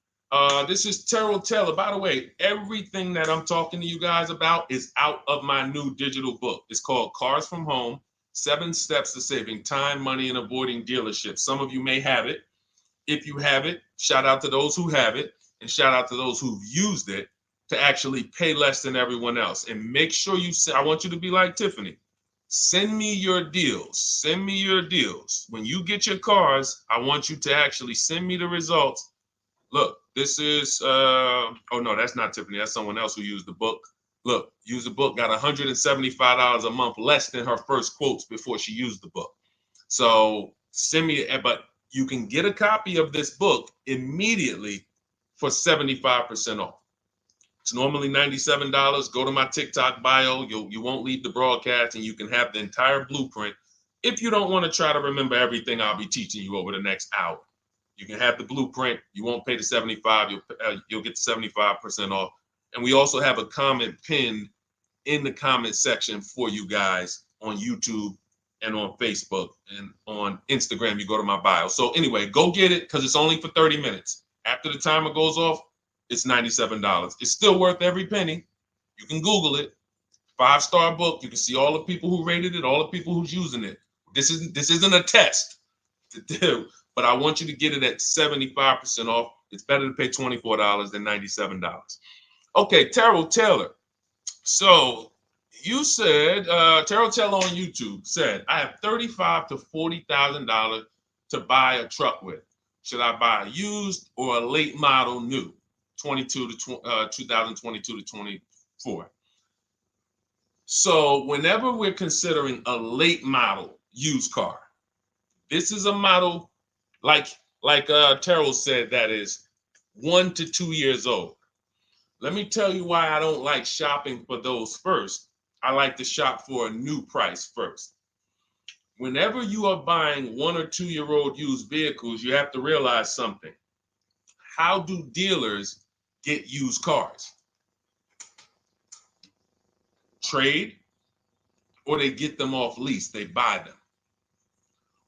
This is Terrell Taylor. By the way, everything that I'm talking to you guys about is out of my new digital book. It's called Cars from Home: 7 Steps to Saving Time, Money, and Avoiding Dealerships. Some of you may have it. If you have it, shout out to those who have it, and shout out to those who've used it to actually pay less than everyone else. And make sure I want you to be like Tiffany. Send me your deals. Send me your deals. When you get your cars, I want you to actually send me the results. Look, this is, oh no, that's not Tiffany. That's someone else who used the book. Look, used the book, got $175 a month less than her first quotes before she used the book. So send me, but you can get a copy of this book immediately for 75% off. It's normally $97. Go to my TikTok bio. You won't leave the broadcast, and you can have the entire blueprint. If you don't want to try to remember everything I'll be teaching you over the next hour, you can have the blueprint. You won't pay the $75. You'll get the 75% off. And we also have a comment pinned in the comment section for you guys on YouTube and on Facebook and on Instagram. You go to my bio. So anyway, go get it, because it's only for 30 minutes. After the timer goes off, it's $97. It's still worth every penny. You can Google it. 5-star book. You can see all the people who rated it, all the people who's using it. This isn't a test to do, but I want you to get it at 75% off. It's better to pay $24 than $97. Okay, Terrell Taylor. So you said, Terrell Taylor on YouTube said, I have $35,000 to $40,000 to buy a truck with. Should I buy a used or a late model new, 2022 to 24? So whenever we're considering a late model used car, this is a model like Terrell said, that is 1 to 2 years old. Let me tell you why I don't like shopping for those first. I like to shop for a new price first. Whenever you are buying 1 or 2 year old used vehicles, you have to realize something. How do dealers get used cars? Trade, or they get them off lease, they buy them.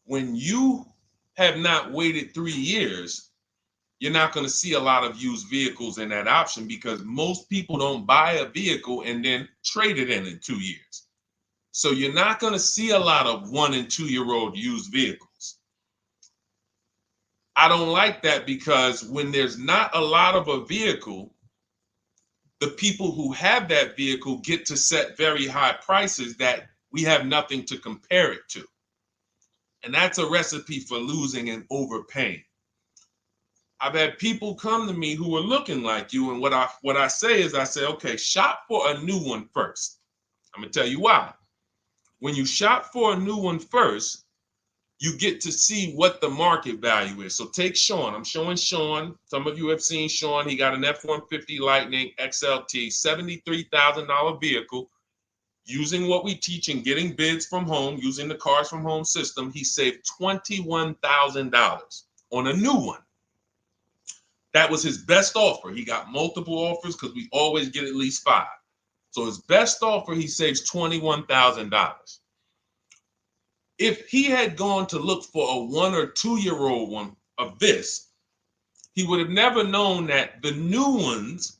When you have not waited 3 years, you're not going to see a lot of used vehicles in that option, because most people don't buy a vehicle and then trade it in 2 years. So you're not going to see a lot of 1 and 2 year old used vehicles. I don't like that, because when there's not a lot of a vehicle, the people who have that vehicle get to set very high prices that we have nothing to compare it to. And that's a recipe for losing and overpaying. I've had people come to me who are looking like you, and what I say is, I say, okay, shop for a new one first. I'm gonna tell you why. When you shop for a new one first, you get to see what the market value is. So take Sean. I'm showing Sean. Some of you have seen Sean. He got an F-150 Lightning XLT, $73,000 vehicle. Using what we teach in getting bids from home, using the Cars from Home system, he saved $21,000 on a new one. That was his best offer. He got multiple offers because we always get at least 5. So his best offer, he saves $21,000. If he had gone to look for a 1 or 2 year old one of this, he would have never known that the new ones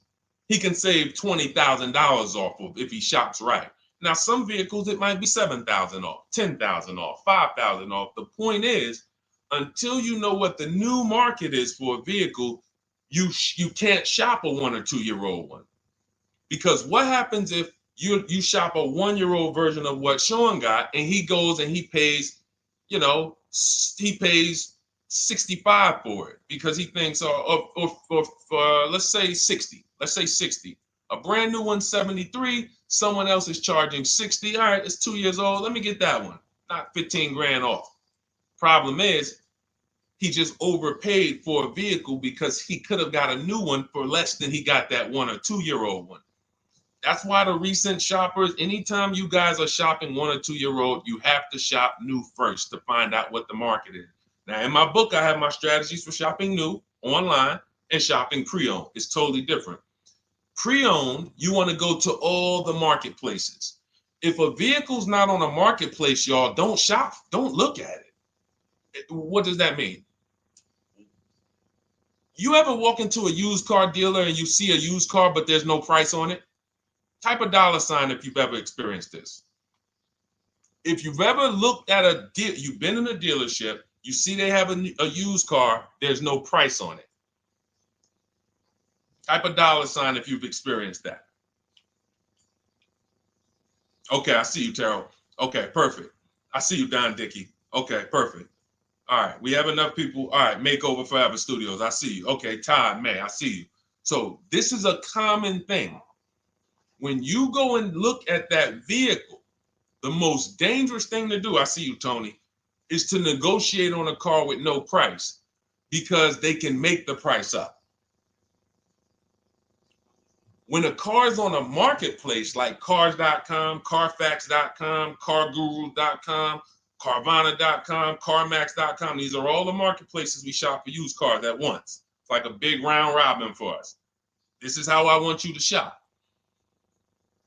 he can save $20,000 off of if he shops right. Now, some vehicles, it might be $7,000 off, $10,000 off, $5,000 off. The point is, until you know what the new market is for a vehicle, you can't shop a 1 or 2 year old one. Because what happens if you shop a 1 year old version of what Sean got, and he goes and he pays, he pays 65 for it because he thinks, or let's say 60. Let's say 60. A brand new one, 73. Someone else is charging 60. All right, it's 2 years old. Let me get that one. Not 15 grand off. Problem is, he just overpaid for a vehicle because he could have got a new one for less than he got that 1 or 2 year old one. That's why the recent shoppers, anytime you guys are shopping 1 or 2 year old, you have to shop new first to find out what the market is. Now, in my book, I have my strategies for shopping new online and shopping pre-owned. It's totally different. Pre-owned, you want to go to all the marketplaces. If a vehicle's not on a marketplace, y'all, don't shop. Don't look at it. What does that mean? You ever walk into a used car dealer and you see a used car, but there's no price on it? Type a $ if you've ever experienced this. If you've ever looked at a deal, you've been in a dealership, you see they have a used car, there's no price on it. Type a $ if you've experienced that. Okay, I see you, Terrell. Okay, perfect. I see you, Don Dickey. Okay, perfect. All right, we have enough people. All right, Makeover Forever Studios. I see you. Okay, Todd May, I see you. So this is a common thing. When you go and look at that vehicle, the most dangerous thing to do, I see you, Tony, is to negotiate on a car with no price because they can make the price up. When a car is on a marketplace like cars.com, carfax.com, carguru.com, carvana.com, carmax.com, these are all the marketplaces we shop for used cars at once. It's like a big round robin for us. This is how I want you to shop.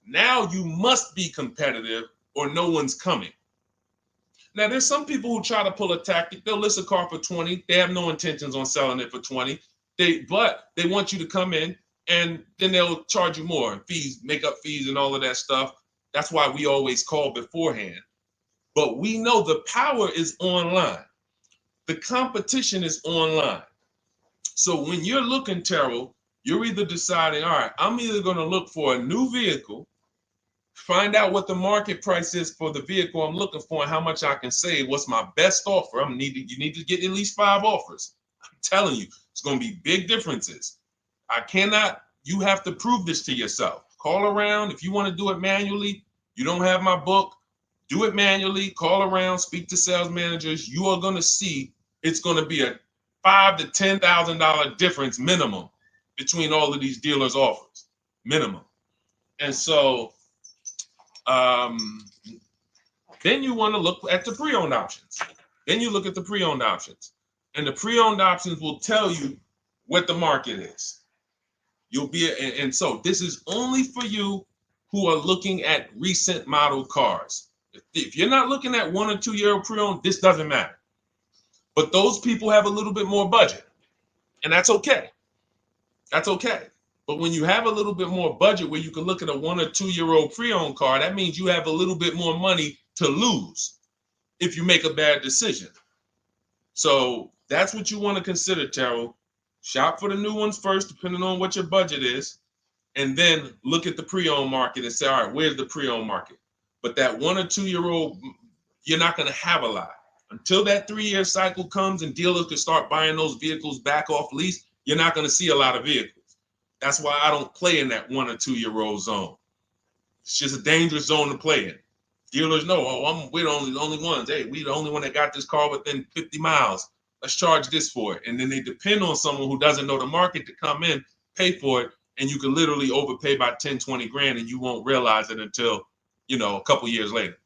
Now you must be competitive or no one's coming. Now, there's some people who try to pull a tactic. They'll list a car for 20. They have no intentions on selling it for 20. But they want you to come in, and then they'll charge you more, fees, makeup fees, and all of that stuff. That's why we always call beforehand. But we know the power is online. The competition is online. So when you're looking, Terrell, you're either deciding, all right, I'm either going to look for a new vehicle, find out what the market price is for the vehicle I'm looking for and how much I can save. What's my best offer? You need to get at least 5 offers. I'm telling you, it's going to be big differences. You have to prove this to yourself. Call around. If you want to do it manually, you don't have my book, do it manually, call around, speak to sales managers. You are going to see it's going to be a $5,000 to $10,000 difference minimum between all of these dealers' offers, minimum. And so then you want to look at the pre-owned options. Then you look at the pre-owned options. And the pre-owned options will tell you what the market is. And so this is only for you who are looking at recent model cars. If you're not looking at 1 or 2 year pre-owned, this doesn't matter. But those people have a little bit more budget, and that's okay. That's okay. But when you have a little bit more budget where you can look at a 1 or 2 year old pre-owned car, that means you have a little bit more money to lose if you make a bad decision. So that's what you want to consider, Terrell. Shop for the new ones first, depending on what your budget is, and then look at the pre-owned market and say, all right, where's the pre-owned market? But that 1 or 2 year old, you're not going to have a lot. Until that 3-year cycle comes and dealers can start buying those vehicles back off lease, you're not going to see a lot of vehicles. That's why I don't play in that 1 or 2 year old zone. It's just a dangerous zone to play in. Dealers know, oh, we're the only ones. Hey, we the only one that got this car within 50 miles. Let's charge this for it. And then they depend on someone who doesn't know the market to come in, pay for it, and you can literally overpay by 10, 20 grand and you won't realize it until, a couple years later.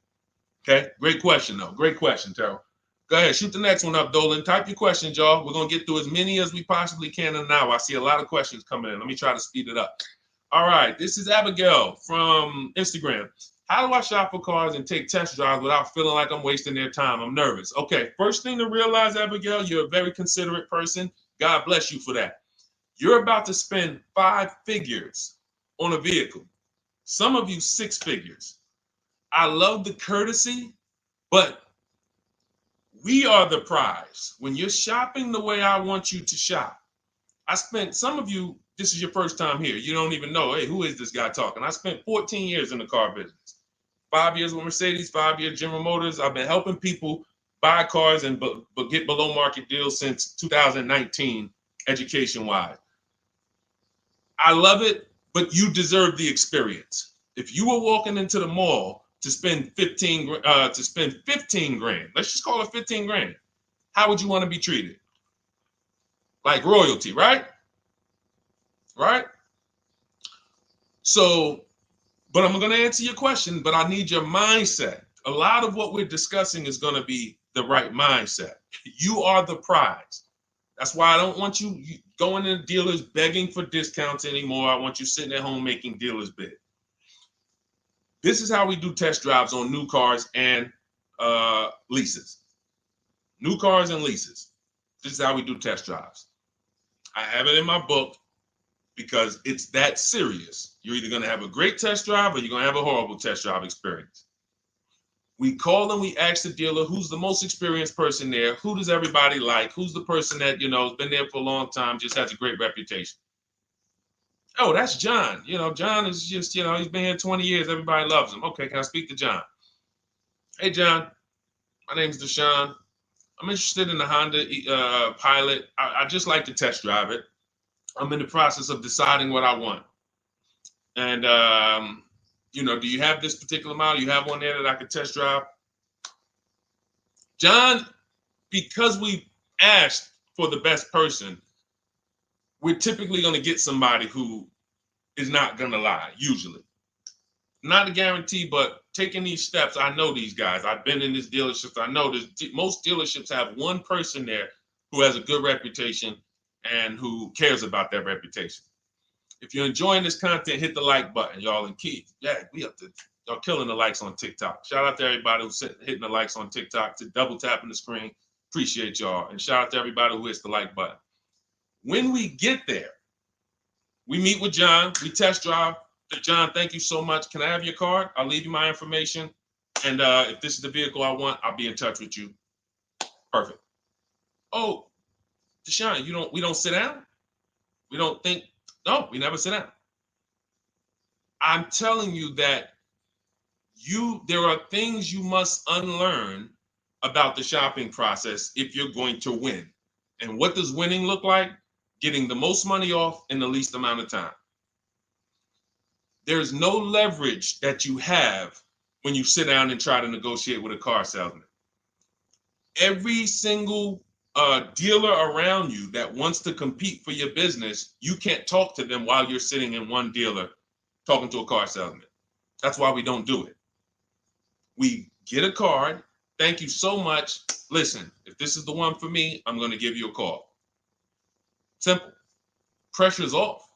Okay, great question though. Great question, Terrell. Go ahead, shoot the next one up, Dolan. Type your questions, y'all. We're gonna get through as many as we possibly can in an hour. I see a lot of questions coming in. Let me try to speed it up. All right, this is Abigail from Instagram. How do I shop for cars and take test drives without feeling like I'm wasting their time? I'm nervous. Okay, first thing to realize, Abigail, you're a very considerate person. God bless you for that. You're about to spend 5 figures on a vehicle. Some of you 6 figures. I love the courtesy, but we are the prize. When you're shopping the way I want you to shop, some of you, this is your first time here. You don't even know, hey, who is this guy talking? I spent 14 years in the car business. 5 years with Mercedes, 5 years General Motors. I've been helping people buy cars and get below market deals since 2019, education-wise. I love it, but you deserve the experience. If you were walking into the mall to spend 15 grand, let's just call it 15 grand, how would you want to be treated? Like royalty, right? Right? So, but I'm going to answer your question, but I need your mindset. A lot of what we're discussing is going to be the right mindset. You are the prize. That's why I don't want you going to dealers begging for discounts anymore. I want you sitting at home making dealers bid. This is how we do test drives on new cars and leases. New cars and leases. This is how we do test drives. I have it in my book because it's that serious. You're either going to have a great test drive or you're going to have a horrible test drive experience. We call and we ask the dealer, who's the most experienced person there? Who does everybody like? Who's the person that, has been there for a long time, just has a great reputation? Oh, that's John. John is just, he's been here 20 years. Everybody loves him. Okay, can I speak to John? Hey, John. My name is Deshone. I'm interested in the Honda Pilot. I just like to test drive it. I'm in the process of deciding what I want. And, do you have this particular model? You have one there that I could test drive? John, because we asked for the best person, we're typically going to get somebody who is not going to lie, usually. Not a guarantee, but taking these steps, I know these guys. I've been in this dealership. I know most dealerships have one person there who has a good reputation and who cares about that reputation. If you're enjoying this content, hit the like button, y'all. And Keith, y'all killing the likes on TikTok. Shout out to everybody who's hitting the likes on TikTok, to double tapping the screen. Appreciate y'all. And shout out to everybody who hits the like button. When we get there, we meet with John, we test drive. John, thank you so much. Can I have your card? I'll leave you my information. And if this is the vehicle I want, I'll be in touch with you. Perfect. Oh, Deshone, we don't sit down? We don't think? No, we never sit down. I'm telling you that there are things you must unlearn about the shopping process if you're going to win. And what does winning look like? Getting the most money off in the least amount of time. There's no leverage that you have when you sit down and try to negotiate with a car salesman. Every single dealer around you that wants to compete for your business, you can't talk to them while you're sitting in one dealer talking to a car salesman. That's why we don't do it. We get a card. Thank you so much. Listen, if this is the one for me, I'm going to give you a call. Simple. Pressure's off.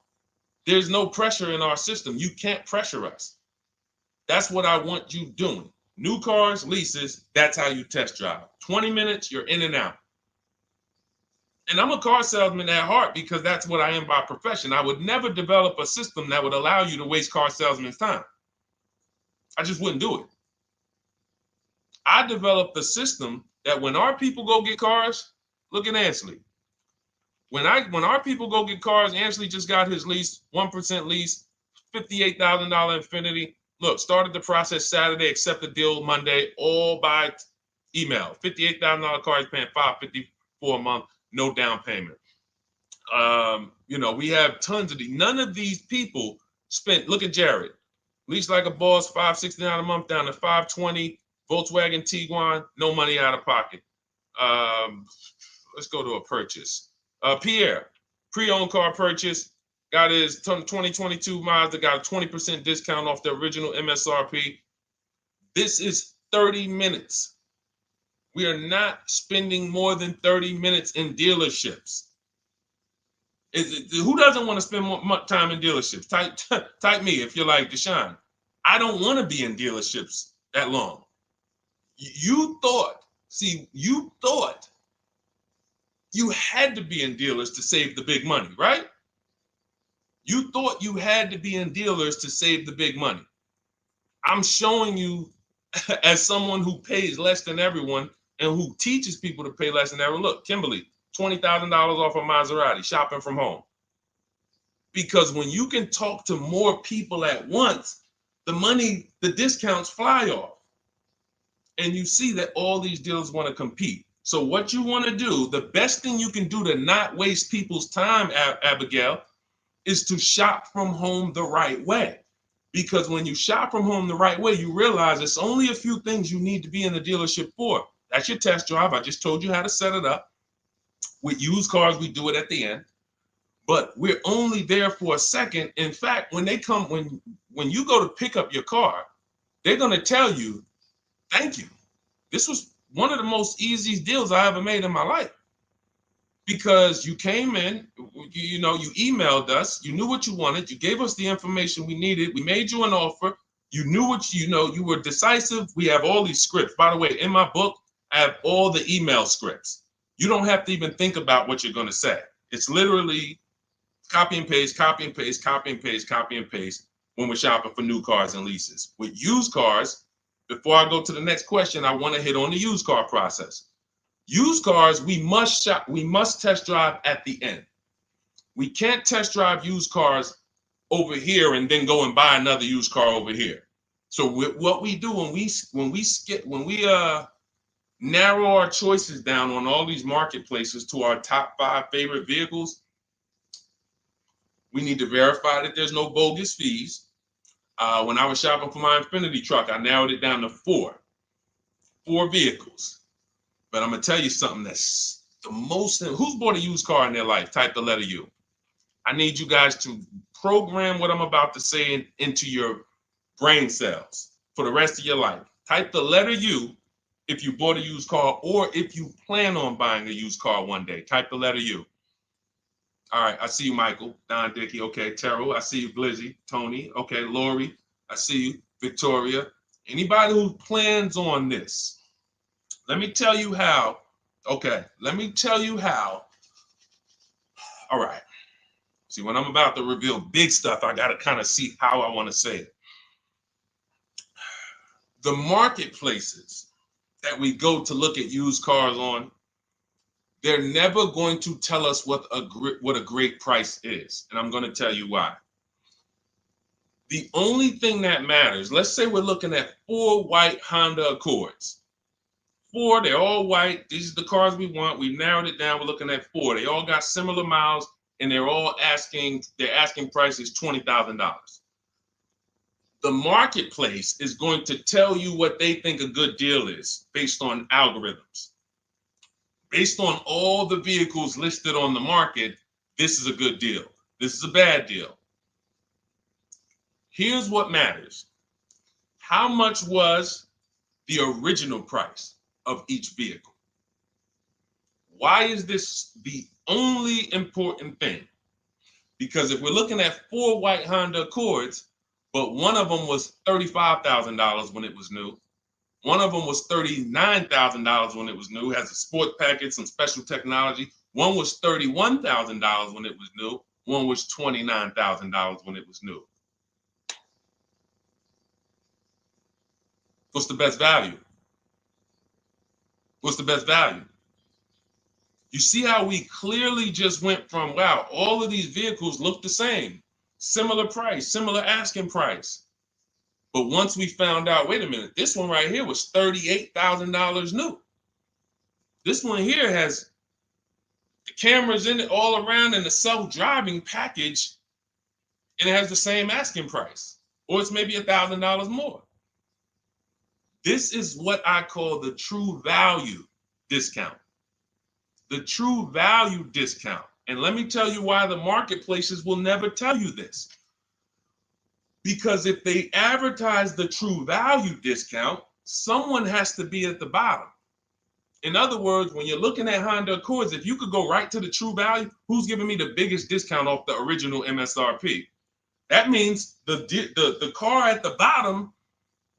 There's no pressure in our system. You can't pressure us. That's what I want you doing. New cars, leases, that's how you test drive. 20 minutes, you're in and out. And I'm a car salesman at heart because that's what I am by profession. I would never develop a system that would allow you to waste car salesmen's time. I just wouldn't do it. I developed a system that when our people go get cars, look at Ansley. When our people go get cars, Ansley just got his lease, 1% lease, $58,000 Infiniti. Look, started the process Saturday, accepted deal Monday, all by Email. $58,000 car is paying $554 a month, no down payment. You know, we have tons of these. None of these people spent. Look at Jared. Lease like a boss, $569 a month down to $520. Volkswagen Tiguan, no money out of pocket. Let's go to a purchase. Pierre, pre-owned car purchase, got his 2022 Mazda, got a 20% discount off the original MSRP. This is 30 minutes. We are not spending more than 30 minutes in dealerships. Who doesn't want to spend more time in dealerships? Type me if you're like Deshone. I don't want to be in dealerships that long. You thought you had to be in dealers to save the big money, right? You thought you had to be in dealers to save the big money. I'm showing you as someone who pays less than everyone and who teaches people to pay less than everyone. Look, Kimberly, $20,000 off a Maserati, shopping from home. Because when you can talk to more people at once, the discounts fly off. And you see that all these dealers want to compete. So what you want to do, the best thing you can do to not waste people's time, Abigail, is to shop from home the right way. Because when you shop from home the right way, you realize it's only a few things you need to be in the dealership for. That's your test drive. I just told you how to set it up. With used cars, we do it at the end. But we're only there for a second. In fact, when you go to pick up your car, they're going to tell you, thank you. This was one of the most easiest deals I ever made in my life. Because you came in, you emailed us, you knew what you wanted, you gave us the information we needed, we made you an offer, you knew what you were decisive. We have all these scripts. By the way, in my book, I have all the email scripts. You don't have to even think about what you're going to say. It's literally copy and paste, copy and paste, copy and paste, copy and paste when we're shopping for new cars and leases. With used cars, before I go to the next question, I want to hit on the used car process. Used cars, we must test drive at the end. We can't test drive used cars over here and then go and buy another used car over here. So what we do when we narrow our choices down on all these marketplaces to our top 5 favorite vehicles, we need to verify that there's no bogus fees. When I was shopping for my Infinity truck, I narrowed it down to 4 vehicles. But I'm going to tell you something that's the most. Who's bought a used car in their life? Type the letter U. I need you guys to program what I'm about to say into your brain cells for the rest of your life. Type the letter U if you bought a used car or if you plan on buying a used car one day. Type the letter U. All right. I see you, Michael. Don Dickey. Okay. Terrell. I see you, Blizzy. Tony. Okay. Lori. I see you. Victoria. Anybody who plans on this. Let me tell you how. Okay, let me tell you how. All right. See, when I'm about to reveal big stuff, I got to kind of see how I want to say it. The marketplaces that we go to look at used cars on, they're never going to tell us what a great price is. And I'm going to tell you why. The only thing that matters, let's say we're looking at 4 white Honda Accords. 4, they're all white. These are the cars we want. We've narrowed it down. We're looking at 4. They all got similar miles, and their asking price is $20,000. The marketplace is going to tell you what they think a good deal is based on algorithms. Based on all the vehicles listed on the market, this is a good deal. This is a bad deal. Here's what matters. How much was the original price of each vehicle? Why is this the only important thing? Because if we're looking at 4 white Honda Accords, but one of them was $35,000 when it was new, one of them was $39,000 when it was new, has a sport package, some special technology. One was $31,000 when it was new, one was $29,000 when it was new. What's the best value? What's the best value? You see how we clearly just went from, wow, all of these vehicles look the same, similar price, similar asking price. But once we found out, wait a minute, this one right here was $38,000 new. This one here has the cameras in it all around and the self-driving package, and it has the same asking price, or it's maybe $1,000 more. This is what I call the true value discount. The true value discount. And let me tell you why the marketplaces will never tell you this. Because if they advertise the true value discount, someone has to be at the bottom. In other words, when you're looking at Honda Accords, if you could go right to the true value, who's giving me the biggest discount off the original MSRP? That means the car at the bottom,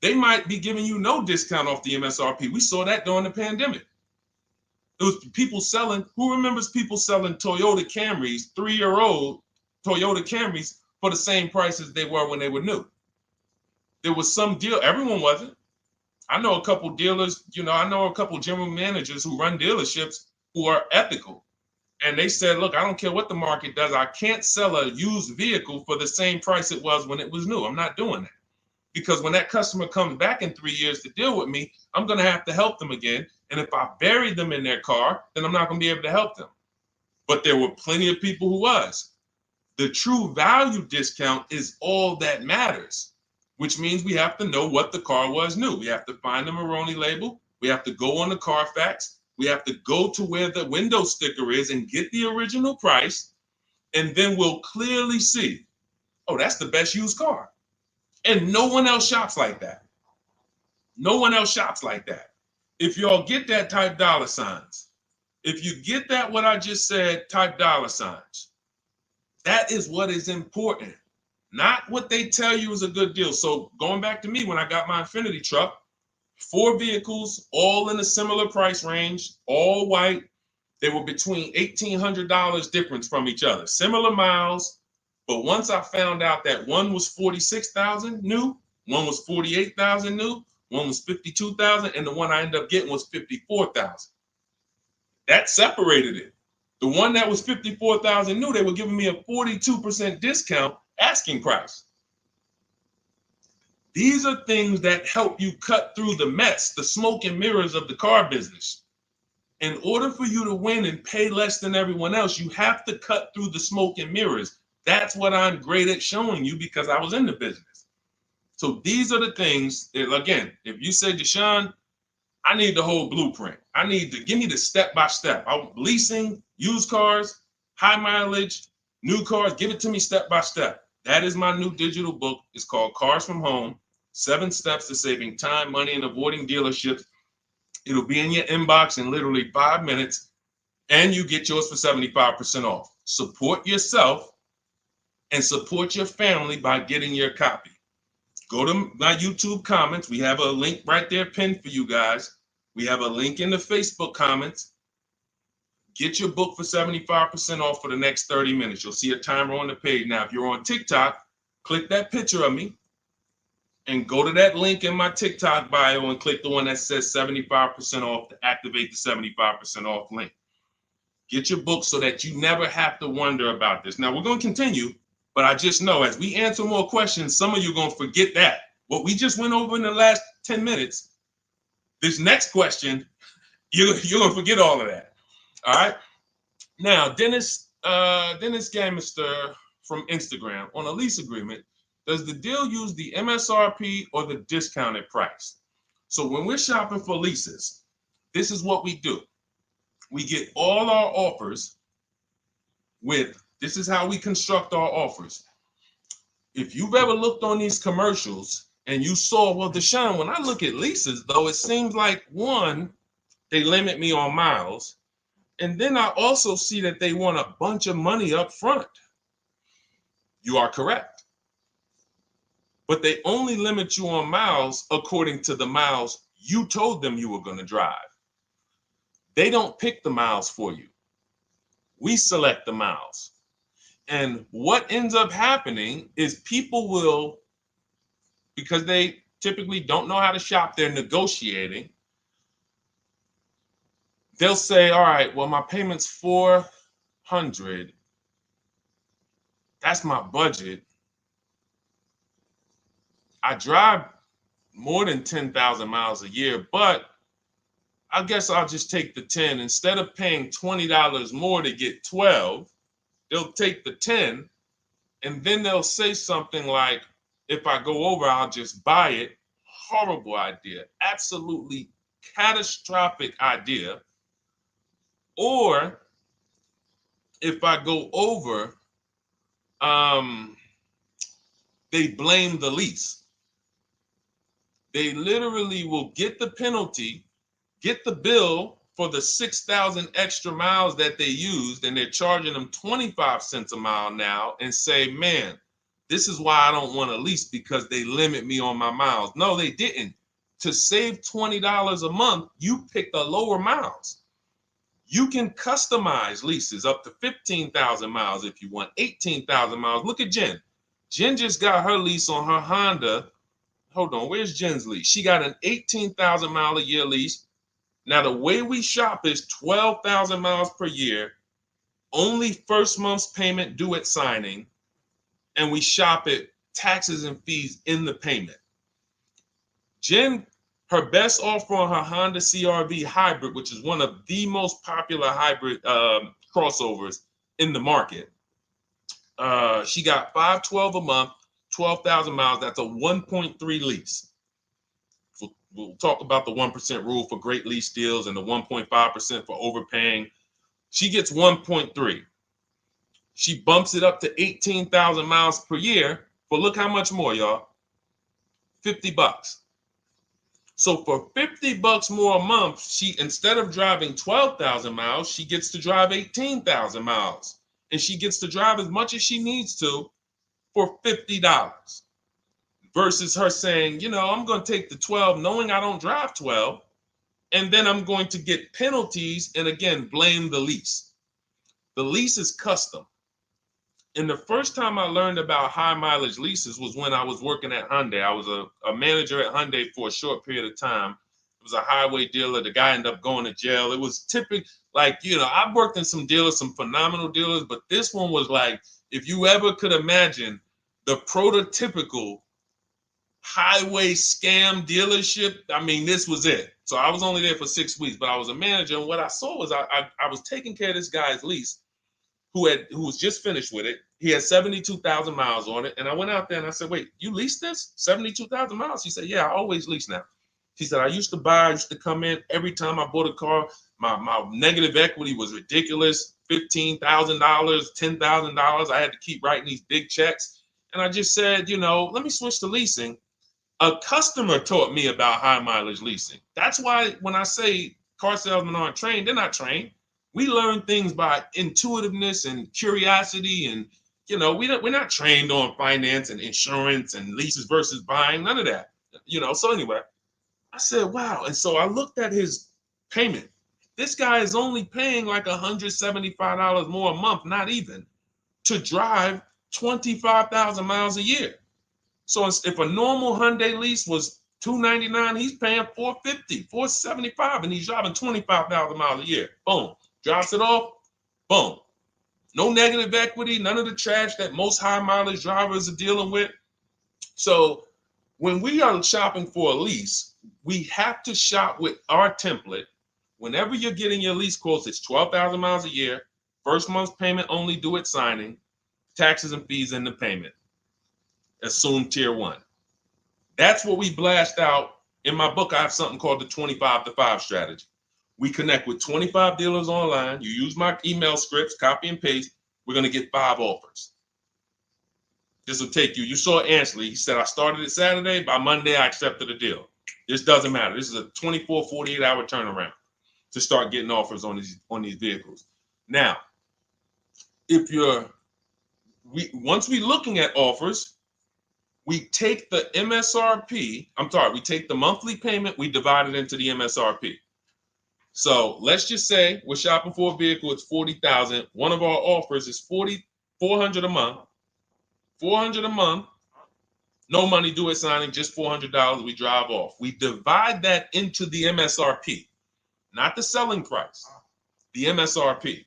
they might be giving you no discount off the MSRP. We saw that during the pandemic. It was people selling, who remembers people selling Toyota Camrys, 3-year-old Toyota Camrys, for the same price as they were when they were new? There was some deal, everyone wasn't. I know a couple dealers, I know a couple general managers who run dealerships who are ethical. And they said, look, I don't care what the market does. I can't sell a used vehicle for the same price it was when it was new. I'm not doing that. Because when that customer comes back in 3 years to deal with me, I'm going to have to help them again. And if I buried them in their car, then I'm not going to be able to help them. But there were plenty of people who was. The true value discount is all that matters, which means we have to know what the car was new. We have to find the Maroni label. We have to go on the Carfax. We have to go to where the window sticker is and get the original price. And then we'll clearly see, oh, that's the best used car. And no one else shops like that. No one else shops like that. If y'all get that, type dollar signs. If you get that, what I just said, type dollar signs. That is what is important, not what they tell you is a good deal. So going back to me, when I got my Infiniti truck, 4 vehicles, all in a similar price range, all white. They were between $1,800 difference from each other, similar miles. But once I found out that one was 46,000 new, one was 48,000 new, one was 52,000, and the one I ended up getting was 54,000. That separated it. The one that was 54,000 new, they were giving me a 42% discount asking price. These are things that help you cut through the mess, the smoke and mirrors of the car business. In order for you to win and pay less than everyone else, you have to cut through the smoke and mirrors. That's what I'm great at showing you because I was in the business. So these are the things that, again, if you say, Deshone, I need the whole blueprint. I need to give me the step-by-step. Leasing, used cars, high mileage, new cars, give it to me step-by-step. That is my new digital book. It's called Cars from Home, 7 Steps to Saving Time, Money, and Avoiding Dealerships. It'll be in your inbox in literally 5 minutes, and you get yours for 75% off. Support yourself and support your family by getting your copy. Go to my YouTube comments. We have a link right there pinned for you guys. We have a link in the Facebook comments. Get your book for 75% off for the next 30 minutes. You'll see a timer on the page. Now, if you're on TikTok, click that picture of me and go to that link in my TikTok bio and click the one that says 75% off to activate the 75% off link. Get your book so that you never have to wonder about this. Now, we're going to continue, but I just know as we answer more questions, some of you are going to forget that. What we just went over in the last 10 minutes, this next question, you're going to forget all of that. All right. Now, Dennis Gamister from Instagram, on a lease agreement, does the deal use the MSRP or the discounted price? So when we're shopping for leases, this is what we do. We get all our offers with, this is how we construct our offers. If you've ever looked on these commercials and you saw, well, Deshone, when I look at leases, though, it seems like, one, they limit me on miles. And then I also see that they want a bunch of money up front. You are correct. But they only limit you on miles according to the miles you told them you were going to drive. They don't pick the miles for you. We select the miles. And what ends up happening is people will, because they typically don't know how to shop, they're negotiating. They'll say, all right, well, my payment's $400. That's my budget. I drive more than 10,000 miles a year, but I guess I'll just take the 10. Instead of paying $20 more to get 12, they'll take the 10, and then they'll say something like, if I go over, I'll just buy it. Horrible idea. Absolutely catastrophic idea. Or if I go over, they blame the lease. They literally will get the penalty, get the bill for the 6,000 extra miles that they used, and they're charging them 25 cents a mile now, and say, man, this is why I don't want to lease, because they limit me on my miles. No, they didn't. To save $20 a month, you pick the lower miles. You can customize leases up to 15,000 miles if you want, 18,000 miles. Look at Jen. Jen just got her lease on her Honda. Hold on, where's Jen's lease? She got an 18,000 mile a year lease. Now, the way we shop is 12,000 miles per year, only first month's payment due at signing, and we shop it taxes and fees in the payment. Jen, her best offer on her Honda CR-V hybrid, which is one of the most popular hybrid crossovers in the market, she got $512 a month, 12,000 miles. That's a 1.3 lease. We'll talk about the 1% rule for great lease deals and the 1.5% for overpaying. She gets 1.3. She bumps it up to 18,000 miles per year. But look how much more, y'all. $50. So for $50 more a month, she, instead of driving 12,000 miles, she gets to drive 18,000 miles. And she gets to drive as much as she needs to for $50. Versus her saying, you know, I'm going to take the 12 knowing I don't drive 12, and then I'm going to get penalties and, again, blame the lease. The lease is custom. And the first time I learned about high mileage leases was when I was working at Hyundai. I was a manager at Hyundai for a short period of time. It was a highway dealer. The guy ended up going to jail. It was typical, like, you know, I've worked in some dealers, some phenomenal dealers, but this one was like, if you ever could imagine the prototypical highway scam dealership, I mean, this was it. So I was only there for 6 weeks, but I was a manager. And what I saw was I was taking care of this guy's lease who was just finished with it. He had 72,000 miles on it. And I went out there and I said, wait, you leased this? 72,000 miles? He said, yeah, I always lease now. He said, I used to come in every time I bought a car. My negative equity was ridiculous. $15,000, $10,000. I had to keep writing these big checks. And I just said, you know, let me switch to leasing. A customer taught me about high mileage leasing. That's why when I say car salesmen aren't trained, they're not trained. We learn things by intuitiveness and curiosity, and you know, we're not trained on finance and insurance and leases versus buying, none of that. You know, so anyway, I said, wow. And so I looked at his payment. This guy is only paying like $175 more a month, not even, to drive 25,000 miles a year. So if a normal Hyundai lease was $299, he's paying $450, $475, and he's driving 25,000 miles a year. Boom. Drops it off. Boom. No negative equity, none of the trash that most high mileage drivers are dealing with. So when we are shopping for a lease, we have to shop with our template. Whenever you're getting your lease quotes, it's 12,000 miles a year, first month's payment only due at signing, taxes and fees in the payment. Assume tier 1. That's what we blast out. In my book, I have something called the 25 to 5 strategy. We connect with 25 dealers online. You use my email scripts, copy and paste. We're going to get 5 offers. This will take you. You saw Ansley. He said, I started it Saturday. By Monday, I accepted a deal. This doesn't matter. This is a 24, 48-hour turnaround to start getting offers on these vehicles. Now, once we're looking at offers, we take the MSRP. We take the monthly payment. We divide it into the MSRP. So let's just say we're shopping for a vehicle. It's $40,000. One of our offers is $400 a month. $400 a month. No money due at signing. Just $400. We drive off. We divide that into the MSRP, not the selling price. The MSRP.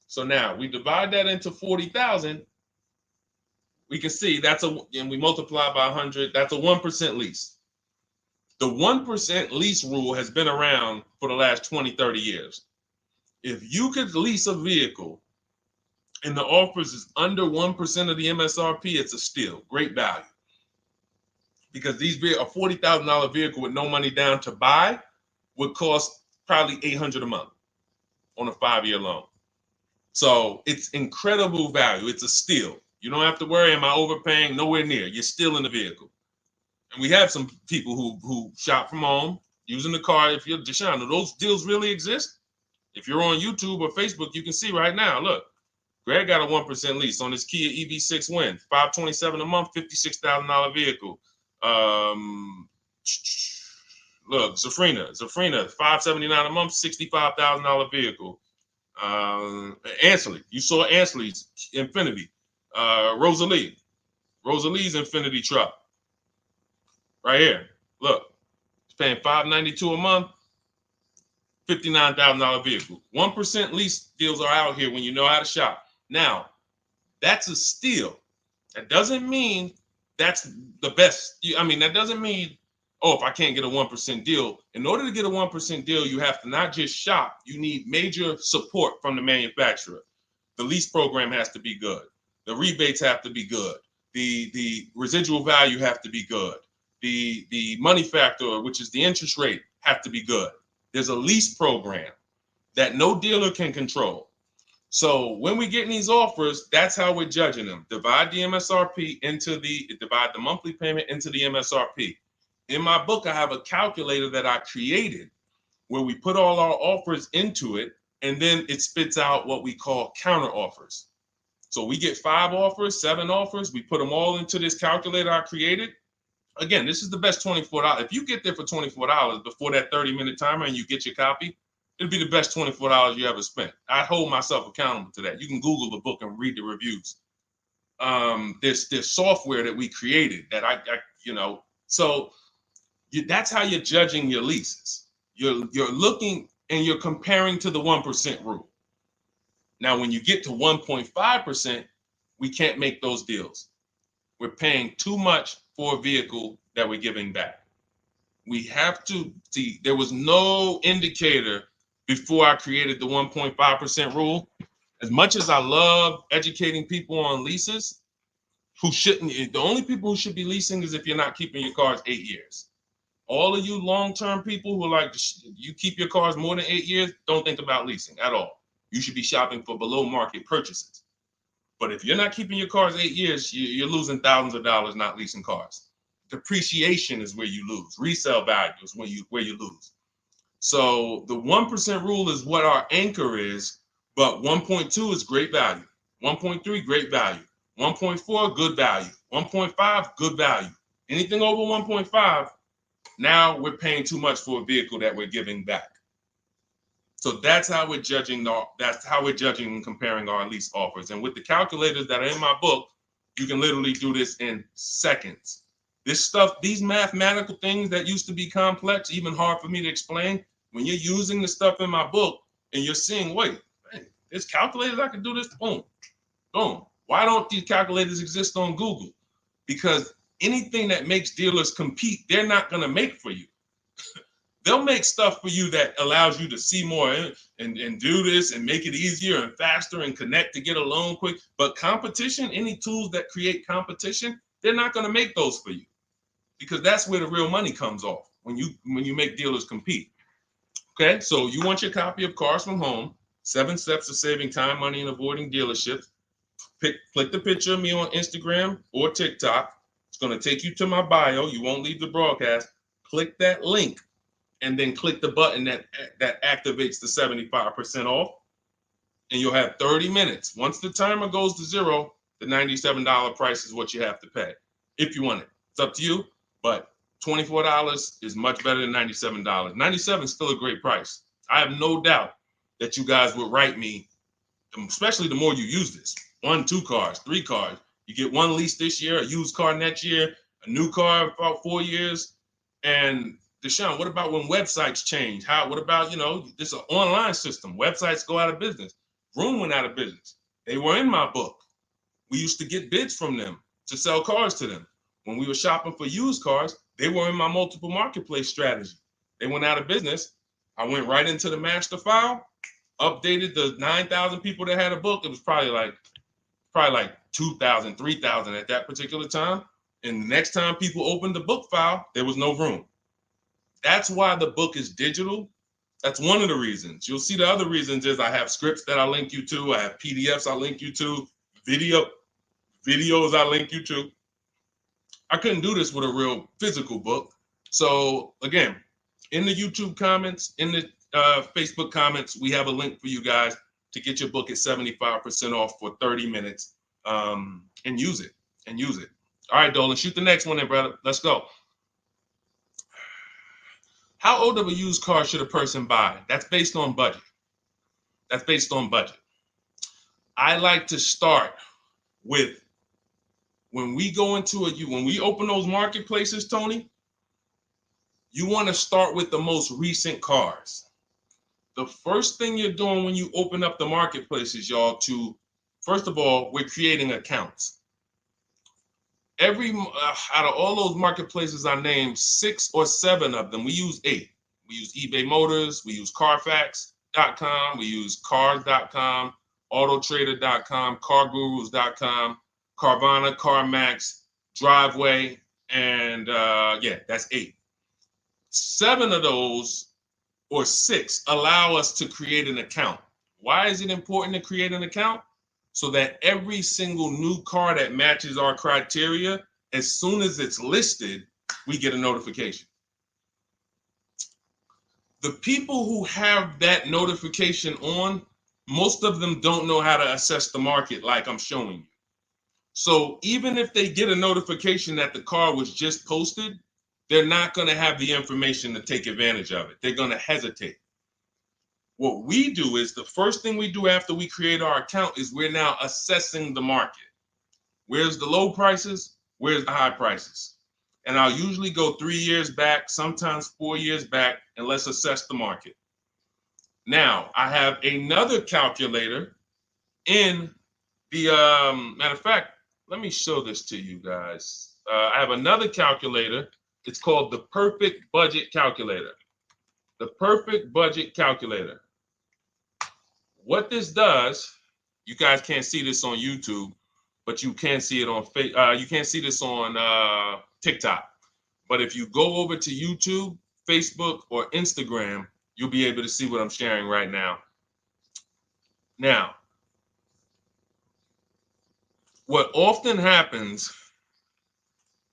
So now we divide that into $40,000. we can see and we multiply by 100, that's a 1% lease. The 1% lease rule has been around for the last 20, 30 years. If you could lease a vehicle and the offers is under 1% of the MSRP, it's a steal, great value. Because a $40,000 vehicle with no money down to buy would cost probably $800 a month on a 5-year loan. So it's incredible value. It's a steal. You don't have to worry, am I overpaying? Nowhere near. You're still in the vehicle. And we have some people who shop from home using the car. If you're Deshone, do those deals really exist? If you're on YouTube or Facebook, you can see right now, look, Greg got a 1% lease on his Kia EV6 Win, $527 a month, $56,000 vehicle. Look, Zafrina, $579 a month, $65,000 vehicle. Ansley, you saw Ansley's Infinity. Rosalie's Infinity truck. Right here. Look, it's paying $592 a month, $59,000 vehicle. 1% lease deals are out here when you know how to shop. Now, that's a steal. That doesn't mean that's the best. That doesn't mean, oh, if I can't get a 1% deal. In order to get a 1% deal, you have to not just shop. You need major support from the manufacturer. The lease program has to be good. The rebates have to be good. The residual value have to be good. The money factor, which is the interest rate, have to be good. There's a lease program that no dealer can control. So when we get these offers, that's how we're judging them. Divide the monthly payment into the MSRP. In my book, I have a calculator that I created where we put all our offers into it, and then it spits out what we call counter offers. So we get 5 offers, 7 offers. We put them all into this calculator I created. Again, this is the best $24. If you get there for $24 before that 30-minute timer and you get your copy, it'll be the best $24 you ever spent. I hold myself accountable to that. You can Google the book and read the reviews. There's software that we created that that's how you're judging your leases. You're looking and you're comparing to the 1% rule. Now, when you get to 1.5%, we can't make those deals. We're paying too much for a vehicle that we're giving back. We have to see, there was no indicator before I created the 1.5% rule. As much as I love educating people on leases, the only people who should be leasing is if you're not keeping your cars 8 years. All of you long-term people who are like, you keep your cars more than 8 years, don't think about leasing at all. You should be shopping for below market purchases. But if you're not keeping your cars 8 years, you're losing thousands of dollars not leasing cars. Depreciation is where you lose. Resale value is where you lose. So the 1% rule is what our anchor is, but 1.2 is great value. 1.3, great value. 1.4, good value. 1.5, good value. Anything over 1.5, now we're paying too much for a vehicle that we're giving back. So that's how we're judging. That's how we're judging and comparing our lease offers. And with the calculators that are in my book, you can literally do this in seconds. This stuff, these mathematical things that used to be complex, even hard for me to explain, when you're using the stuff in my book and you're seeing, wait, man, there's calculators, I can do this, boom, boom. Why don't these calculators exist on Google? Because anything that makes dealers compete, they're not going to make for you. They'll make stuff for you that allows you to see more and do this and make it easier and faster and connect to get a loan quick. But competition, any tools that create competition, they're not going to make those for you, because that's where the real money comes off, when you make dealers compete. Okay, so you want your copy of Cars from Home, 7 Steps to Saving Time, Money, and Avoiding Dealerships. Click the picture of me on Instagram or TikTok. It's going to take you to my bio. You won't leave the broadcast. Click that link and then click the button that activates the 75% off, and you'll have 30 minutes. Once the timer goes to 0, the $97 price is what you have to pay if you want it. It's up to you, but $24 is much better than $97. $97 is still a great price. I have no doubt that you guys would write me, especially the more you use this. 1, 2 cars, 3 cars. You get 1 lease this year, a used car next year, a new car about 4 years. And Deshone, what about when websites change? What about, this is an online system. Websites go out of business. Vroom went out of business. They were in my book. We used to get bids from them. to sell cars to them. When we were shopping for used cars, they were in my multiple marketplace strategy. They went out of business. I went right into the master file, updated the 9,000 people that had a book. It was probably like 2,000, 3,000 at that particular time. And the next time people opened the book file, there was no room. That's why the book is digital. That's one of the reasons. You'll see the other reasons is I have scripts that I link you to. I have PDFs I link you to, videos I link you to. I couldn't do this with a real physical book. So again, in the YouTube comments, in the Facebook comments, we have a link for you guys to get your book at 75% off for 30 minutes and use it. All right, Dolan, shoot the next one then, brother. Let's go. How old of a used car should a person buy? That's based on budget. I like to start with when we open those marketplaces, Tony, you want to start with the most recent cars. The first thing you're doing when you open up the marketplaces, y'all, first of all, we're creating accounts. Out of all those marketplaces I named, 6 or 7 of them, we use 8. We use eBay Motors, we use Carfax.com, we use Cars.com, Autotrader.com, CarGurus.com, Carvana, CarMax, Driveway, and that's 8. 7 of those, or 6, allow us to create an account. Why is it important to create an account? So that every single new car that matches our criteria, as soon as it's listed, we get a notification. The people who have that notification on, most of them don't know how to assess the market like I'm showing you. So even if they get a notification that the car was just posted, they're not going to have the information to take advantage of it. They're going to hesitate. What we do is the first thing we do after we create our account is we're now assessing the market. Where's the low prices? Where's the high prices? And I'll usually go 3 years back, sometimes 4 years back, and let's assess the market. Now, I have another calculator in the, matter of fact, let me show this to you guys. I have another calculator. It's called the Perfect Budget Calculator. The Perfect Budget Calculator. What this does, you guys can't see this on YouTube, but you can see it on you can't see this on TikTok. But if you go over to YouTube, Facebook, or Instagram, you'll be able to see what I'm sharing right now. Now, what often happens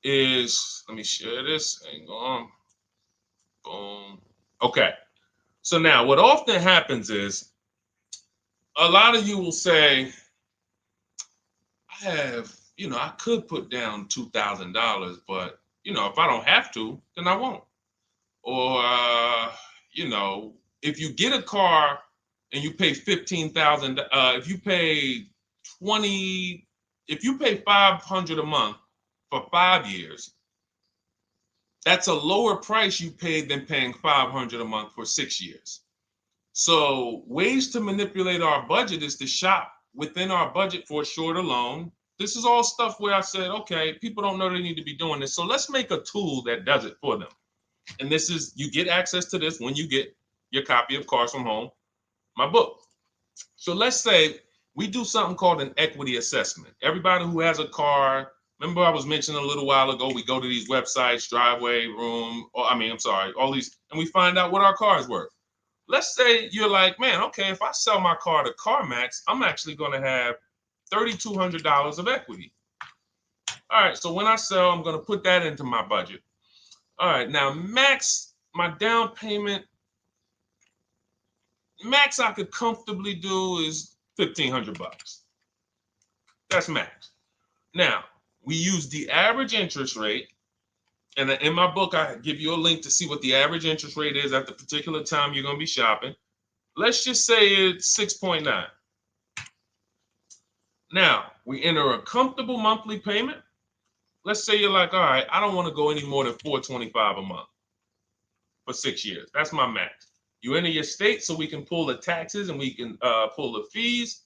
is, let me share this. Hang on. Boom. Okay. So now what often happens is a lot of you will say, I could put down $2,000, but, if I don't have to, then I won't. Or, if you get a car and you pay $15,000, if you pay $500 a month for 5 years, that's a lower price you paid than paying $500 a month for 6 years. So ways to manipulate our budget is to shop within our budget for a shorter loan. This is all stuff where I said, okay, people don't know they need to be doing this. So let's make a tool that does it for them. And this is, you get access to this when you get your copy of Cars from Home, my book. So let's say we do something called an equity assessment. Everybody who has a car, remember I was mentioning a little while ago, we go to these websites, Driveway, all these, and we find out what our car is worth. Let's say you're like, man, okay, if I sell my car to CarMax, I'm actually going to have $3,200 of equity. All right, so when I sell, I'm going to put that into my budget. All right, now my down payment, max I could comfortably do is $1,500. That's max. Now, we use the average interest rate. And in my book, I give you a link to see what the average interest rate is at the particular time you're going to be shopping. Let's just say it's 6.9. Now, we enter a comfortable monthly payment. Let's say you're like, all right, I don't want to go any more than $425 a month for 6 years. That's my max. You enter your state so we can pull the taxes and we can pull the fees.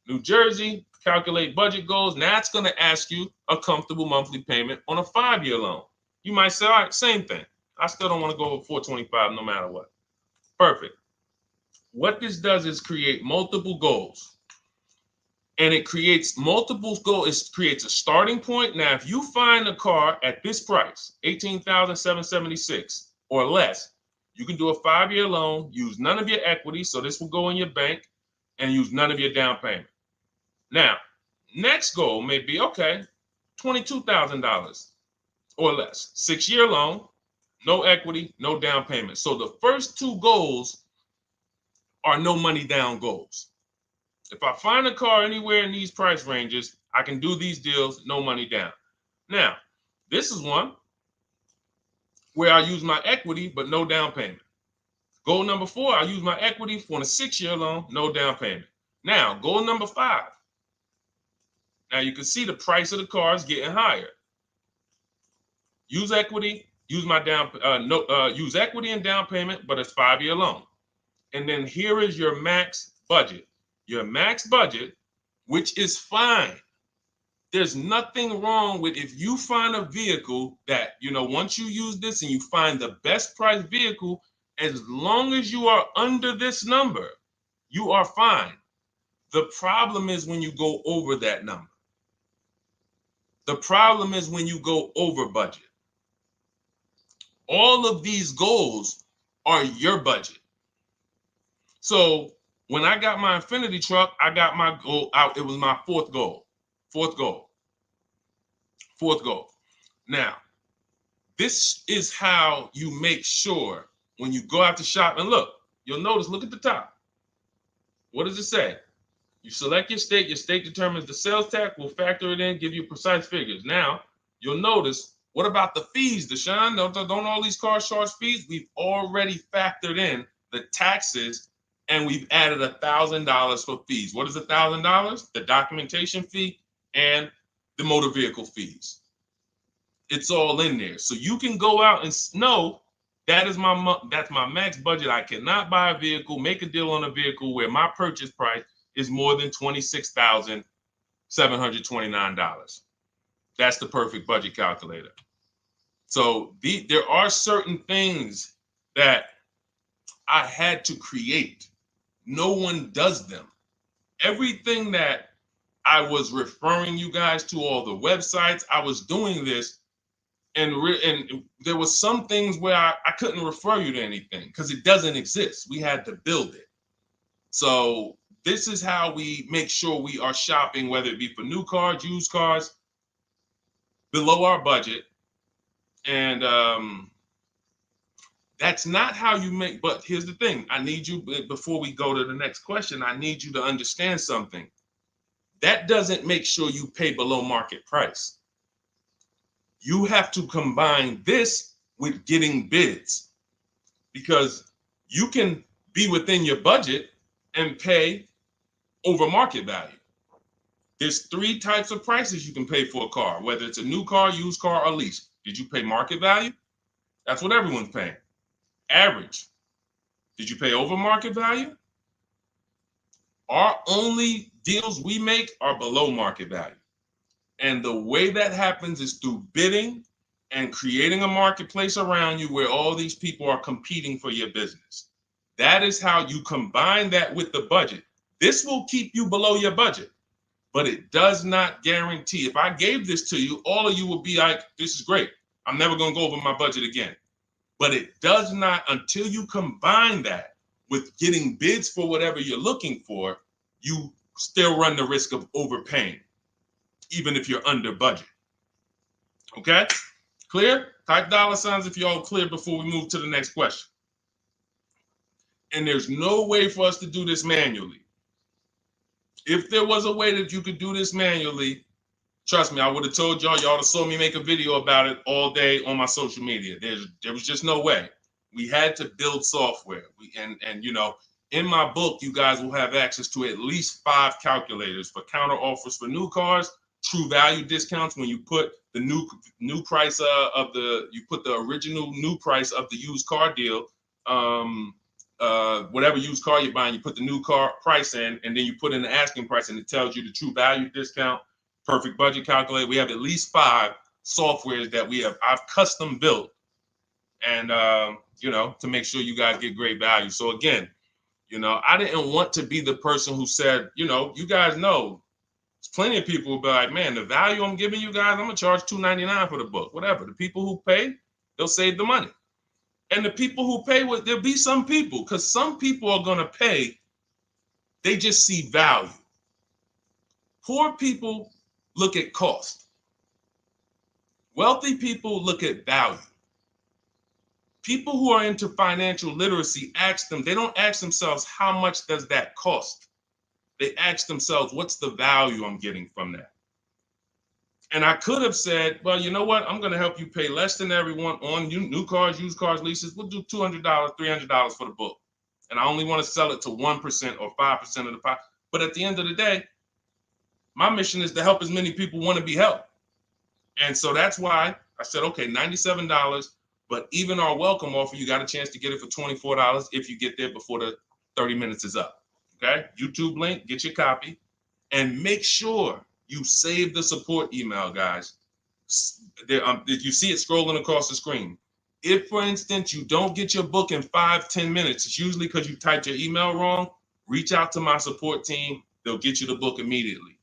New Jersey, calculate budget goals. Now it's going to ask you a comfortable monthly payment on a 5-year loan. You might say, all right, same thing. I still don't want to go over 425 no matter what. Perfect. What this does is create multiple goals. And it creates multiple goals. It creates a starting point. Now, if you find a car at this price, $18,776 or less, you can do a 5-year loan, use none of your equity, so this will go in your bank, and use none of your down payment. Now, next goal may be, okay, $22,000 or less. 6-year loan, no equity, no down payment. So the first two goals are no money down goals. If I find a car anywhere in these price ranges, I can do these deals, no money down. Now, this is one where I use my equity, but no down payment. Goal number 4, I use my equity for a 6-year loan, no down payment. Now, goal number 5. Now you can see the price of the car is getting higher. Use equity, use my use equity and down payment, but it's 5-year loan. And then here is your max budget. Your max budget, which is fine. There's nothing wrong with if you find a vehicle that, once you use this and you find the best price vehicle, as long as you are under this number, you are fine. The problem is when you go over that number. The problem is when you go over budget. All of these goals are your budget. So when I got my Infinity truck, I got my goal out. It was my fourth goal. Now, this is how you make sure when you go out to shop, and look at the top. What does it say? You select your state determines the sales tax, will factor it in, give you precise figures. Now, you'll notice, what about the fees, Deshone? Don't all these cars charge fees? We've already factored in the taxes, and we've added $1,000 for fees. What is $1,000? The documentation fee and the motor vehicle fees. It's all in there. So you can go out and know that's my max budget. I cannot buy a vehicle, make a deal on a vehicle where my purchase price is more than $26,729. That's the perfect budget calculator. So there are certain things that I had to create. No one does them. Everything that I was referring you guys to, all the websites, I was doing this, and there was some things where I couldn't refer you to anything because it doesn't exist. We had to build it. So this is how we make sure we are shopping, whether it be for new cars, used cars, below our budget. And that's not how you make, but here's the thing. I need you, before we go to the next question, I need you to understand something. That doesn't make sure you pay below market price. You have to combine this with getting bids, because you can be within your budget and pay over market value. There's 3 types of prices you can pay for a car, whether it's a new car, used car, or lease. Did you pay market value? That's what everyone's paying. Average. Did you pay over market value? Our only deals we make are below market value. And the way that happens is through bidding and creating a marketplace around you where all these people are competing for your business. That is how you combine that with the budget. This will keep you below your budget, but it does not guarantee. If I gave this to you, all of you would be like, this is great. I'm never going to go over my budget again. But it does not, until you combine that with getting bids for whatever you're looking for, you still run the risk of overpaying, even if you're under budget. Okay? Clear? Type $ if you're all clear before we move to the next question. And there's no way for us to do this manually. If there was a way that you could do this manually, trust me, I would have told y'all to saw me make a video about it all day on my social media. There was just no way. We had to build software. In my book, you guys will have access to at least 5 calculators for counter offers for new cars, true value discounts when you put the new price you put the original new price of the used car deal, whatever used car you're buying, you put the new car price in, and then you put in the asking price, and it tells you the true value discount, perfect budget calculator. We have at least 5 softwares that I've custom built, and to make sure you guys get great value. So again, I didn't want to be the person who said, you guys know, there's plenty of people who be like, man, the value I'm giving you guys, I'm gonna charge $2.99 for the book. Whatever. The people who pay, they'll save the money. And the people who pay, there'll be some people, because some people are gonna pay, they just see value. Poor people look at cost. Wealthy people look at value. People who are into financial literacy they don't ask themselves, how much does that cost? They ask themselves, what's the value I'm getting from that? And I could have said, well, you know what? I'm going to help you pay less than everyone on new cars, used cars, leases. We'll do $200, $300 for the book. And I only want to sell it to 1% or 5% of the pie. But at the end of the day, my mission is to help as many people want to be helped. And so that's why I said, okay, $97. But even our welcome offer, you got a chance to get it for $24 if you get there before the 30 minutes is up. Okay? YouTube link, get your copy. And make sure you save the support email, guys. If you see it scrolling across the screen. If, for instance, you don't get your book in 5-10 minutes, it's usually because you typed your email wrong. Reach out to my support team. They'll get you the book immediately.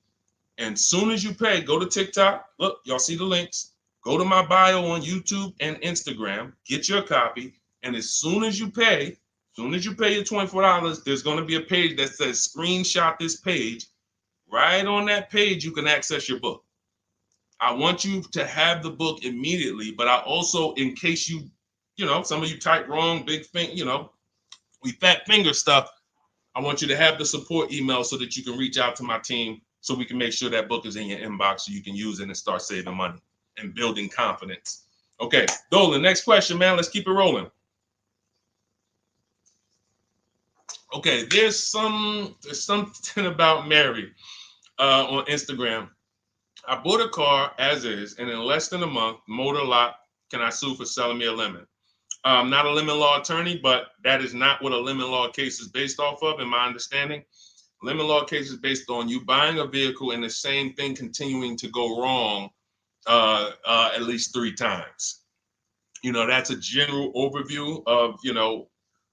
And soon as you pay, go to TikTok. Look, y'all see the links. Go to my bio on YouTube and Instagram. Get your copy. And as soon as you pay your $24, there's going to be a page that says screenshot this page. Right on that page, you can access your book. I want you to have the book immediately, but I also, in case some of you type wrong, big thing, we fat finger stuff. I want you to have the support email so that you can reach out to my team so we can make sure that book is in your inbox so you can use it and start saving money and building confidence. Okay, Dolan, next question, man. Let's keep it rolling. Okay, there's something about Mary on Instagram. I bought a car as is, and in less than a month, motor lock. Can I sue for selling me a lemon? I'm not a lemon law attorney, but that is not what a lemon law case is based off of, in my understanding. Lemon law case is based on you buying a vehicle and the same thing continuing to go wrong at least 3 times. That's a general overview of,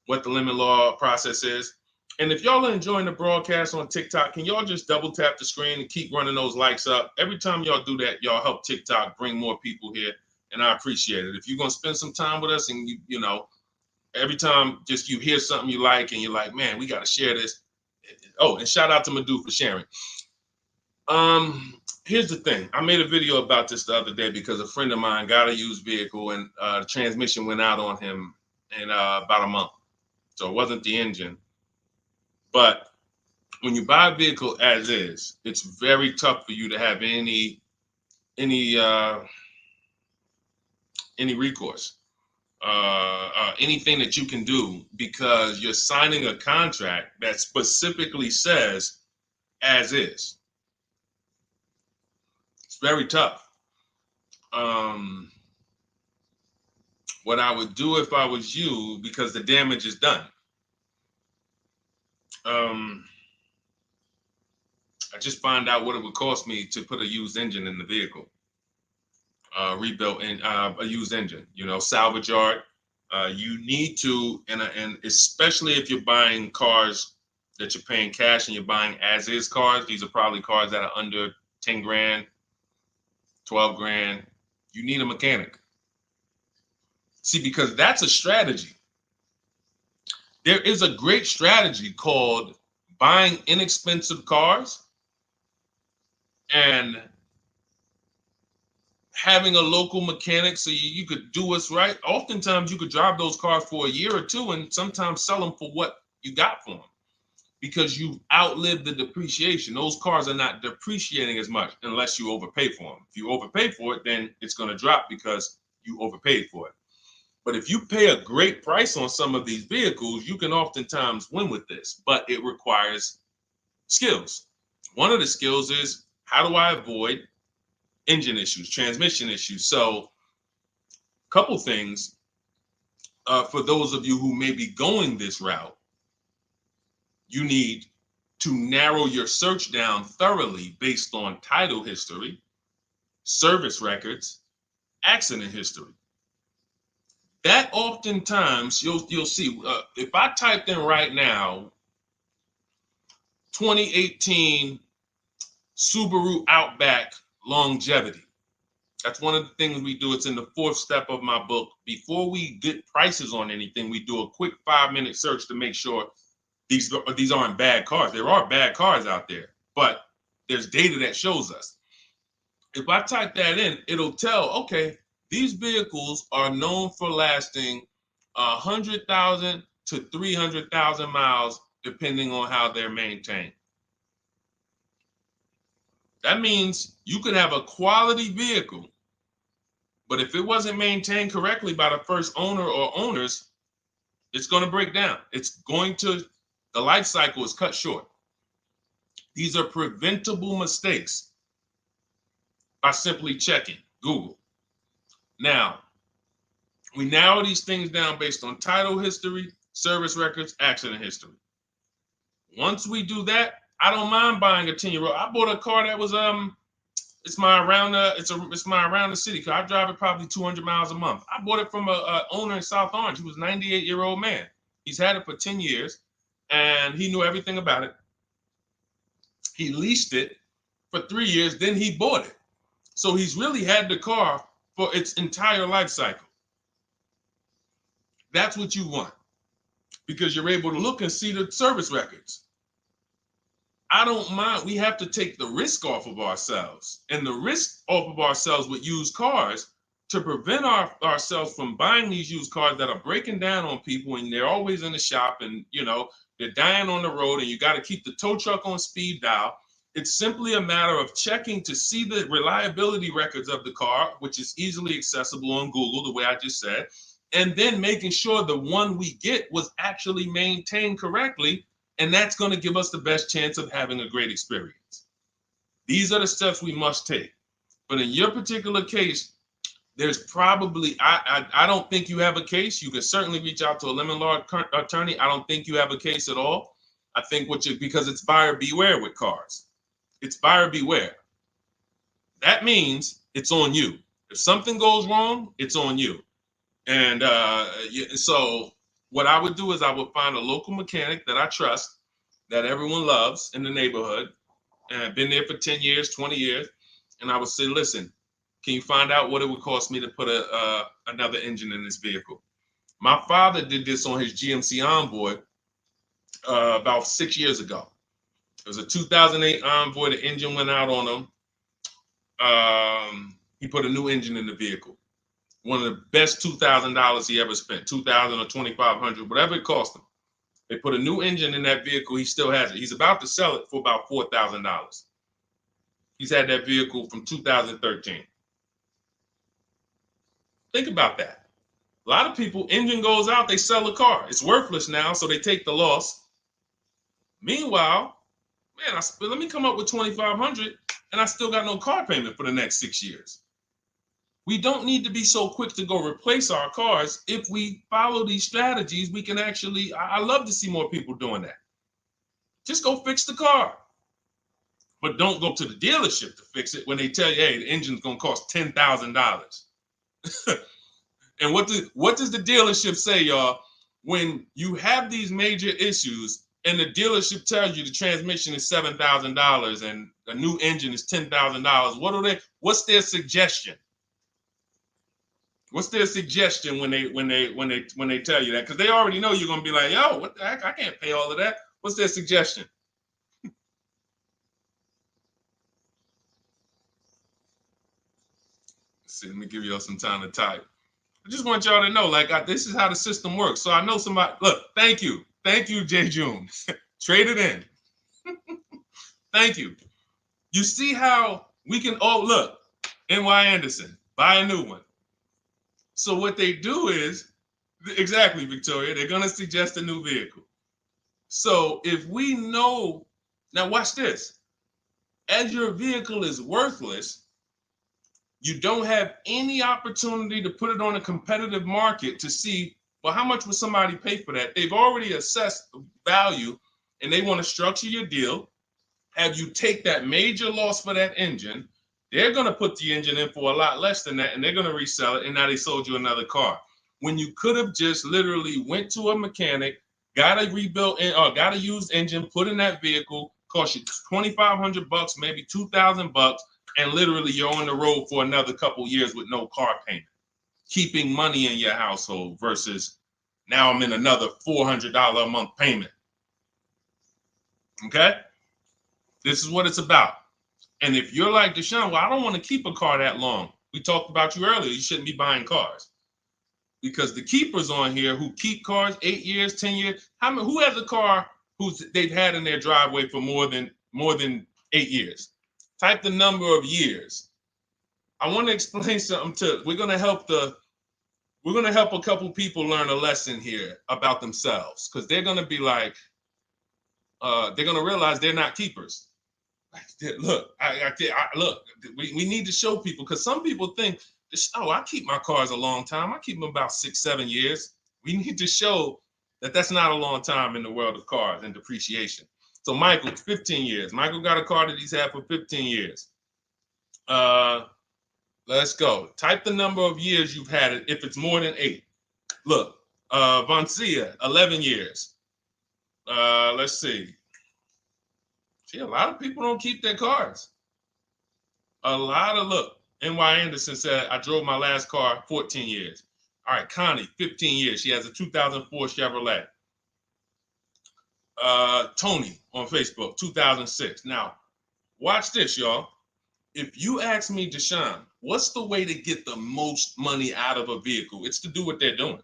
what the lemon law process is. And if y'all are enjoying the broadcast on TikTok, can y'all just double tap the screen and keep running those likes up? Every time y'all do that, y'all help TikTok bring more people here, and I appreciate it. If you're going to spend some time with us and, every time just you hear something you like and you're like, man, we got to share this. Oh, and shout out to Madhu for sharing. Here's the thing. I made a video about this the other day because a friend of mine got a used vehicle and the transmission went out on him in about a month. So it wasn't the engine. But when you buy a vehicle as is, it's very tough for you to have any recourse, anything that you can do, because you're signing a contract that specifically says as is. It's very tough. What I would do if I was you, because the damage is done, I just find out what it would cost me to put a used engine in the vehicle, rebuilt in a used engine, salvage yard. You need to, and especially if you're buying cars that you're paying cash and you're buying as is cars, these are probably cars that are under 10 grand, 12 grand. You need a mechanic. See, because that's a strategy. There is a great strategy called buying inexpensive cars and having a local mechanic so you could do what's right. Oftentimes you could drive those cars for a year or two and sometimes sell them for what you got for them because you've outlived the depreciation. Those cars are not depreciating as much unless you overpay for them. If you overpay for it, then it's going to drop because you overpaid for it. But if you pay a great price on some of these vehicles, you can oftentimes win with this, but it requires skills. One of the skills is, how do I avoid engine issues, transmission issues? So a couple things. for those of you who may be going this route, you need to narrow your search down thoroughly based on title history, service records, accident history. That oftentimes you'll see, if I typed in right now 2018 Subaru Outback longevity. That's one of the things we do. It's in the fourth step of my book. Before we get prices on anything, we do a quick 5-minute search to make sure these aren't bad cars. There are bad cars out there, but there's data that shows us. If I type that in, it'll tell, okay, these vehicles are known for lasting 100,000 to 300,000 miles, depending on how they're maintained. That means you could have a quality vehicle, but if it wasn't maintained correctly by the first owner or owners, it's going to break down. The life cycle is cut short. These are preventable mistakes by simply checking Google. Now, we narrow these things down based on title history, service records, accident history. Once we do that, I don't mind buying a 10-year-old. I bought a car that was it's my around the city car. I drive it probably 200 miles a month. I bought it from a owner in South Orange. He was a 98-year-old man. He's had it for 10 years, and he knew everything about it. He leased it for 3 years, then he bought it. So he's really had the car for its entire life cycle. That's what you want, because you're able to look and see the service records. I don't mind. We have to take the risk off of ourselves, and the risk off of ourselves with used cars to prevent ourselves from buying these used cars that are breaking down on people, and they're always in the shop, and they're dying on the road, and you got to keep the tow truck on speed dial. It's simply a matter of checking to see the reliability records of the car, which is easily accessible on Google, the way I just said, and then making sure the one we get was actually maintained correctly. And that's going to give us the best chance of having a great experience. These are the steps we must take. But in your particular case, there's probably, I don't think you have a case. You can certainly reach out to a lemon law attorney. I don't think you have a case at all. I think because it's buyer beware with cars. It's buyer beware. That means it's on you. If something goes wrong, it's on you. And so what I would do is I would find a local mechanic that I trust, that everyone loves in the neighborhood, and I've been there for 10 years, 20 years. And I would say, listen, can you find out what it would cost me to put another engine in this vehicle? My father did this on his GMC Envoy about 6 years ago. It was a 2008 Envoy. The engine went out on him. He put a new engine in the vehicle. One of the best $2,000 he ever spent, $2,000 or $2,500, whatever it cost him. They put a new engine in that vehicle. He still has it. He's about to sell it for about $4,000. He's had that vehicle from 2013. Think about that. A lot of people, engine goes out, they sell the car. It's worthless now, so they take the loss. Meanwhile, man, let me come up with $2,500, and I still got no car payment for the next 6 years. We don't need to be so quick to go replace our cars. If we follow these strategies, we can actually, I love to see more people doing that. Just go fix the car. But don't go to the dealership to fix it when they tell you, hey, the engine's going to cost $10,000. And what does the dealership say, y'all? When you have these major issues and the dealership tells you the transmission is $7,000 and a new engine is $10,000, what's their suggestion? What's their suggestion when they tell you that? Because they already know you're gonna be like, yo, what the heck? I can't pay all of that. What's their suggestion? Let's see, let me give y'all some time to type. I just want y'all to know, this is how the system works. So I know somebody. Look, thank you, J. June. Trade it in. Thank you. You see how we can? Oh, look, N.Y. Anderson, buy a new one. So what they do is, exactly, Victoria, they're going to suggest a new vehicle. So if we know, now watch this, as your vehicle is worthless, you don't have any opportunity to put it on a competitive market to see Well, how much would somebody pay for that? They've already assessed the value, and they want to structure your deal, have you take that major loss for that engine. They're going to put the engine in for a lot less than that, and they're going to resell it, and now they sold you another car. When you could have just literally went to a mechanic, got a rebuilt or got a used engine, put in that vehicle, cost you $2,500, maybe $2,000, and literally you're on the road for another couple years with no car payment, keeping money in your household versus now I'm in another $400 a month payment. Okay? This is what it's about. And if you're like Deshone, well, I don't want to keep a car that long. We talked about you earlier. You shouldn't be buying cars. Because the keepers on here who keep cars 8 years, 10 years, who has a car they've had in their driveway for more than 8 years? Type the number of years. I want to explain something we're gonna help a couple people learn a lesson here about themselves, because they're gonna be like, they're gonna realize they're not keepers. Look, look, we need to show people, because some people think, oh, I keep my cars a long time. I keep them about 6-7 years. We need to show that that's not a long time in the world of cars and depreciation. So Michael, 15 years. Michael got a car that he's had for 15 years. Let's go. Type the number of years you've had it if it's more than 8. Look, Vancia, 11 years. Let's see. See, a lot of people don't keep their cars. Look, N.Y. Anderson said, I drove my last car 14 years. All right, Connie, 15 years. She has a 2004 Chevrolet. Tony on Facebook, 2006. Now, watch this, y'all. If you ask me, Deshone, what's the way to get the most money out of a vehicle? It's to do what they're doing.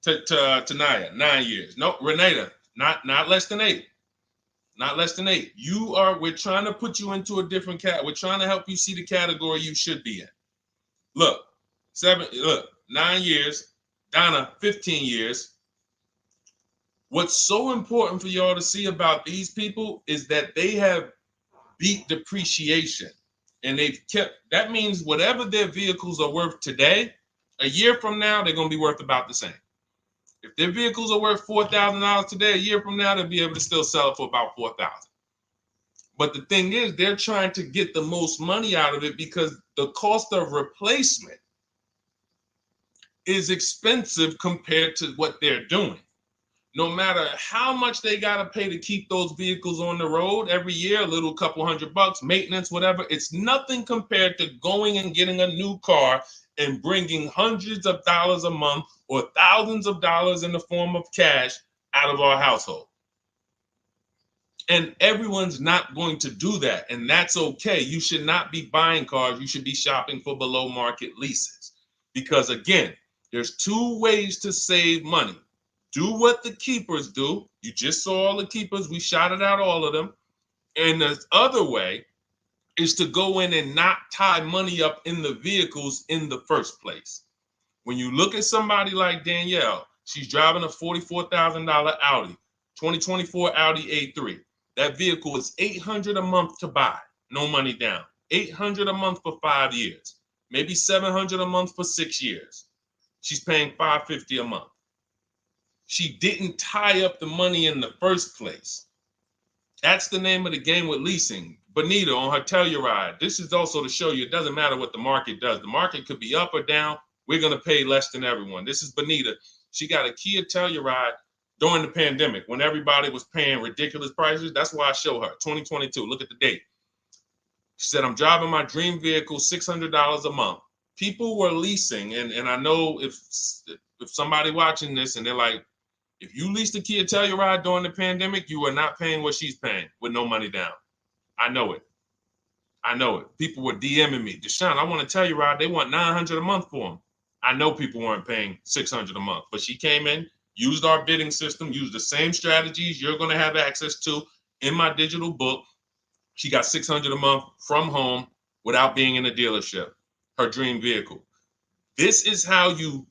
Tanaya, 9 years. No, Renata, not less than 8. Not less than 8. We're trying to put you into a different cat. We're trying to help you see the category you should be in. Look, 9 years. Donna, 15 years. What's so important for y'all to see about these people is that they have beat depreciation. And that means whatever their vehicles are worth today, a year from now, they're going to be worth about the same. If their vehicles are worth $4,000 today, a year from now, they'll be able to still sell it for about $4,000. But the thing is, they're trying to get the most money out of it because the cost of replacement is expensive compared to what they're doing. No matter how much they got to pay to keep those vehicles on the road every year, a little couple $100, maintenance, whatever, it's nothing compared to going and getting a new car and bringing hundreds of dollars a month or thousands of dollars in the form of cash out of our household. And everyone's not going to do that. And that's okay. You should not be buying cars. You should be shopping for below market leases. Because again, there's 2 ways to save money. Do what the keepers do. You just saw all the keepers. We shouted out all of them. And the other way is to go in and not tie money up in the vehicles in the first place. When you look at somebody like Danielle, she's driving a $44,000 Audi, 2024 Audi A3. That vehicle is $800 a month to buy, no money down. $800 a month for 5 years, maybe $700 a month for 6 years. She's paying $550 a month. She didn't tie up the money in the first place. That's the name of the game with leasing. Bonita on her Telluride. This is also to show you it doesn't matter what the market does. The market could be up or down. We're going to pay less than everyone. This is Bonita. She got a Kia Telluride during the pandemic when everybody was paying ridiculous prices. That's why I show her 2022. Look at the date. She said, I'm driving my dream vehicle, $600 a month. People were leasing. And I know if somebody watching this and they're like, if you leased a Kia Telluride during the pandemic, you are not paying what she's paying with no money down. I know it. I know it. People were DMing me, Deshone, I want a Telluride. They want $900 a month for them. I know people weren't paying $600 a month, but she came in, used our bidding system, used the same strategies you're going to have access to in my digital book. She got $600 a month from home without being in a dealership. Her dream vehicle. This is how you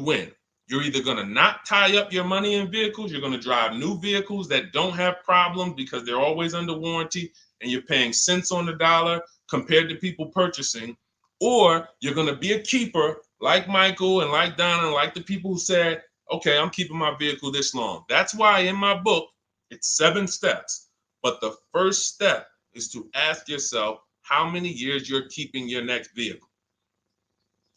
win. You're either going to not tie up your money in vehicles. You're going to drive new vehicles that don't have problems because they're always under warranty and you're paying cents on the dollar compared to people purchasing. Or you're going to be a keeper like Michael and like Donna and like the people who said, okay, I'm keeping my vehicle this long. That's why in my book, it's 7 steps. But the first step is to ask yourself how many years you're keeping your next vehicle.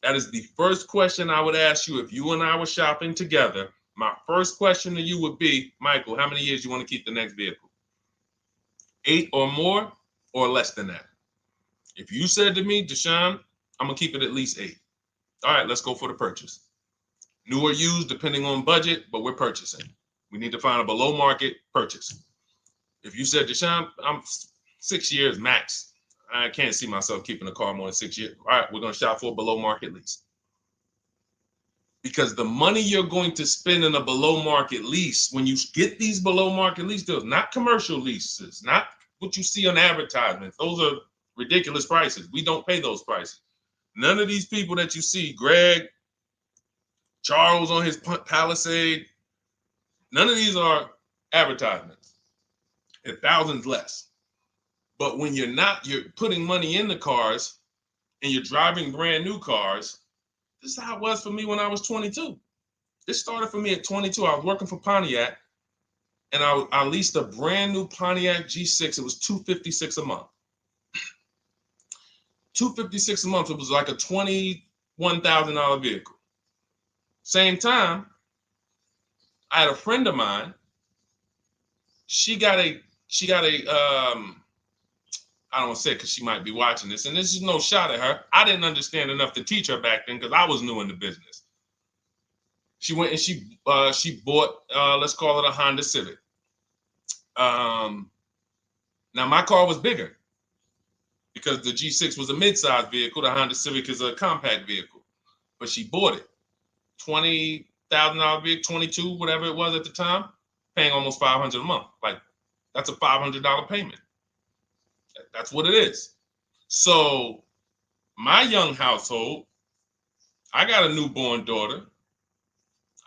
That is the first question I would ask you if you and I were shopping together. My first question to you would be, Michael, how many years you want to keep the next vehicle? 8 or more or less than that? If you said to me, Deshone, I'm going to keep it at least 8. All right, let's go for the purchase. New or used, depending on budget, but we're purchasing. We need to find a below market purchase. If you said, Deshone, I'm 6 years max. I can't see myself keeping a car more than 6 years. All right, we're going to shop for a below market lease. Because the money you're going to spend in a below market lease, when you get these below market lease deals, not commercial leases, not what you see on advertisements. Those are ridiculous prices. We don't pay those prices. None of these people that you see, Greg, Charles on his Palisade, none of these are advertisements. They're thousands less. But when you're putting money in the cars and you're driving brand new cars, this is how it was for me when I was 22. This started for me at 22. I was working for Pontiac, and I leased a brand new Pontiac G6. It was $256 a month. $256 a month. It was like a $21,000 vehicle. Same time, I had a friend of mine. She got a I don't want to say it because she might be watching this, and this is no shot at her. I didn't understand enough to teach her back then because I was new in the business. She went and she bought, let's call it a Honda Civic. Now my car was bigger because the G6 was a mid-size vehicle. The Honda Civic is a compact vehicle, but she bought it. $20,000 vehicle, 22, whatever it was at the time, paying almost $500 a month. Like, that's a $500 payment. That's what it is. So my young household, I got a newborn daughter.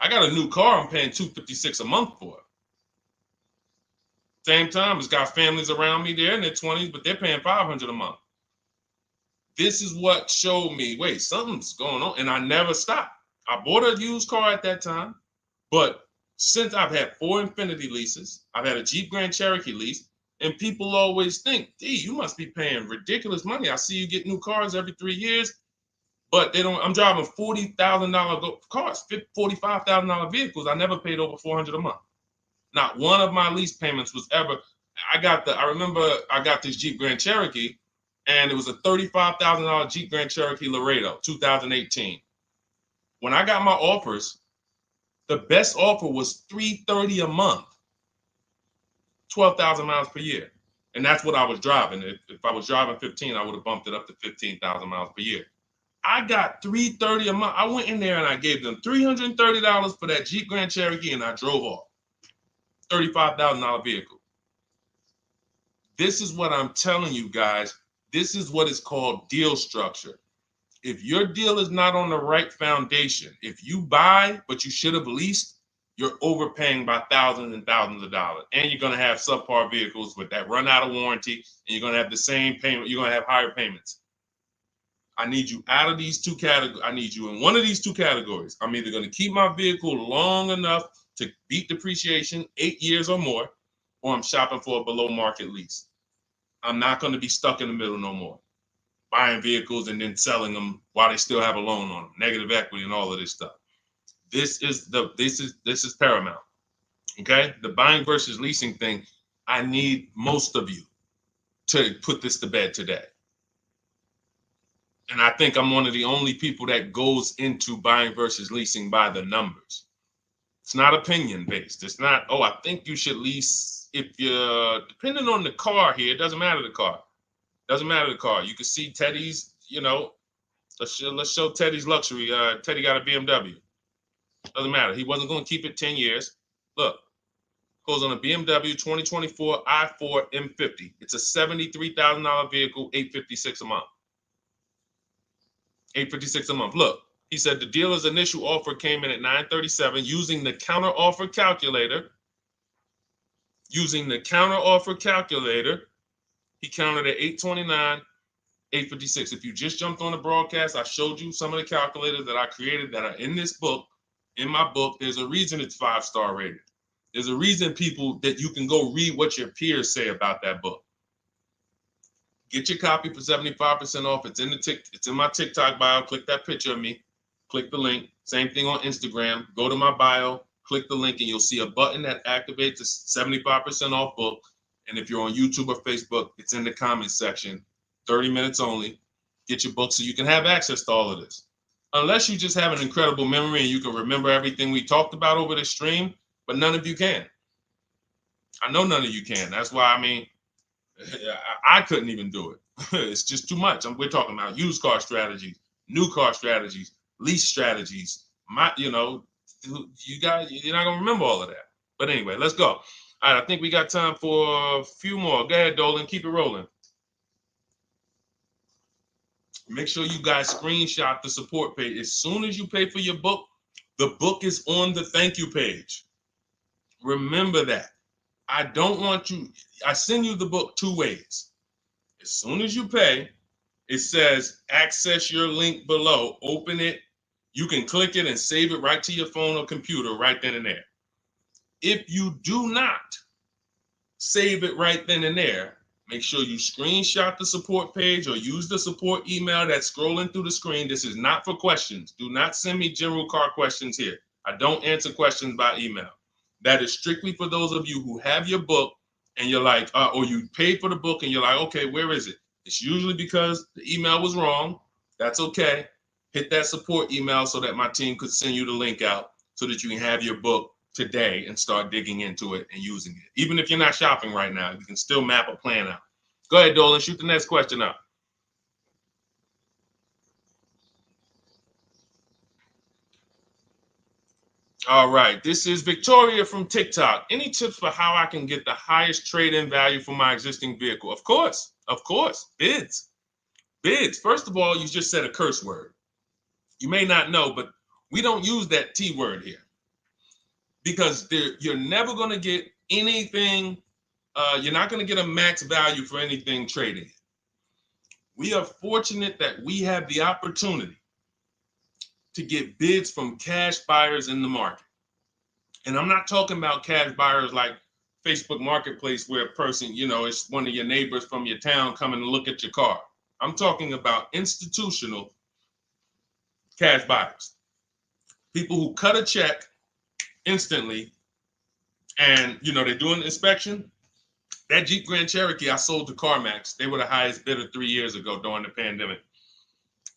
I got a new car I'm paying $256 a month for. Same time, it's got families around me. They're in their 20s, but they're paying $500 a month. This is what showed me, wait, something's going on. And I never stopped. I bought a used car at that time, but since I've had 4 Infiniti leases, I've had a Jeep Grand Cherokee lease, and people always think, D, you must be paying ridiculous money. I see you get new cars every 3 years, but they don't. I'm driving $40,000 cars, $45,000 vehicles. I never paid over $400 a month. Not one of my lease payments was ever. I remember I got this Jeep Grand Cherokee, and it was a $35,000 Jeep Grand Cherokee Laredo, 2018. When I got my offers, the best offer was $330 a month. 12,000 miles per year. And that's what I was driving. If I was driving 15, I would have bumped it up to 15,000 miles per year. I got $330 a month. I went in there and I gave them $330 for that Jeep Grand Cherokee, and I drove off. $35,000 vehicle. This is what I'm telling you guys. This is what is called deal structure. If your deal is not on the right foundation, if you buy but you should have leased, you're overpaying by thousands and thousands of dollars. And you're going to have subpar vehicles with that run out of warranty, and you're going to have the same payment. You're going to have higher payments. I need you out of these 2 categories. I need you in one of these 2 categories. I'm either going to keep my vehicle long enough to beat depreciation, 8 years or more, or I'm shopping for a below market lease. I'm not going to be stuck in the middle no more, buying vehicles and then selling them while they still have a loan on them, negative equity and all of this stuff. This is paramount. Okay, the buying versus leasing thing. I need most of you to put this to bed today. And I think I'm one of the only people that goes into buying versus leasing by the numbers. It's not opinion based. It's not, oh, I think you should lease if you're depending on the car here. It doesn't matter the car. Doesn't matter the car. You can see Teddy's, let's show Teddy's luxury. Teddy got a BMW. Doesn't matter. He wasn't going to keep it 10 years. Look, goes on a BMW 2024 i4 M50. It's a $73,000 vehicle, $856 a month. $856 a month. Look, he said the dealer's initial offer came in at $937 using the counter offer calculator. Using the counter offer calculator, he counted at $829. 8:56. If you just jumped on the broadcast, I showed you some of the calculators that I created that are in this book. In my book, there's a reason it's 5-star rated. There's a reason people that you can go read what your peers say about that book. Get your copy for 75% off. It's in my TikTok bio. Click that picture of me. Click the link. Same thing on Instagram. Go to my bio, click the link, and you'll see a button that activates the 75% off book. And if you're on YouTube or Facebook, it's in the comments section. 30 minutes only. Get your book so you can have access to all of this. Unless you just have an incredible memory and you can remember everything we talked about over the stream, but none of you can. I know none of you can. That's why, I couldn't even do it. It's just too much. We're talking about used car strategies, new car strategies, lease strategies. You guys, you're not gonna remember all of that. But anyway, let's go. All right, I think we got time for a few more. Go ahead, Dolan, keep it rolling. Make sure you guys screenshot the support page. As soon as you pay for your book, the book is on the thank you page. Remember that. I don't want you, I send you the book 2 ways. As soon as you pay, it says access your link below, open it. You can click it and save it right to your phone or computer right then and there. If you do not save it right then and there, make sure you screenshot the support page or use the support email that's scrolling through the screen. This is not for questions. Do not send me general car questions here. I don't answer questions by email. That is strictly for those of you who have your book and you're like, or you paid for the book and you're like, okay, where is it? It's usually because the email was wrong. That's okay. Hit that support email so that my team could send you the link out so that you can have your book today and start digging into it and using it. Even if you're not shopping right now, you can still map a plan out. Go ahead, Dolan, shoot the next question up. All right, this is Victoria from TikTok. Any tips for how I can get the highest trade-in value for my existing vehicle? Of course, bids. Bids. First of all, you just said a curse word. You may not know, but we don't use that T word here because you're never going to get anything. You're not going to get a max value for anything trading. We are fortunate that we have the opportunity to get bids from cash buyers in the market. And I'm not talking about cash buyers like Facebook Marketplace where a person, it's one of your neighbors from your town coming to look at your car. I'm talking about institutional cash buyers. People who cut a check instantly and, they do an inspection. That Jeep Grand Cherokee I sold to CarMax, they were the highest bidder 3 years ago during the pandemic.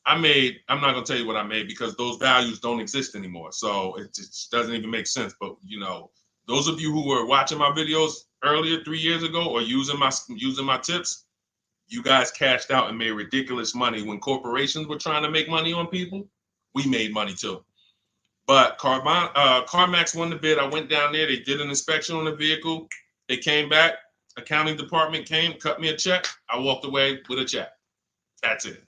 I'm not going to tell you what I made because those values don't exist anymore. So it just doesn't even make sense. But, those of you who were watching my videos earlier 3 years ago or using my tips, you guys cashed out and made ridiculous money. When corporations were trying to make money on people, we made money too. But CarMax won the bid. I went down there. They did an inspection on the vehicle. They came back. Accounting department came, cut me a check. I walked away with a check. That's it.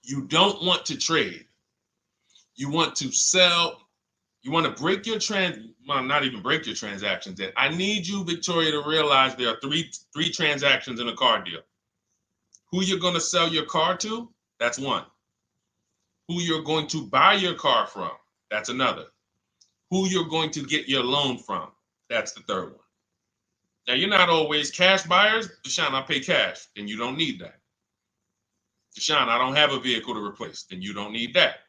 You don't want to trade. You want to sell. You want to break your not even break your transactions. I need you, Victoria, to realize there are three transactions in a car deal. Who you're going to sell your car to, that's one. Who you're going to buy your car from, that's another. Who you're going to get your loan from, that's the third one. Now, you're not always cash buyers. Deshone, I pay cash, then you don't need that. Deshone, I don't have a vehicle to replace, then you don't need that.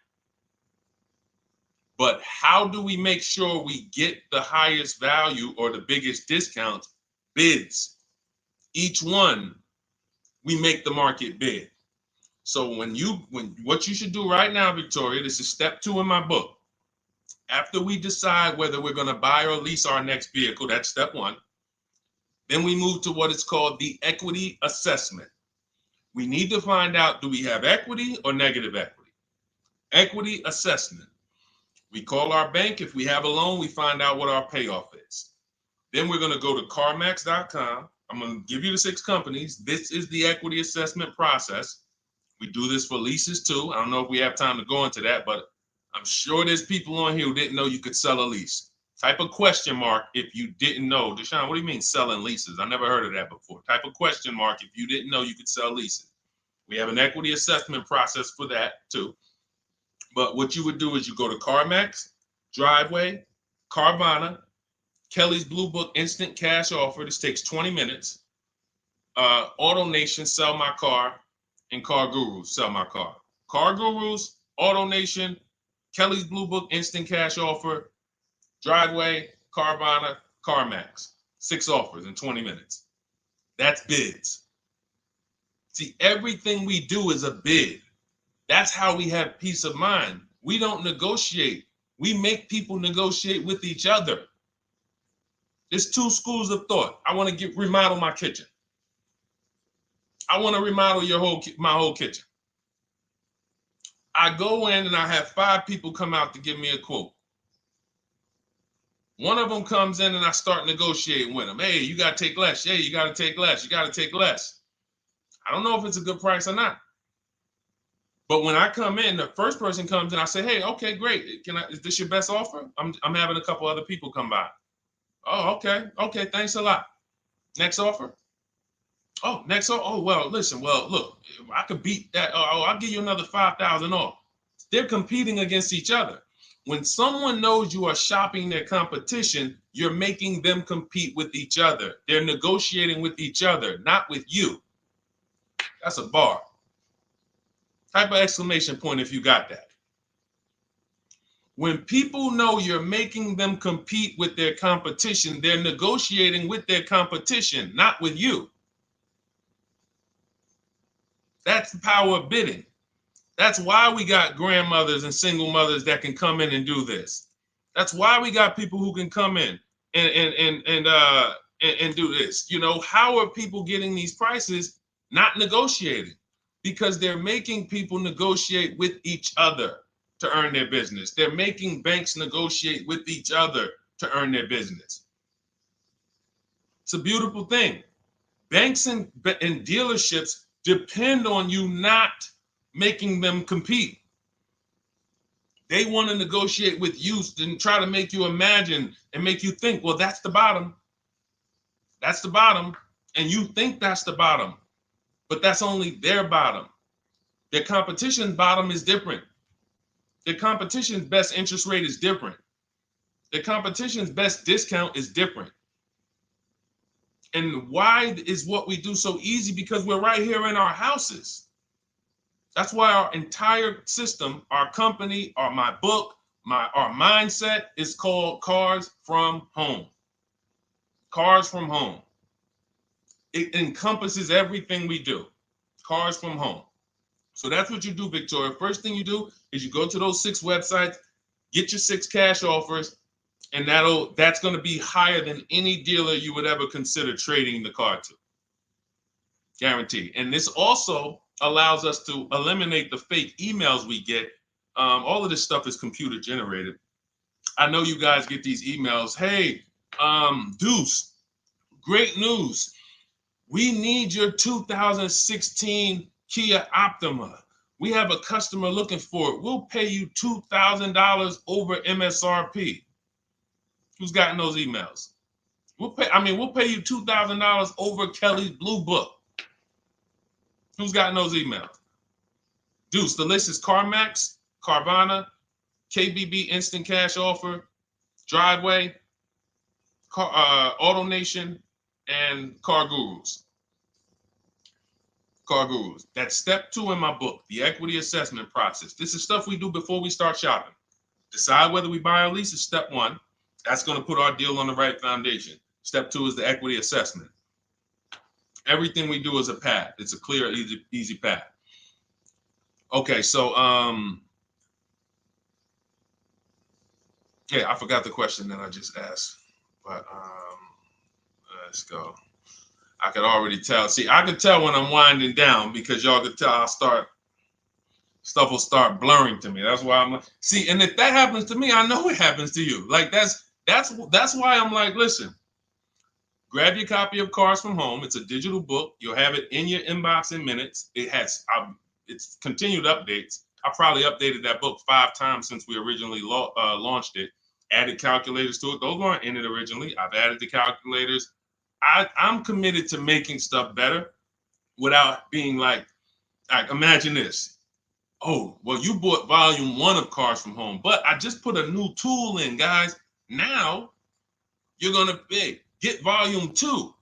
But how do we make sure we get the highest value or the biggest discount? Bids. Each one, we make the market bid. So what you should do right now, Victoria, this is step 2 in my book. After we decide whether we're going to buy or lease our next vehicle, that's step 1. Then we move to what is called the equity assessment. We need to find out, do we have equity or negative equity? Equity assessment. We call our bank. If we have a loan, we find out what our payoff is. Then we're going to go to carmax.com. I'm going to give you the 6 companies. This is the equity assessment process. We do this for leases too. I don't know if we have time to go into that, but I'm sure there's people on here who didn't know you could sell a lease. Type a question mark if you didn't know. Deshone, what do you mean selling leases? I never heard of that before. Type a question mark if you didn't know you could sell leases. We have an equity assessment process for that too. But what you would do is you go to CarMax, Driveway, Carvana, Kelly's Blue Book Instant Cash Offer. This takes 20 minutes. Auto Nation, Sell My Car, and Car Gurus, Sell My Car. Car Gurus, Auto Nation, Kelly's Blue Book Instant Cash Offer, Driveway, Carvana, CarMax. 6 offers in 20 minutes. That's bids. See, everything we do is a bid. That's how we have peace of mind. We don't negotiate. We make people negotiate with each other. There's 2 schools of thought. I want to remodel my kitchen. I want to remodel my whole kitchen. I go in and I have 5 people come out to give me a quote. One of them comes in and I start negotiating with them. Hey, you got to take less. Hey, you got to take less. You got to take less. I don't know if it's a good price or not. But when I come in, the first person comes in, I say, hey, okay, great. Is this your best offer? I'm having a couple other people come by. Oh, okay. Okay, thanks a lot. Next offer? Oh, next offer? Oh, well, listen, look, I could beat that. Oh, I'll give you another 5,000 off. They're competing against each other. When someone knows you are shopping their competition, you're making them compete with each other. They're negotiating with each other, not with you. That's a bar. Type of exclamation point if you got that. When people know you're making them compete with their competition, they're negotiating with their competition, not with you. That's the power of bidding. That's why we got grandmothers and single mothers that can come in and do this. That's why we got people who can come in and do this. You know, how are people getting these prices? Not negotiating, because they're making people negotiate with each other to earn their business. They're making banks negotiate with each other to earn their business. It's a beautiful thing. Banks and dealerships depend on you not making them compete. They want to negotiate with you and try to make you imagine and make you think, well, that's the bottom. That's the bottom. And you think that's the bottom, but that's only their bottom. Their competition's bottom is different. Their competition's best interest rate is different. Their competition's best discount is different. And why is what we do so easy? Because we're right here in our houses. That's why our entire system, our company, my book, our mindset is called Cars from Home. Cars from Home. It encompasses everything we do. Cars from Home. So that's what you do, Victoria. First thing you do is you go to those 6 websites, get your 6 cash offers, and that's going to be higher than any dealer you would ever consider trading the car to. Guaranteed. And this also allows us to eliminate the fake emails we get. All of this stuff is computer generated. I know you guys get these emails. Hey, Deuce, great news. We need your 2016 Kia Optima. We have a customer looking for it. We'll pay you $2,000 over MSRP. Who's gotten those emails? We'll pay you $2,000 over Kelly's Blue Book. Who's gotten those emails? Deuce, the list is CarMax, Carvana, KBB Instant Cash Offer, Driveway, Auto Nation, and Car Gurus. Car Gurus. That's step 2 in my book, the equity assessment process. This is stuff we do before we start shopping. Decide whether we buy or lease is step 1. That's going to put our deal on the right foundation. Step 2 is the equity assessment. Everything we do is a path. It's a clear, easy path. Okay, so yeah, I forgot the question that I just asked, but let's go. I could already tell. See, I could tell when I'm winding down because y'all could tell stuff will start blurring to me. That's why I'm like, see, and if that happens to me, I know it happens to you. Like that's why I'm like, listen, grab your copy of Cars from Home. It's a digital book. You'll have it in your inbox in minutes. It's continued updates. I probably updated that book 5 times since we originally launched it. Added calculators to it. Those weren't in it originally. I've added the calculators. I'm committed to making stuff better without being like, Like, imagine this. Oh, well, you bought volume 1 of Cars from Home, but I just put a new tool in, guys. Now you're going to get volume 2.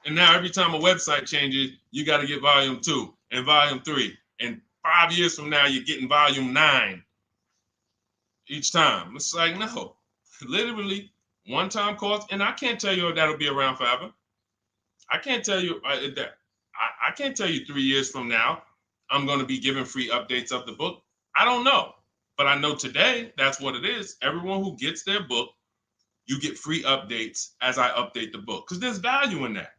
And now every time a website changes, you got to get volume 2 and volume 3. And 5 years from now, you're getting volume 9 each time. It's like, no, literally one-time cost. And I can't tell you if that'll be around forever. I can't tell you that. I can't tell you 3 years from now I'm going to be giving free updates of the book. I don't know, but I know today that's what it is. Everyone who gets their book, you get free updates as I update the book, because there's value in that.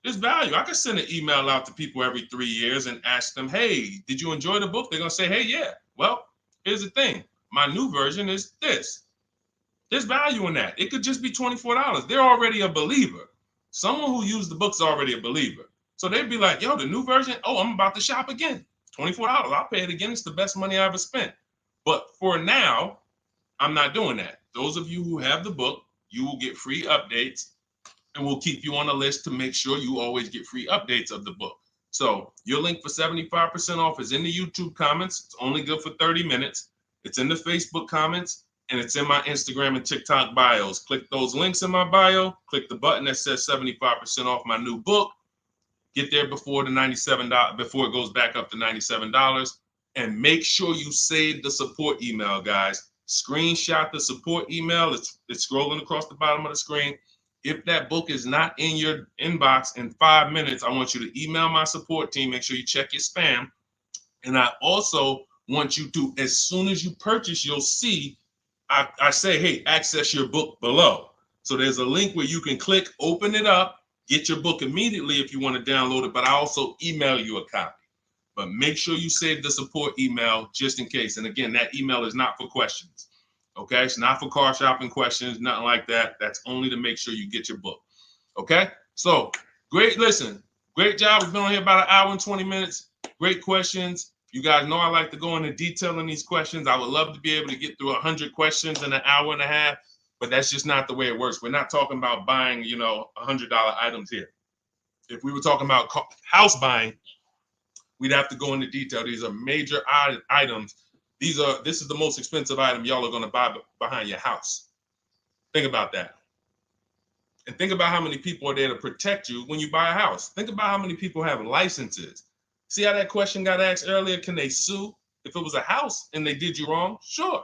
There's value. I can send an email out to people every 3 years and ask them, hey, did you enjoy the book? They're going to say, hey, yeah. Well, here's the thing. My new version is this. There's value in that. It could just be $24. They're already a believer. Someone who used the book's already a believer. So they'd be like, yo, the new version, oh, I'm about to shop again. $24. I'll pay it again. It's the best money I ever spent. But for now, I'm not doing that. Those of you who have the book, you will get free updates, and we'll keep you on the list to make sure you always get free updates of the book. So your link for 75% off is in the YouTube comments. It's only good for 30 minutes. It's in the Facebook comments, and it's in my Instagram and TikTok bios. Click those links in my bio. Click the button that says 75% off my new book. Get there before the $97, before it goes back up to $97. And make sure you save the support email, guys. Screenshot the support email. It's scrolling across the bottom of the screen. If that book is not in your inbox in 5 minutes, I want you to email my support team. Make sure you check your spam. And I also want you to, as soon as you purchase, you'll see, I say, hey, access your book below. So there's a link where you can click, open it up, get your book immediately if you want to download it, but I also email you a copy. But make sure you save the support email just in case. And again, that email is not for questions. Okay, it's not for car shopping questions, nothing like that. That's only to make sure you get your book. Okay, so great. Listen, great job. We've been on here about 1 hour and 20 minutes. Great questions. You guys know I like to go into detail in these questions. I would love to be able to get through 100 questions in 1.5 hours, but that's just not the way it works. We're not talking about buying, $100 items here. If we were talking about house buying, we'd have to go into detail. These are major items. This is the most expensive item y'all are going to buy behind your house. Think about that. And think about how many people are there to protect you when you buy a house. Think about how many people have licenses. See how that question got asked earlier? Can they sue if it was a house and they did you wrong? Sure.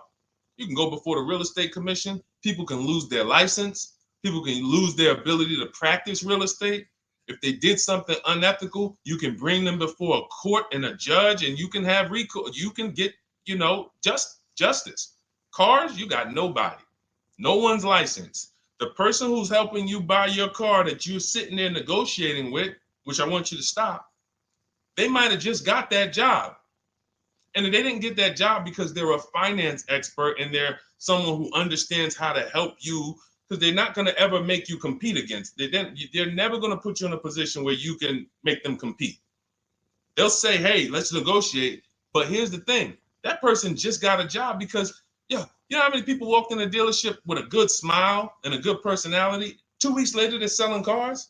You can go before the real estate commission. People can lose their license. People can lose their ability to practice real estate. If they did something unethical, you can bring them before a court and a judge, and you can have recourse. You can get, justice. Cars, you got nobody. No one's licensed. The person who's helping you buy your car that you're sitting there negotiating with, which I want you to stop, they might have just got that job. And they didn't get that job because they're a finance expert and they're someone who understands how to help you, because they're not going to ever make you compete against. They're never going to put you in a position where you can make them compete. They'll say, hey, let's negotiate. But here's the thing. That person just got a job because, you know how many people walked in a dealership with a good smile and a good personality? 2 weeks later, they're selling cars.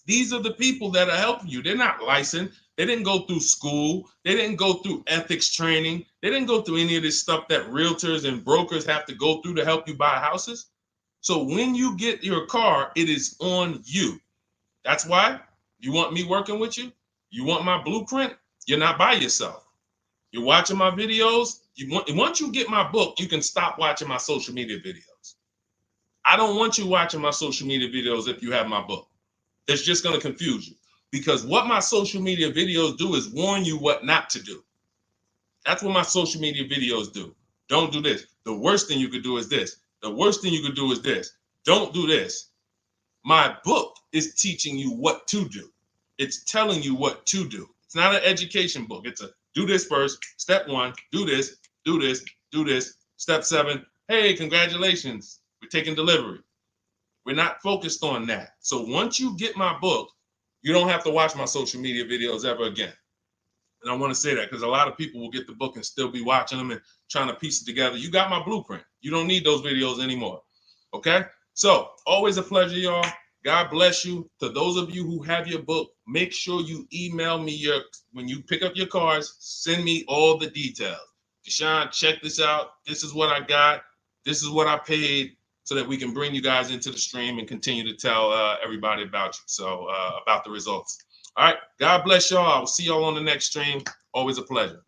These are the people that are helping you. They're not licensed. They didn't go through school. They didn't go through ethics training. They didn't go through any of this stuff that realtors and brokers have to go through to help you buy houses. So when you get your car, it is on you. That's why you want me working with you. You want my blueprint. You're not by yourself. You're watching my videos. Once you get my book, you can stop watching my social media videos. I don't want you watching my social media videos if you have my book. It's just going to confuse you, because what my social media videos do is warn you what not to do. That's what my social media videos do. Don't do this. The worst thing you could do is this. The worst thing you could do is this. Don't do this. My book is teaching you what to do. It's telling you what to do. It's not an education book. It's a do this first. Step 1, do this, do this, do this. Step 7, hey, congratulations, we're taking delivery. We're not focused on that. So once you get my book, you don't have to watch my social media videos ever again. And I want to say that because a lot of people will get the book and still be watching them and trying to piece it together. You got my blueprint. You don't need those videos anymore. Okay? So always a pleasure, y'all. God bless you. To those of you who have your book, make sure you email me when you pick up your cars, send me all the details. Deshone, check this out. This is what I got. This is what I paid, so that we can bring you guys into the stream and continue to tell everybody about you. So about the results. All right. God bless y'all. I will see y'all on the next stream. Always a pleasure.